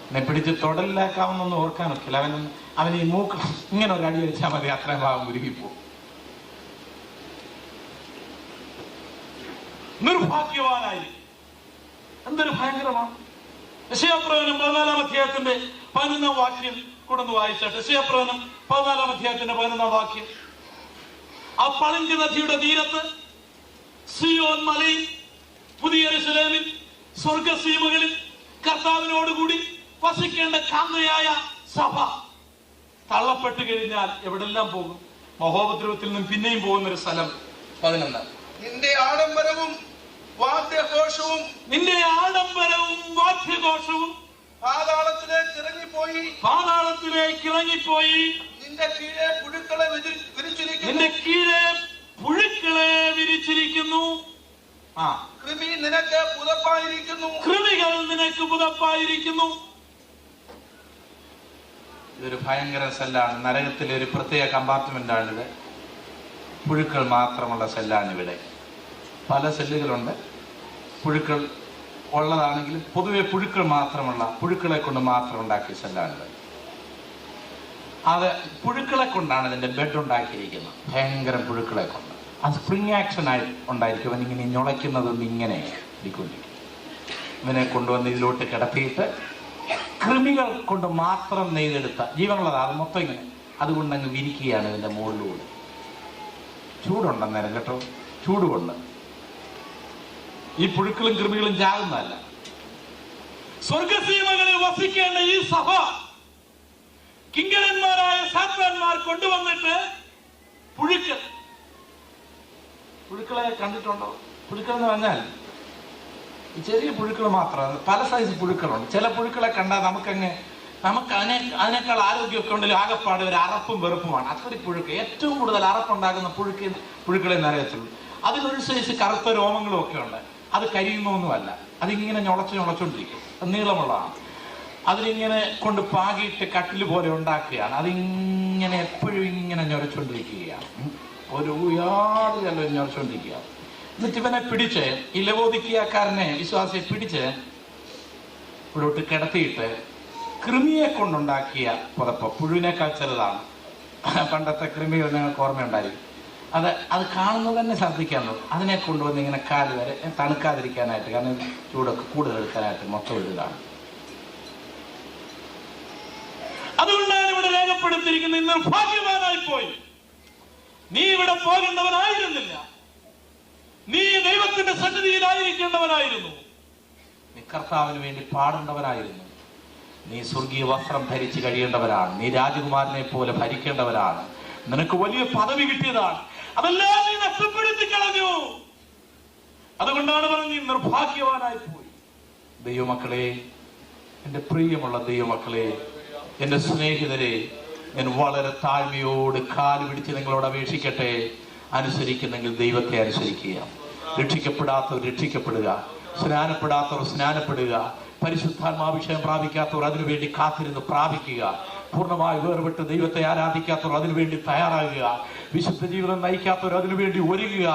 എന്നെ പിടിച്ച് തൊടലിലാക്കാമെന്നൊന്നും ഓർക്കാനൊക്കില്ല. അവന് ഈ മൂക്ക് ഇങ്ങനെ ഒരു അടി വെച്ചാൽ മതി, അത്രയും ഭാഗം ഉരുകിപ്പോ. നിർഭാഗ്യവാനായിരിക്കും. എന്തൊരു ഭയങ്കരമാണ്. യെശയ്യാപ്രവചനം 14-ാം അധ്യായത്തിന്റെ 11-ാം വാക്യം കൊണ്ടൊന്ന് വായിച്ചാട്ടെ. യെശയ്യാപ്രവചനം 14-ാം അധ്യായത്തിന്റെ 11-ാം വാക്യം. ആ പളിങ്ക് നദിയുടെ തീരത്ത്, സിയോൻ മലയിൽ, പുതിയ യെരൂശലേമിൽ, സ്വർഗസീമകളിൽ കർത്താവിനോടുകൂടി വസിക്കേണ്ട കാന്തയായ സഭ തള്ളപ്പെട്ടു കഴിഞ്ഞാൽ എവിടെല്ലാം പോകും? മഹോപദ്രവത്തിൽ നിന്നും പിന്നെയും പോകുന്നൊരു സ്ഥലം. 11. നിന്റെ ആഡംബരവും വാദ്യഘോഷവും പാതാളത്തിലേക്ക് ഇറങ്ങിപ്പോയി. നിന്റെ കീഴെ പുഴുക്കളെ വിരിച്ചിരിക്കുന്നു. കൃമികൾ നിനക്ക് പുതപ്പായിരിക്കുന്നു. ഇതൊരു ഭയങ്കര സെല്ലാണ്. നരകത്തിലെ ഒരു പ്രത്യേക കമ്പാർട്ട്മെന്റാണിത്. പുഴുക്കൾ മാത്രമുള്ള സെല്ലാണ് ഇവിടെ. പല സെല്ലുകളുണ്ട്. പുഴുക്കൾ ഉള്ളതാണെങ്കിലും പൊതുവെ പുഴുക്കൾ മാത്രമുള്ള, പുഴുക്കളെ കൊണ്ട് മാത്രം ഉണ്ടാക്കിയ സെല്ലാണിത്. അത് പുഴുക്കളെ കൊണ്ടാണ് ഇതിന്റെ ബെഡ് ഉണ്ടാക്കിയിരിക്കുന്നത്. ഭയങ്കര പുഴുക്കളെ കൊണ്ട്. അത് സ്പ്രിങ് ആക്ഷൻ ആയി ഉണ്ടായിരിക്കും. അവനിങ്ങനെ ഞുളയ്ക്കുന്നതൊന്നും ഇങ്ങനെ ഇരിക്കൊണ്ടിരിക്കും. ഇവനെ കൊണ്ടുവന്ന് ഇതിലോട്ട് കിടത്തിയിട്ട് കൃമികൾ കൊണ്ട് മാത്രം നെയ്തെടുത്ത ജീവനുള്ളത് അത് മൊത്തം ഇങ്ങനെ അതുകൊണ്ടങ്ങ് വിരിക്കുകയാണ് ഇതിന്റെ മുകളിലൂടെ. ചൂടുണ്ടെന്നേരം കേട്ടോ, ചൂടുകൊണ്ട്. ഈ പുഴുക്കളും കൃമികളും ചാകുന്നതല്ല. സ്വർഗസീമകളിൽ വസിക്കേണ്ട ഈ സഭ കിങ്കരന്മാരായ സാത്താന്മാർ കൊണ്ടുവന്നിട്ട് പുഴുക്കളെ കണ്ടിട്ടുണ്ടോ? പുഴുക്കൾ എന്ന് പറഞ്ഞാൽ ചെറിയ പുഴുക്കൾ മാത്രമാണ്. പല സൈസ് പുഴുക്കളുണ്ട്. ചില പുഴുക്കളെ കണ്ടാൽ നമുക്ക് അതിനേക്കാൾ ആരോഗ്യമൊക്കെ ഉണ്ടെങ്കിൽ ആകെപ്പാട് ഒരു അറപ്പും വെറുപ്പുമാണ്. അത്രയും പുഴുക്ക്. ഏറ്റവും കൂടുതൽ അറപ്പുണ്ടാകുന്ന പുഴുക്കളെ നരകത്തുള്ളൂ. അതിലൊരു സൈസ് കറുത്ത രോമങ്ങളും ഒക്കെ ഉണ്ട്. അത് കരിയുന്നൊന്നുമല്ല. അതിങ്ങനെ ഞൊളച്ചോണ്ടിരിക്കും. നീളമുള്ളതാണ്. അതിലിങ്ങനെ കൊണ്ട് പാകിയിട്ട് കട്ടിൽ പോലെ ഉണ്ടാക്കുകയാണ്. അതിങ്ങനെ എപ്പോഴും ഇങ്ങനെ ഞൊരച്ചോണ്ടിരിക്കുകയാണ്. ഒരു യാതൊരു ഞൊരച്ചോണ്ടിരിക്കുകയാണ്. എന്നിട്ട് ഇവനെ പിടിച്ച്, ഈ ലവോദിക്കിയക്കാരനെ വിശ്വാസിയെ പിടിച്ച് ഇവിടോട്ട് കിടത്തിയിട്ട് കൃമിയെ കൊണ്ടുണ്ടാക്കിയ പുതപ്പ്, പുഴുവിനേക്കാൾ ചെറുതാണ്. പണ്ടത്തെ കൃമികൾ നിങ്ങൾക്ക് ഓർമ്മയുണ്ടായിരിക്കും. അത് കാണുന്നത് തന്നെ ഛർദ്ദിക്കാൻ തോന്നും. അതിനെ കൊണ്ടുവന്ന് ഇങ്ങനെ കാല് വരെ തണുക്കാതിരിക്കാനായിട്ട്, കാരണം ചൂടൊക്കെ കൂടുതൽ എടുക്കാനായിട്ട് മൊത്തം ഇടുകയാണ്. അതുകൊണ്ടാണ് ഇവിടെ രേഖപ്പെടുത്തിയിരിക്കുന്നത്, ഇന്ന് ഭാഗ്യവാനായി പോയി. നീ ഇവിടെ പോകേണ്ടവനായിരുന്നില്ല. നീ ദൈവത്തിന്റെ സന്നിധിയിലായിരിക്കേണ്ടവനായിരുന്നു. നീ കർത്താവിന് വേണ്ടി പാടേണ്ടവനായിരുന്നു. നീ സ്വർഗീയ വസ്ത്രം ധരിച്ച് കഴിയേണ്ടവരാണ്. നീ രാജകുമാരനെ പോലെ ഭരിക്കേണ്ടവരാണ്. നിനക്ക് വലിയ പദവി കിട്ടിയതാണ്. അതെല്ലാം നീ നഷ്ടപ്പെടുത്തി കളഞ്ഞു. അതുകൊണ്ടാണ് പറഞ്ഞ് നിർഭാഗ്യവാനായി പോയി. ദൈവമക്കളെ, എന്റെ പ്രിയമുള്ള ദൈവമക്കളെ, എന്റെ സ്നേഹിതരെ, ഞാൻ വളരെ താഴ്മയോട് കാല് പിടിച്ച് നിങ്ങളോട് അപേക്ഷിക്കട്ടെ. അനുസരിക്കുന്നെങ്കിൽ ദൈവത്തെ അനുസരിക്കുക. രക്ഷിക്കപ്പെടാത്തവർ രക്ഷിക്കപ്പെടുക, സ്നാനപ്പെടാത്തവർ സ്നാനപ്പെടുക, പരിശുദ്ധാത്മാഭിഷേകം പ്രാപിക്കാത്തവർ അതിനുവേണ്ടി കാത്തിരുന്ന് പ്രാപിക്കുക, പൂർണ്ണമായി വേർപെട്ട് ദൈവത്തെ ആരാധിക്കാത്തവർ അതിനുവേണ്ടി തയ്യാറാകുക, വിശുദ്ധ ജീവിതം നയിക്കാത്തവർ അതിനുവേണ്ടി ഒരുങ്ങുക.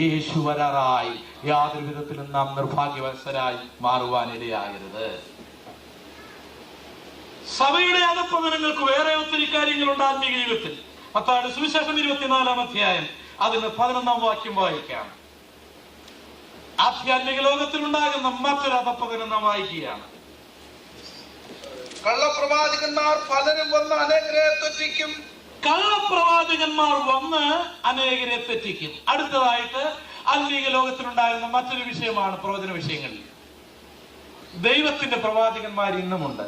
യേശു വരാറായി. യാതൊരു വിധത്തിലും നാം നിർഭാഗ്യവത്സരായി മാറുവാനിടയാകരുത്. സഭയുടെ അധപ്പതനങ്ങൾക്ക് വേറെ ഒത്തിരി കാര്യങ്ങളുണ്ട് ആത്മീയ ജീവിതത്തിൽ. മത്തായിയുടെ സുവിശേഷം 24-ാം അധ്യായം അതിന് 11-ാം വാക്യം വായിക്കാം. ആധ്യാത്മിക ലോകത്തിലുണ്ടാകുന്ന മറ്റൊരു അധപ്പതനം നാം വായിക്കുകയാണ്. കള്ളപ്രവാചകന്മാർ പലരും വന്ന് അനേകരെ തെറ്റിക്കും. കള്ളപ്രവാചകന്മാർ വന്ന് അനേകരെ തെറ്റിക്കും. അടുത്തതായിട്ട് ആത്മീക ലോകത്തിലുണ്ടാകുന്ന മറ്റൊരു വിഷയമാണ് പ്രവചന വിഷയങ്ങളിൽ. ദൈവത്തിന്റെ പ്രവാചകന്മാർ ഇന്നുമുണ്ട്.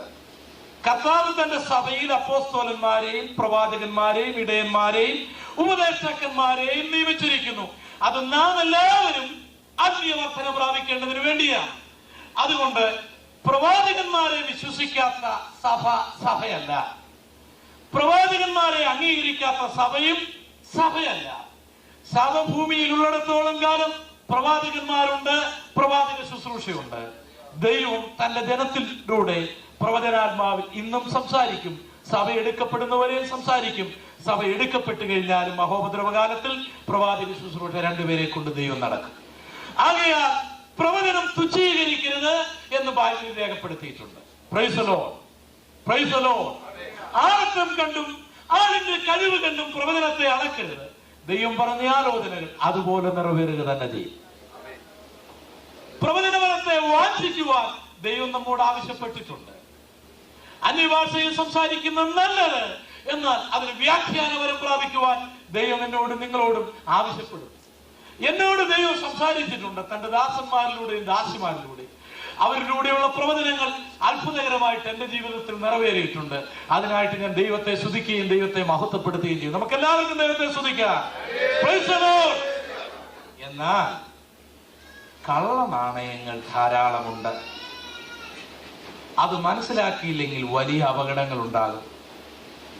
കർത്താവ് തന്റെ സഭയിൽ അപ്പോസ്തലന്മാരെയും പ്രവാചകന്മാരെയും ഇടയന്മാരെയും ഉപദേഷ്ടാക്കന്മാരെയും നിയമിച്ചിരിക്കുന്നു. അത് നാം എല്ലാവരും ആത്മീയ വർധന പ്രാപിക്കേണ്ടതിന് വേണ്ടിയാണ്. അതുകൊണ്ട് പ്രവാചകന്മാരെ വിശ്വസിക്കാത്ത സഭയല്ല, പ്രവാചകന്മാരെ അംഗീകരിക്കാത്ത സഭയും സഭയല്ല. സഭ ഭൂമിയിലുള്ളിടത്തോളം കാലം പ്രവാചകന്മാരുണ്ട്, പ്രവാചക ശുശ്രൂഷയുണ്ട്. ദൈവം തന്റെ ജനത്തിലൂടെ പ്രവചനാത്മാവിൽ ഇന്നും സംസാരിക്കും. സഭ എടുക്കപ്പെടുന്നവരെയും സംസാരിക്കും. സഭ എടുക്കപ്പെട്ടു കഴിഞ്ഞാലും മഹോപദ്രവകാലത്തിൽ പ്രവാചക ശുശ്രൂഷ രണ്ടുപേരെ കൊണ്ട് ദൈവം നടക്കും. ആകയാൽ പ്രവചനം തുച്ഛീകരിക്കരുത് എന്ന് ബൈബിളിൽ രേഖപ്പെടുത്തിയിട്ടുണ്ട്. Price the Lord, praise the Lord. ആർക്കും കണ്ടും ആളിന്റെ കഴിവ് കണ്ടും പ്രവചനത്തെ അളക്കരുത്. ദൈവം പറഞ്ഞ ആലോചനകൾ അതുപോലെ നിറവേറുക തന്നെ ചെയ്യും. പ്രവചനഫലത്തെ വാഞ്ചിക്കുവാൻ ദൈവം നമ്മോട് ആവശ്യപ്പെട്ടിട്ടുണ്ട്. അന്യഭാഷയിൽ സംസാരിക്കുന്നത് നല്ലത്, എന്നാൽ അതിന് വ്യാഖ്യാനപരം പ്രാപിക്കുവാൻ ദൈവം എന്നോടും നിങ്ങളോടും ആവശ്യപ്പെടും. എന്നോട് ദൈവം സംസാരിച്ചിട്ടുണ്ട് തന്റെ ദാസന്മാരിലൂടെയും ദാസിമാരിലൂടെയും. അവരിലൂടെയുള്ള പ്രവചനങ്ങൾ അത്ഭുതകരമായിട്ട് എന്റെ ജീവിതത്തിൽ നിറവേറിയിട്ടുണ്ട്. അതിനായിട്ട് ഞാൻ ദൈവത്തെ സ്തുതിക്കുകയും ദൈവത്തെ മഹത്വപ്പെടുത്തുകയും ചെയ്യും. നമുക്ക് എല്ലാവർക്കും ദൈവത്തെ സ്തുതിക്കാം. Price the Lord. എന്നാൽ കള്ള നാണയങ്ങൾ ധാരാളമുണ്ട്. അത് മനസ്സിലാക്കിയില്ലെങ്കിൽ വലിയ അപകടങ്ങൾ ഉണ്ടാകും.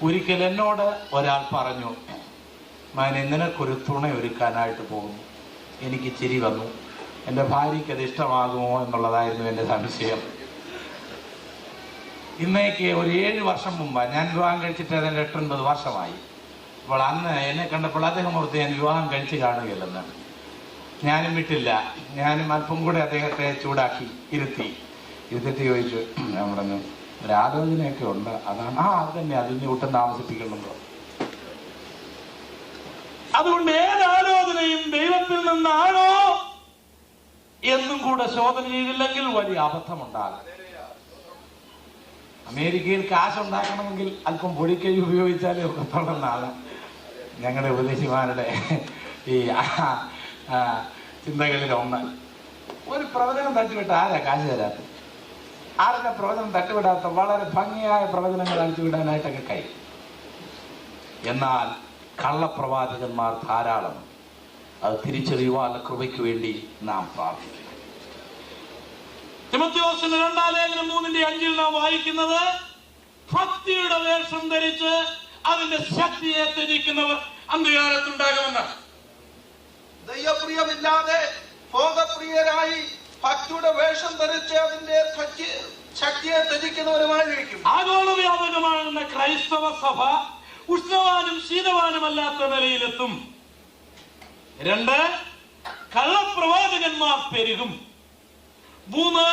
ഒരിക്കൽ എന്നോട് ഒരാൾ പറഞ്ഞു, മകനെ നിനക്കൊരു തുണ ഒരുക്കാനായിട്ട് പോകുന്നു. എനിക്ക് ചിരി വന്നു. എൻ്റെ ഭാര്യയ്ക്ക് അത് ഇഷ്ടമാകുമോ എന്നുള്ളതായിരുന്നു എൻ്റെ സംശയം. ഇന്നേക്ക് ഒരു 7 വർഷം മുമ്പാണ് ഞാൻ വിവാഹം കഴിച്ചിട്ട് അതിന് 8-9 വർഷമായി. അപ്പോൾ അന്ന് എന്നെ കണ്ടപ്പോൾ അദ്ദേഹം ഓർത്ത് ഞാൻ വിവാഹം കഴിച്ച് കാണുകയില്ലെന്ന്. ഞാനും വിട്ടില്ല. ഞാനും അല്പം കൂടെ അദ്ദേഹത്തെ ചൂടാക്കി ഇരുത്തിട്ട് ചോദിച്ചു, ഞാൻ പറഞ്ഞു, ഒരു ആലോചനയൊക്കെ ഉണ്ട്, അതാണ്. അത് തന്നെ, അതിന് ഒട്ടും താമസിപ്പിക്കുന്നുണ്ടോ? അതുകൊണ്ട് ഏത് ആലോചനയും ദൈവത്തിൽ നിന്നാണോ എന്നും കൂടെ ശോധന ചെയ്തില്ലെങ്കിൽ വലിയ അബദ്ധമുണ്ടാകും. അമേരിക്കയിൽ കാശുണ്ടാക്കണമെങ്കിൽ അല്പം പൊടിക്കൈ ഉപയോഗിച്ചാലേ ഒക്കെ തുടർന്നാണ് ഞങ്ങളുടെ ഉപദേശിമാരുടെ ഈ ചിന്തകളിൽ ഒന്ന്. ഒരു പ്രവചനം തട്ടിവിട്ട ആരാ കാശ് തരാത്ത? ആരുടെ പ്രവചനം തട്ടിവിടാത്ത വളരെ ഭംഗിയായ പ്രവചനങ്ങൾ അഴിച്ചുവിടാനായിട്ടൊക്കെ കഴിയും. എന്നാൽ കള്ളപ്രവാചകന്മാർ ധാരാളം. അത് തിരിച്ചറിയുവാനുള്ള കൃപയ്ക്ക് വേണ്ടി നാം പ്രാർത്ഥിക്കും. തിമോഥെയോസിന്റെ 2-ാം ലേഖനം 3:5 നാം വായിക്കുന്നത്, ഭക്തിയുടെ വേഷം ധരിച്ച് അതിന്റെ ശക്തിയെ ത്യജിക്കുന്നവർ അന്ത്യകാലത്തുണ്ടാകുമെന്നാണ്. ദൈവപ്രിയമില്ലാതെ ഭോഗപ്രിയരായി ഭക്തിയുടെ വേഷം ധരിച്ച് അതിന്റെ ശക്തിയെ ത്യജിക്കുന്നവരുമായിരിക്കും. ആഗോളവ്യാപകമാകുന്ന ക്രൈസ്തവ സഭ ഉഷ്ണവാനും ശീതവാനുമല്ലാത്ത നിലയിലെത്തും. 2, കള്ളപ്രവാചകന്മാർ പെരുകും. 3,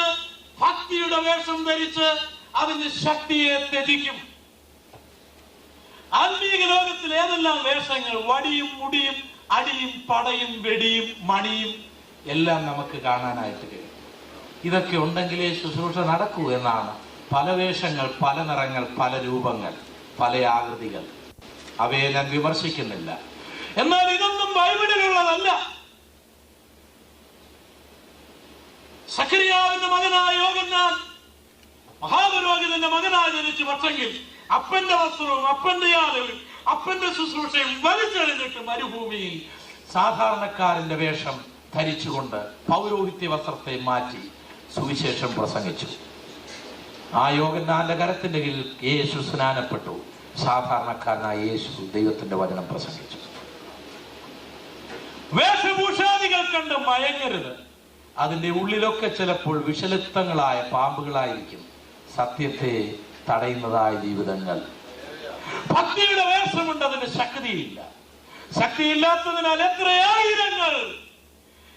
ഭക്തിയുടെ വേഷം ധരിച്ച് അതിന്റെ ശക്തിയെ ത്യജിക്കും. ആത്മീക ലോകത്തിൽ ഏതെല്ലാം വേഷങ്ങൾ, വടിയും മുടിയും അടിയും പടയും വെടിയും മണിയും എല്ലാം നമുക്ക് കാണാനായിട്ട് കഴിയും. ഇതൊക്കെ ഉണ്ടെങ്കിലേ ശുശ്രൂഷ നടക്കൂ എന്നാണ്. പല വേഷങ്ങൾ, പല നിറങ്ങൾ, പല രൂപങ്ങൾ, പല ആകൃതികൾ. അവയെ ഞാൻ വിമർശിക്കുന്നില്ല. എന്നാൽ ഇതൊന്നും ബൈബിളിലുള്ളതല്ല. സഖറിയാവിന്റെ മകനായ യോഹന്നാൻ മഹാപുരോഹിതന്റെ മകനായി ജനിച്ചു പക്ഷെങ്കിൽ അപ്പന്റെ വസ്ത്രവും അപ്പന്റെ യാതവും അപ്പന്റെ ശുശ്രൂഷയും വലിച്ചെറിഞ്ഞിട്ട് മരുഭൂമിയിൽ സാധാരണക്കാരന്റെ വേഷം ധരിച്ചുകൊണ്ട് പൗരോഹിത്യ വസ്ത്രത്തെ മാറ്റി സുവിശേഷം പ്രസംഗിച്ചു. ആ യോഹന്നാന്റെ കരത്തിന്റെ കീഴിൽ യേശു സ്നാനപ്പെട്ടു. സാധാരണക്കാരനായ യേശു ദൈവത്തിന്റെ വചനം പ്രസംഗിച്ചു. വേഷഭൂഷാദികൾ കണ്ട് മയങ്ങരുത്. അതിന്റെ ഉള്ളിലൊക്കെ ചിലപ്പോൾ വിഷലിപ്തങ്ങളായ പാമ്പുകളായിരിക്കും സത്യത്തെ തടയുന്നതായ ജീവിതങ്ങൾ. ഭക്തിയുടെ വേഷമുണ്ട്, അതിന് ശക്തിയില്ല. ശക്തിയില്ലാത്തതിനാൽ എത്രയായിരങ്ങൾ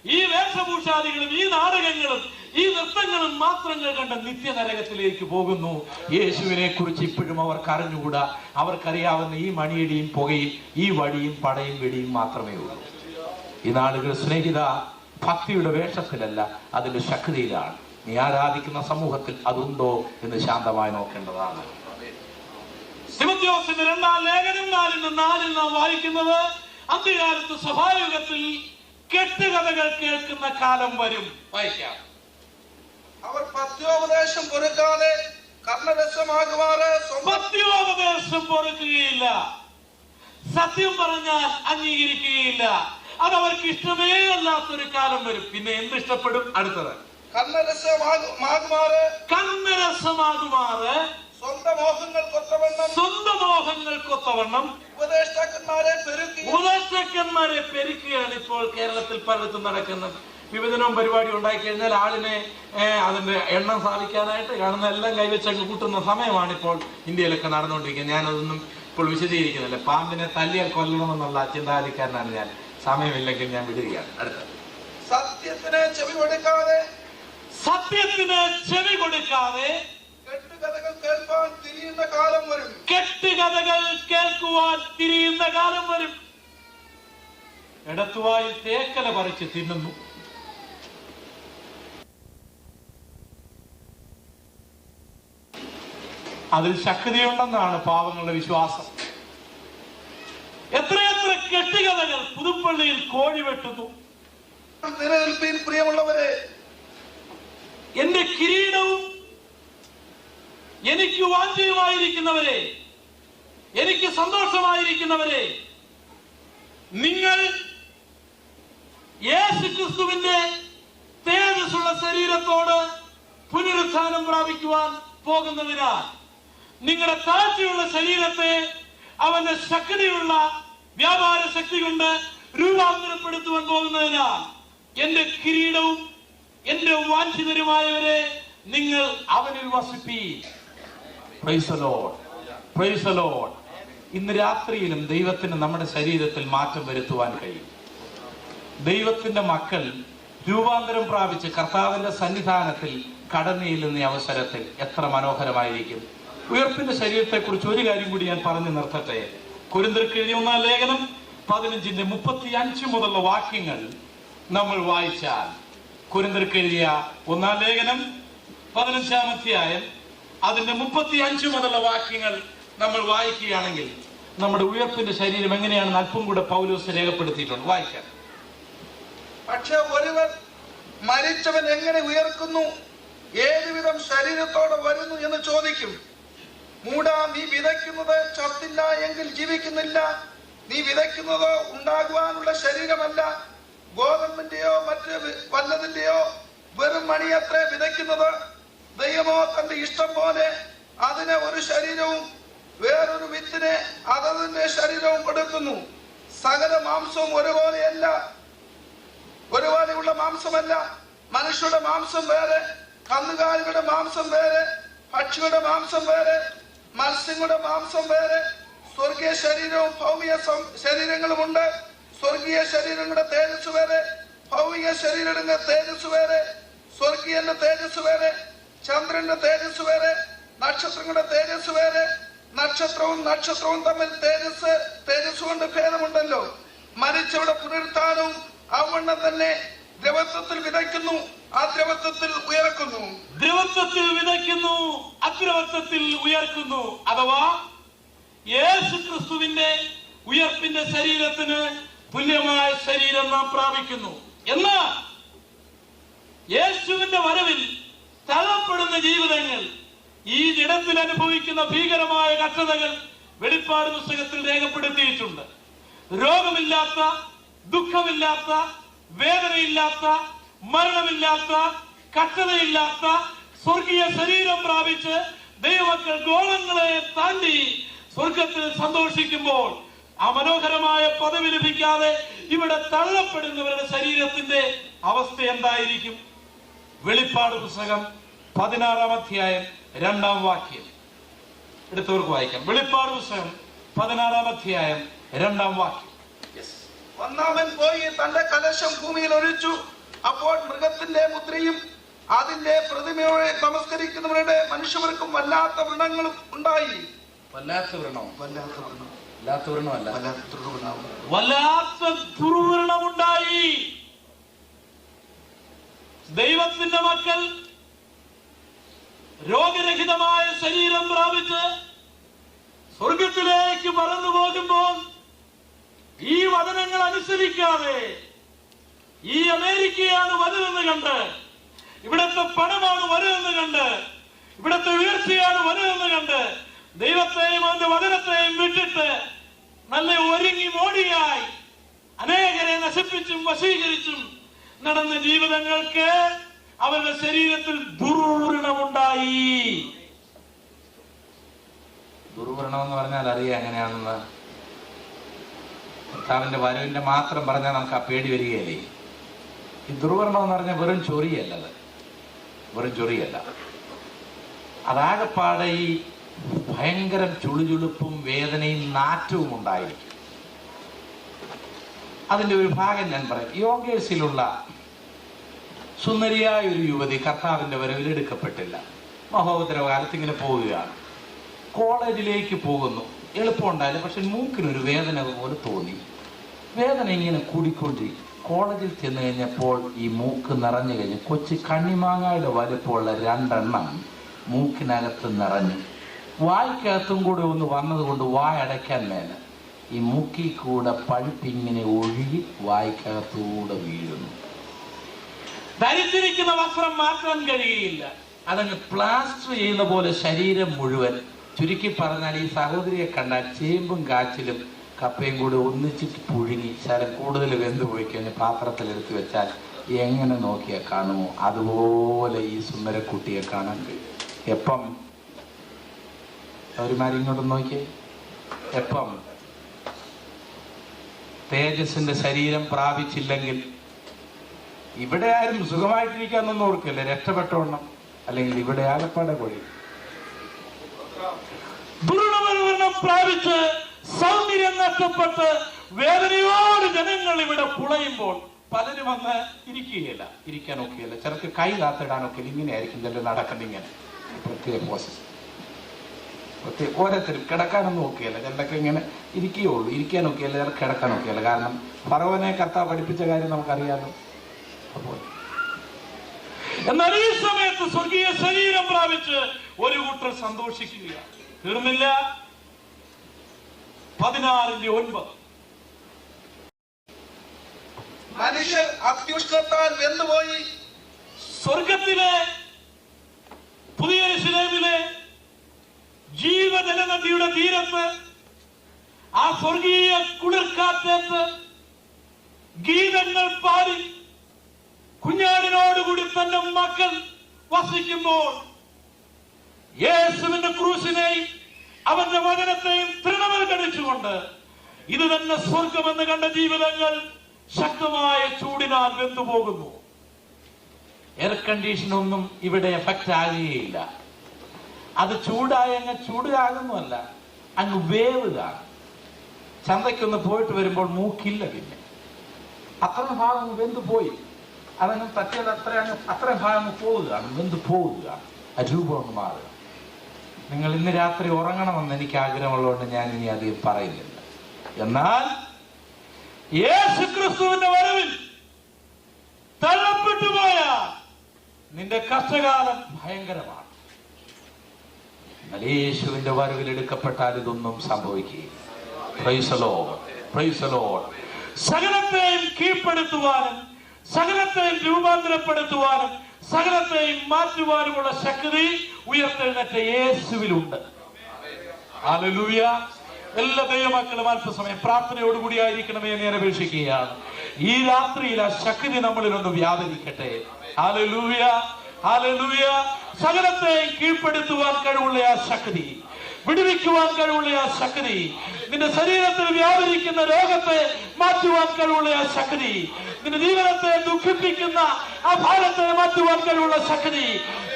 ഈ വേഷഭൂഷാദികളും ഈ നാടകങ്ങളും ഈ നൃത്തങ്ങളും മാത്രങ്ങൾ കണ്ട നിത്യനരകത്തിലേക്ക് പോകുന്നു. യേശുവിനെ കുറിച്ച് ഇപ്പോഴും അവർക്ക് അറിഞ്ഞുകൂടാ. അവർക്കറിയാവുന്ന ഈ മണിയടിയും പുകയും ഈ വടിയും പടയും വെടിയും മാത്രമേ ഉള്ളൂ. ഈ നാളുകൾ സ്നേഹിത, ഭക്തിയുടെ വേഷത്തിലല്ല, അതിന്റെ ശക്തിയിലാണ്. നീ ആരാധിക്കുന്ന സമൂഹത്തിൽ അതുണ്ടോ എന്ന് ശാന്തമായി നോക്കേണ്ടതാണ്. തിമോഥെയോസിന്റെ 2-ാം ലേഖനം 4:4 നാം വായിക്കുന്നത്, അന്ത്യകാലത്ത് സഭായുഗത്തിൽ കെട്ടുകഥകൾ കേൾക്കുന്ന കാലം വരും. വായിക്കാം. അവർ പത്യോപദേശം പൊറുക്കാതെ കർണരസമാകുമാറ്. പത്യോപദേശം പൊറുക്കുകയില്ല, സത്യം പറഞ്ഞാൽ അംഗീകരിക്കുകയില്ല. അതവർക്ക് ഇഷ്ടമേ അല്ലാത്തൊരു കാലം വരും. പിന്നെ എന്തിഷ്ടപ്പെടും? അടുത്തത് കർണരസമാകുമാറ് സ്വന്തം മോഹങ്ങൾക്കൊത്തവണ്ണം ഉപദേഷ്ടാക്കന്മാരെ പെരുക്കുകയാണ് ഇപ്പോൾ കേരളത്തിൽ പലയിടത്തും നടക്കുന്നത്. വിഭജനവും പരിപാടി ഉണ്ടാക്കി കഴിഞ്ഞാൽ ആളിനെ അതിന്റെ എണ്ണം സാധിക്കാനായിട്ട് കാണുന്ന എല്ലാം കൈവച്ചങ്ങ് കൂട്ടുന്ന സമയമാണ് ഇപ്പോൾ ഇന്ത്യയിലൊക്കെ നടന്നുകൊണ്ടിരിക്കുന്നത്. ഞാനതൊന്നും ഇപ്പോൾ വിശദീകരിക്കുന്നില്ല. പാമ്പിനെ തല്ലിയാൽ കൊല്ലണമെന്നുള്ള ചിന്താഗതിക്കാരനാണ് ഞാൻ. സമയമില്ലെങ്കിൽ ഞാൻ വിടുകയാണ്. അടുത്ത സത്യത്തിന് ചെവി കൊടുക്കാതെ കെട്ടുകഥകൾ കേൾക്കുവാൻ തിരിയുന്ന കാലം വരും. ഇടത്തുവായിൽ തേക്കല പറിച്ച് തിന്നുന്നു. അതിൽ ശക്തിയുണ്ടെന്നാണ് പാവങ്ങളുടെ വിശ്വാസം. എത്രയെത്ര കെട്ടുകഥകൾ. പുതുപ്പള്ളിയിൽ കോഴി വെട്ടുന്നു. പ്രിയമുള്ളവരെ, എന്റെ കിരീടവും എനിക്ക് വാഞ്ചയുമായിരിക്കുന്നവരെ, എനിക്ക് സന്തോഷമായിരിക്കുന്നവരെ, നിങ്ങൾ യേശുക്രിസ്തുവിന്റെ തേജസ്സുള്ള ശരീരത്തോട് പുനരുത്ഥാനം പ്രാപിക്കുവാൻ പോകുന്നതിനാൽ നിങ്ങളുടെ താഴ്ചയുള്ള ശരീരത്തെ അവന്റെ ശക്തിയുള്ള വ്യാപാര ശക്തി കൊണ്ട് രൂപാന്തരപ്പെടുത്തുവാൻ പോകുന്നതിനാൽ എന്റെ കിരീടവും എന്റെ വാഞ്ചിതരുമായവരെ നിങ്ങൾ അവനിൽ വസിപ്പീൻ. Praise the Lord, praise the Lord. ഇന്ന് രാത്രിയിലും ദൈവത്തിന് നമ്മുടെ ശരീരത്തിൽ മാറ്റം വരുത്തുവാൻ കഴിയും. ദൈവത്തിന്റെ മക്കൾ രൂപാന്തരം പ്രാപിച്ച് കർത്താവിന്റെ സന്നിധാനത്തിൽ കടന്നുചെല്ലുന്ന അവസരത്തിൽ എത്ര മനോഹരമായിരിക്കും. ഉയർപ്പിന്റെ ശരീരത്തെക്കുറിച്ച് ഒരു കാര്യം കൂടി ഞാൻ പറഞ്ഞു നിർത്തട്ടെ. കൊരിന്ത്യർക്ക് എഴുതിയ 1-ാം ലേഖനം 15:35 മുതലുള്ള വാക്യങ്ങൾ നമ്മൾ വായിച്ചാൽ, കൊരിന്ത്യർക്ക് എഴുതിയ 1-ാം ലേഖനം 15-ാം അധ്യായം അതിന്റെ 35 മുതലുള്ള വാക്യങ്ങൾ നമ്മൾ വായിക്കുകയാണെങ്കിൽ നമ്മുടെ ഉയർപ്പിന്റെ ശരീരം എങ്ങനെയാണെന്ന് അല്പം കൂടെ പൗലോസ് രേഖപ്പെടുത്തിയിട്ടുണ്ട്. വായിക്കാം. പക്ഷെ ഒരുവൻ മരിച്ചവൻ എങ്ങനെ ഉയർക്കുന്നു, ഏതുവിധം ശരീരത്തോടെ വരുന്നു എന്ന് ചോദിക്കും. മൂടാ, നീ വിതയ്ക്കുന്നത് ചത്തില്ല എങ്കിൽ ജീവിക്കുന്നില്ല. നീ വിതയ്ക്കുന്നത് ഉണ്ടാകുവാനുള്ള ശരീരമല്ല, ഗോതമ്പിന്റെയോ മറ്റ് വല്ലതിന്റെയോ വെറും മണിയത്രേ വിതയ്ക്കുന്നത്. ദൈവമോ തന്റെ ഇഷ്ടം പോലെ അതിന് ഒരു ശരീരവും വേറൊരു വിത്തിന് അതതിന്റെ ശരീരവും കൊടുക്കുന്നു. സകല മാംസവും ഒരുപോലെയല്ല, ഒരുപോലെയുള്ള മാംസമല്ല. മനുഷ്യരുടെ മാംസം വേറെ, കന്നുകാലികളുടെ മാംസം വേറെ, പക്ഷികളുടെ മാംസം വേറെ, മത്സ്യങ്ങളുടെ മാംസം വേറെ. സ്വർഗീയ ശരീരവും ഭൗമിക ശരീരങ്ങളുമുണ്ട്. സ്വർഗീയ ശരീരങ്ങളുടെ തേജസ് വേറെ, ഭൗമിക ശരീരങ്ങളുടെ തേജസ് വേറെ. സ്വർഗീയന്റെ തേജസ് വേറെ, ചന്ദ്രന്റെ തേജസ് വേറെ, നക്ഷത്രങ്ങളുടെ തേജസ് വേറെ. നക്ഷത്രവും തമ്മിൽ തേജസ് കൊണ്ട് ഭേദമുണ്ടല്ലോ. മരിച്ചവരുടെ പുനരുത്ഥാനവും അവണ്ണം തന്നെ. ദ്രവത്വത്തിൽ വിതയ്ക്കുന്നു, അദ്രവത്വത്തിൽ ഉയർക്കുന്നു. ദ്രവത്വത്തിൽ വിതയ്ക്കുന്നു, അദ്രവത്വത്തിൽ ഉയർക്കുന്നു. അഥവാ യേശു ക്രിസ്തുവിന്റെ ഉയർപ്പിന്റെ ശരീരത്തിന് തുല്യമായ ശരീരം നാം പ്രാപിക്കുന്നു. എന്നാൽ യേശുവിന്റെ വരവിൽ തള്ളപ്പെടുന്ന ജീവിതങ്ങൾ, ഈ ജഡത്തിൽ അനുഭവിക്കുന്ന ഭീകരമായ കഷ്ടതകൾ വെളിപ്പാട് പുസ്തകത്തിൽ രേഖപ്പെടുത്തിയിട്ടുണ്ട്. രോഗമില്ലാത്ത, ദുഃഖമില്ലാത്ത, വേദനയില്ലാത്ത, മരണമില്ലാത്ത, കഷ്ടതയില്ലാത്ത സ്വർഗീയ ശരീരം പ്രാപിച്ച് ദൈവമക്കൾ ഗോളങ്ങളെ താണ്ടി സ്വർഗത്തിൽ സന്തോഷിക്കുമ്പോൾ ആ മനോഹരമായ പദവി ലഭിക്കാതെ ഇവിടെ തള്ളപ്പെടുന്നവരുടെ ശരീരത്തിന്റെ അവസ്ഥ എന്തായിരിക്കും? വെളിപ്പാട് പുസ്തകം 16-ാം അധ്യായം 2-ാം വാക്യം എടുത്തവർക്ക് വായിക്കാം. വെളിപ്പാട് പുസ്തകം 16-ാം അധ്യായം 2-ാം വാക്യം. ഒന്നാമൻ പോയി തന്റെ കലശം ഭൂമിയിൽ ഒഴിച്ചു. അപ്പോൾ മൃഗത്തിന്റെ മുദ്രയും അതിന്റെ പ്രതിമയോടെ നമസ്കരിക്കുന്നവരുടെ മനുഷ്യർക്കും വല്ലാത്ത വ്രണങ്ങളും ഉണ്ടായി. വല്ലാത്ത വ്രണമല്ല, വല്ലാത്ത ദുർവ്രണമുണ്ടായി. ദൈവത്തിന്റെ മക്കൾ രോഗരഹിതമായ ശരീരം പ്രാപിച്ച് സ്വർഗത്തിലേക്ക് പറന്നു പോകുമ്പോൾ ഈ വചനങ്ങൾ അനുസരിക്കാതെ ഈ അമേരിക്കയാണ് വലുതെന്ന് കണ്ട്, ഇവിടത്തെ പണമാണ് വലുതെന്ന് കണ്ട്, ഇവിടത്തെ ഉയർച്ചയാണ് വലുതെന്ന് കണ്ട് ദൈവത്തെയും അവന്റെ വചനത്തെയും വിട്ടിട്ട് നല്ല ഒരുങ്ങി മോടിയായി അനേകരെ നശിപ്പിച്ചും വശീകരിച്ചും നടന്ന ജീവിതങ്ങൾക്ക് അവരുടെ ശരീരത്തിൽ ദുർവ്രണമുണ്ടായി. ദുർവ്രണം എന്ന് പറഞ്ഞാൽ അറിയാം എങ്ങനെയാണെന്ന്. കർത്താവിന്റെ വരവിന്റെ മാത്രം പറഞ്ഞാൽ നമുക്ക് ആ പേടി വരികയല്ലേ. ഈ ദുർവ്രണം എന്ന് പറഞ്ഞാൽ വെറും ചൊറിയല്ല, അത് വെറും ചൊറിയല്ല. അതാകെപ്പാടെ ഈ ഭയങ്കര ചുളുചുളുപ്പും വേദനയും നാറ്റവും ഉണ്ടായിരിക്കും. അതിന്റെ ഒരു ഭാഗം ഞാൻ പറയാം. യോഗേഴ്സിലുള്ള സുന്ദരിയായ ഒരു യുവതി കർത്താവിന്റെ വരവിൽ എടുക്കപ്പെട്ടില്ല. മഹോദരകാലത്ത് ഇങ്ങനെ പോവുകയാണ്. കോളേജിലേക്ക് പോകുന്നു. എളുപ്പമുണ്ടായില്ല, പക്ഷെ മൂക്കിനൊരു വേദന പോലെ തോന്നി. വേദന ഇങ്ങനെ കൂടിക്കൊണ്ടിരിക്കും. കോളേജിൽ ചെന്ന് കഴിഞ്ഞപ്പോൾ ഈ മൂക്ക് നിറഞ്ഞു കഴിഞ്ഞ് കൊച്ചു കണ്ണിമാങ്ങയുടെ വലുപ്പമുള്ള 2 എണ്ണം മൂക്കിനകത്ത് നിറഞ്ഞു. വായ്ക്കകത്തും കൂടെ ഒന്ന് വന്നതുകൊണ്ട് വായടയ്ക്കാൻ മേല. ഈ മൂക്കിൽ കൂടെ പഴുപ്പിങ്ങനെ ഒഴുകി വായ്ക്കകത്തൂടെ വീഴുന്നു. ധരിച്ചിരിക്കുന്ന വസ്ത്രം മാറ്റാൻ കഴിയില്ല. അതങ്ങ് പ്ലാസ്റ്റർ ചെയ്യുന്ന പോലെ ശരീരം മുഴുവൻ. ചുരുക്കി പറഞ്ഞാൽ ഈ സഹോദരിയെ കണ്ടാൽ ചേമ്പും കാച്ചിലും കപ്പയും കൂടി ഒന്നിച്ചിട്ട് പുഴുങ്ങി ശരം കൂടുതൽ വെന്ത് പോയി കഴിഞ്ഞ് പാത്രത്തിലെടുത്ത് വെച്ചാൽ എങ്ങനെ നോക്കിയാൽ കാണുമോ അതുപോലെ ഈ സുന്ദരക്കുട്ടിയെ കാണാൻ കഴിയും. എപ്പം അവരുമാരി ഇങ്ങോട്ട് നോക്കിയേ, എപ്പം തേജസ്സിന്റെ ശരീരം പ്രാപിച്ചില്ലെങ്കിൽ ഇവിടെ ആരും സുഖമായിട്ടിരിക്കാന്നൊന്നും ഓർക്കില്ല, രക്ഷപ്പെട്ടോണം. അല്ലെങ്കിൽ ഇവിടെ ആകപ്പാടെ കൊഴി. ദുർമരണം പ്രാപിച്ച് സൗന്ദര്യം നഷ്ടപ്പെട്ട് വേദനയോട് ജനങ്ങൾ ഇവിടെ പുളയുമ്പോൾ പലരും വന്ന് ഇരിക്കുകയില്ല, ഇരിക്കാനൊക്കെയല്ല, ചിലർക്ക് കൈ കാത്തിടാനൊക്കെ ഇങ്ങനെ ആയിരിക്കും ചിലർ നടക്കുന്നത്, ഇങ്ങനെ പ്രത്യേക പോസസ്, പ്രത്യേക ഓരോരുത്തരും കിടക്കാനൊന്നും ഒക്കെയല്ല, ചിലരൊക്കെ ഇങ്ങനെ ഇരിക്കുകയുള്ളൂ, ഇരിക്കാനൊക്കെയല്ല, ചിലർക്ക് കിടക്കാനൊക്കെയല്ല. കാരണം ഫറവനെ കർത്താവ് പഠിപ്പിച്ച കാര്യം നമുക്കറിയാലോ. അപ്പോൾ എന്നാൽ ഈ സമയത്ത് സ്വർഗീയ ശരീരം പ്രാപിച്ച് ഒരു കൂട്ടർ സന്തോഷിക്കുകയാണ്. തീർന്നില്ല. 16:9 മനുഷ്യർ അത്യുഷ്ണത്താൽ വെന്തുപോയി. സ്വർഗത്തിലെ പുതിയ യെരൂശലേമിലെ ജീവജല നദിയുടെ തീരത്ത് ആ സ്വർഗീയ കുളിർക്കാറ്റത്ത് ഗീതങ്ങൾ പാടി കുഞ്ഞാടിനോടുകൂടി തന്റെ മക്കൾ വസിക്കുമ്പോൾ യേശുവിന്റെ ക്രൂശിനെയും അവന്റെ വചനത്തെയും തൃണവൽക്കരിച്ചുകൊണ്ട് ഇത് തന്നെ സ്വർഗമെന്ന് കണ്ട ജീവിതങ്ങൾ ശക്തമായ ചൂടിനാൽ വെന്തുപോകുന്നു. എയർ കണ്ടീഷനൊന്നും ഇവിടെ എഫക്റ്റ് ആകുകയില്ല. അത് ചൂടായി അങ്ങ് ചൂടാകുന്നല്ല, അങ്ങ് വേവുകയാണ്. ചന്തയ്ക്കൊന്ന് പോയിട്ട് വരുമ്പോൾ മൂക്കില്ല, പിന്നെ അത്ര ഭാഗം വെന്തു പോയി, അതങ്ങ് തട്ടിയത് അത്രയും ഭാഗം പോവുകയാണ്, വെന്തു പോവുകയാണ്, രൂപം മാറുക. നിങ്ങൾ ഇന്ന് രാത്രി ഉറങ്ങണമെന്ന് എനിക്ക് ആഗ്രഹമുള്ളതുകൊണ്ട് ഞാൻ ഇനി അധികം പറയുന്നില്ല. എന്നാൽ യേശുക്രിസ്തുവിന്റെ വരവിൽ തള്ളപ്പെട്ടു പോയ നിന്റെ കഷ്ടകാലം ഭയങ്കരമാണ്. എന്നാൽ യേശുവിന്റെ വരവിൽ എടുക്കപ്പെട്ടാൽ ഇതൊന്നും സംഭവിക്കുകയില്ല. Praise the Lord, praise the Lord. സകലത്തെയും കീഴ്പ്പെടുത്തുവാനും സകലത്തെയും രൂപാന്തരപ്പെടുത്തുവാനും സകലത്തെയും മാറ്റുവാനുമുള്ള ശക്തി ഉയർത്തെഴുന്നേറ്റ യേശുവിലുണ്ട്. ഹല്ലേലൂയ. എല്ലാ ദൈവമക്കളും അല്പസമയം പ്രാർത്ഥനയോടുകൂടി ആയിരിക്കണമേ എന്ന് ഞാൻ അപേക്ഷിക്കുകയാണ്. ഈ രാത്രിയിൽ ആ ശക്തി നമ്മളിൽ ഒന്ന് വ്യാപരിക്കട്ടെ. Hallelujah, hallelujah. സകലത്തെയും കീഴ്പ്പെടുത്തുവാൻ കഴിവുള്ള ആ ശക്തി, വിടുവിക്കുവാൻ കഴിവുള്ള ആ ശക്തി, നിന്റെ ശരീരത്തിൽ വ്യാപരിക്കുന്ന രോഗത്തെ മാറ്റുവാൻ കഴിവുള്ള ആ ശക്തി, നിന്റെ ജീവിതത്തെ ദുഃഖിപ്പിക്കുന്ന ആ ഭാരത്തെ മാറ്റുവാൻ കഴിവുള്ള ശക്തി,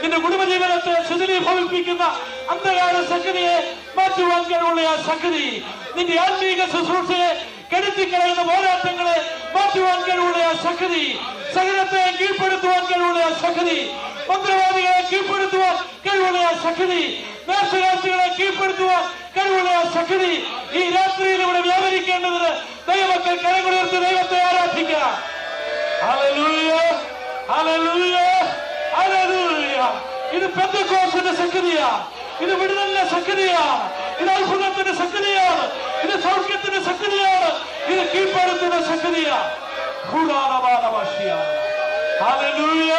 നിന്റെ കുടുംബജീവിതത്തെ ശിഥിലീഭവിപ്പിക്കുന്ന അന്ധകാര ശക്തിയെ മാറ്റുവാൻ കഴിവുള്ള ആ ശക്തി, നിന്റെ ആത്മീക ശുശ്രൂഷയെ കെടുത്തിക്കളയുന്ന പോരാട്ടങ്ങളെ മാറ്റുവാൻ കഴിവുള്ള ആ ശക്തി, സകലത്തെ കീഴ്പ്പെടുത്തുവാൻ കഴിവുള്ള ആ ശക്തി, മന്ത്രവാദികളെ കീഴ്പ്പെടുത്തുവാൻ കഴിവുള്ള ആ ശക്തി, നേർച്ചകാഴ്ചകളെ കീഴ്പ്പെടുത്തുവാൻ കഴിവുള്ള ആ ശക്തി ഈ രാത്രിയിൽ ഇവിടെ വ്യാപരിക്കേണ്ടതിന് ദൈവമക്കൾ കരങ്ങളുയർത്തി ദൈവത്തെ ആരാധിക്കാം. Hallelujah, hallelujah, hallelujah. ഇത് പെന്തക്കോസ്തിന്റെ ശക്തിയാണ്, ഇത് വിടുതലിന്റെ ശക്തിയാണ്, ഇത് അത്ഭുതത്തിന്റെ ശക്തിയാണ്, ഇത് സൗഖ്യത്തിന്റെ ശക്തിയാണ്, ഇത് കീഴ്പ്പെടുത്തുന്ന ശക്തിയാണ്. Hallelujah,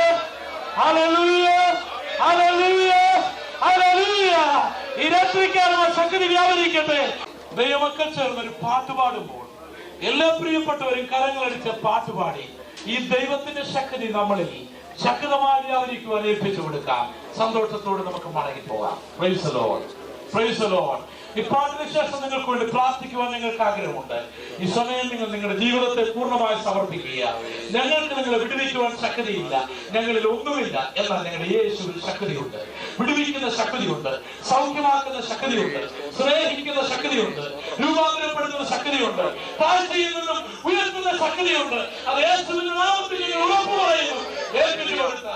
hallelujah, hallelujah, hallelujah. ഈ രാത്രിക്കാലം ആ ശക്തി വ്യാപരിക്കട്ടെ. ദൈവമക്കൾ ചേർന്നൊരു പാട്ട് പാടുമ്പോൾ എല്ലാ പ്രിയപ്പെട്ടവരും കരങ്ങളടിച്ച് പാട്ടുപാടി ഈ ദൈവത്തിന്റെ ശക്തി നമ്മളിൽ ശക്തമായി വ്യാപരിക്കുവാൻ ഏൽപ്പിച്ചു കൊടുക്കാം. സന്തോഷത്തോടെ നമുക്ക് മടങ്ങിപ്പോകാം. Praise the Lord, praise the Lord. ഈ പാട്ടിന് ശേഷം നിങ്ങൾക്ക് വേണ്ടി പ്രാർത്ഥിക്കുവാൻ നിങ്ങൾക്ക് ആഗ്രഹമുണ്ട്. ഈ സമയം നിങ്ങൾ നിങ്ങളുടെ ജീവിതത്തെ പൂർണ്ണമായി സമർപ്പിക്കുക. ഞങ്ങൾക്ക് നിങ്ങളെ വിടുവിക്കുവാൻ ശക്തിയില്ല, ഞങ്ങളിൽ ഒന്നുമില്ല, എന്നാൽ ഞങ്ങളുടെ യേശുവിൽ ശക്തിയുണ്ട്. വിടുവിക്കുന്ന ശക്തിയുണ്ട്, സൗഖ്യമാക്കുന്ന ശക്തിയുണ്ട്, സ്നേഹിക്കുന്ന ശക്തിയുണ്ട്, രൂപാന്തരപ്പെടുത്തുന്ന ശക്തിയുണ്ട്, താഴ്ചയിൽ നിന്നും ഉയർത്തുന്ന ശക്തിയുണ്ട്. അത് യേശുവിന്റെ നാമത്തിൽ നിങ്ങൾ ഉറപ്പു പറയുന്നു. ഏൽപ്പിച്ചു കൊടുത്ത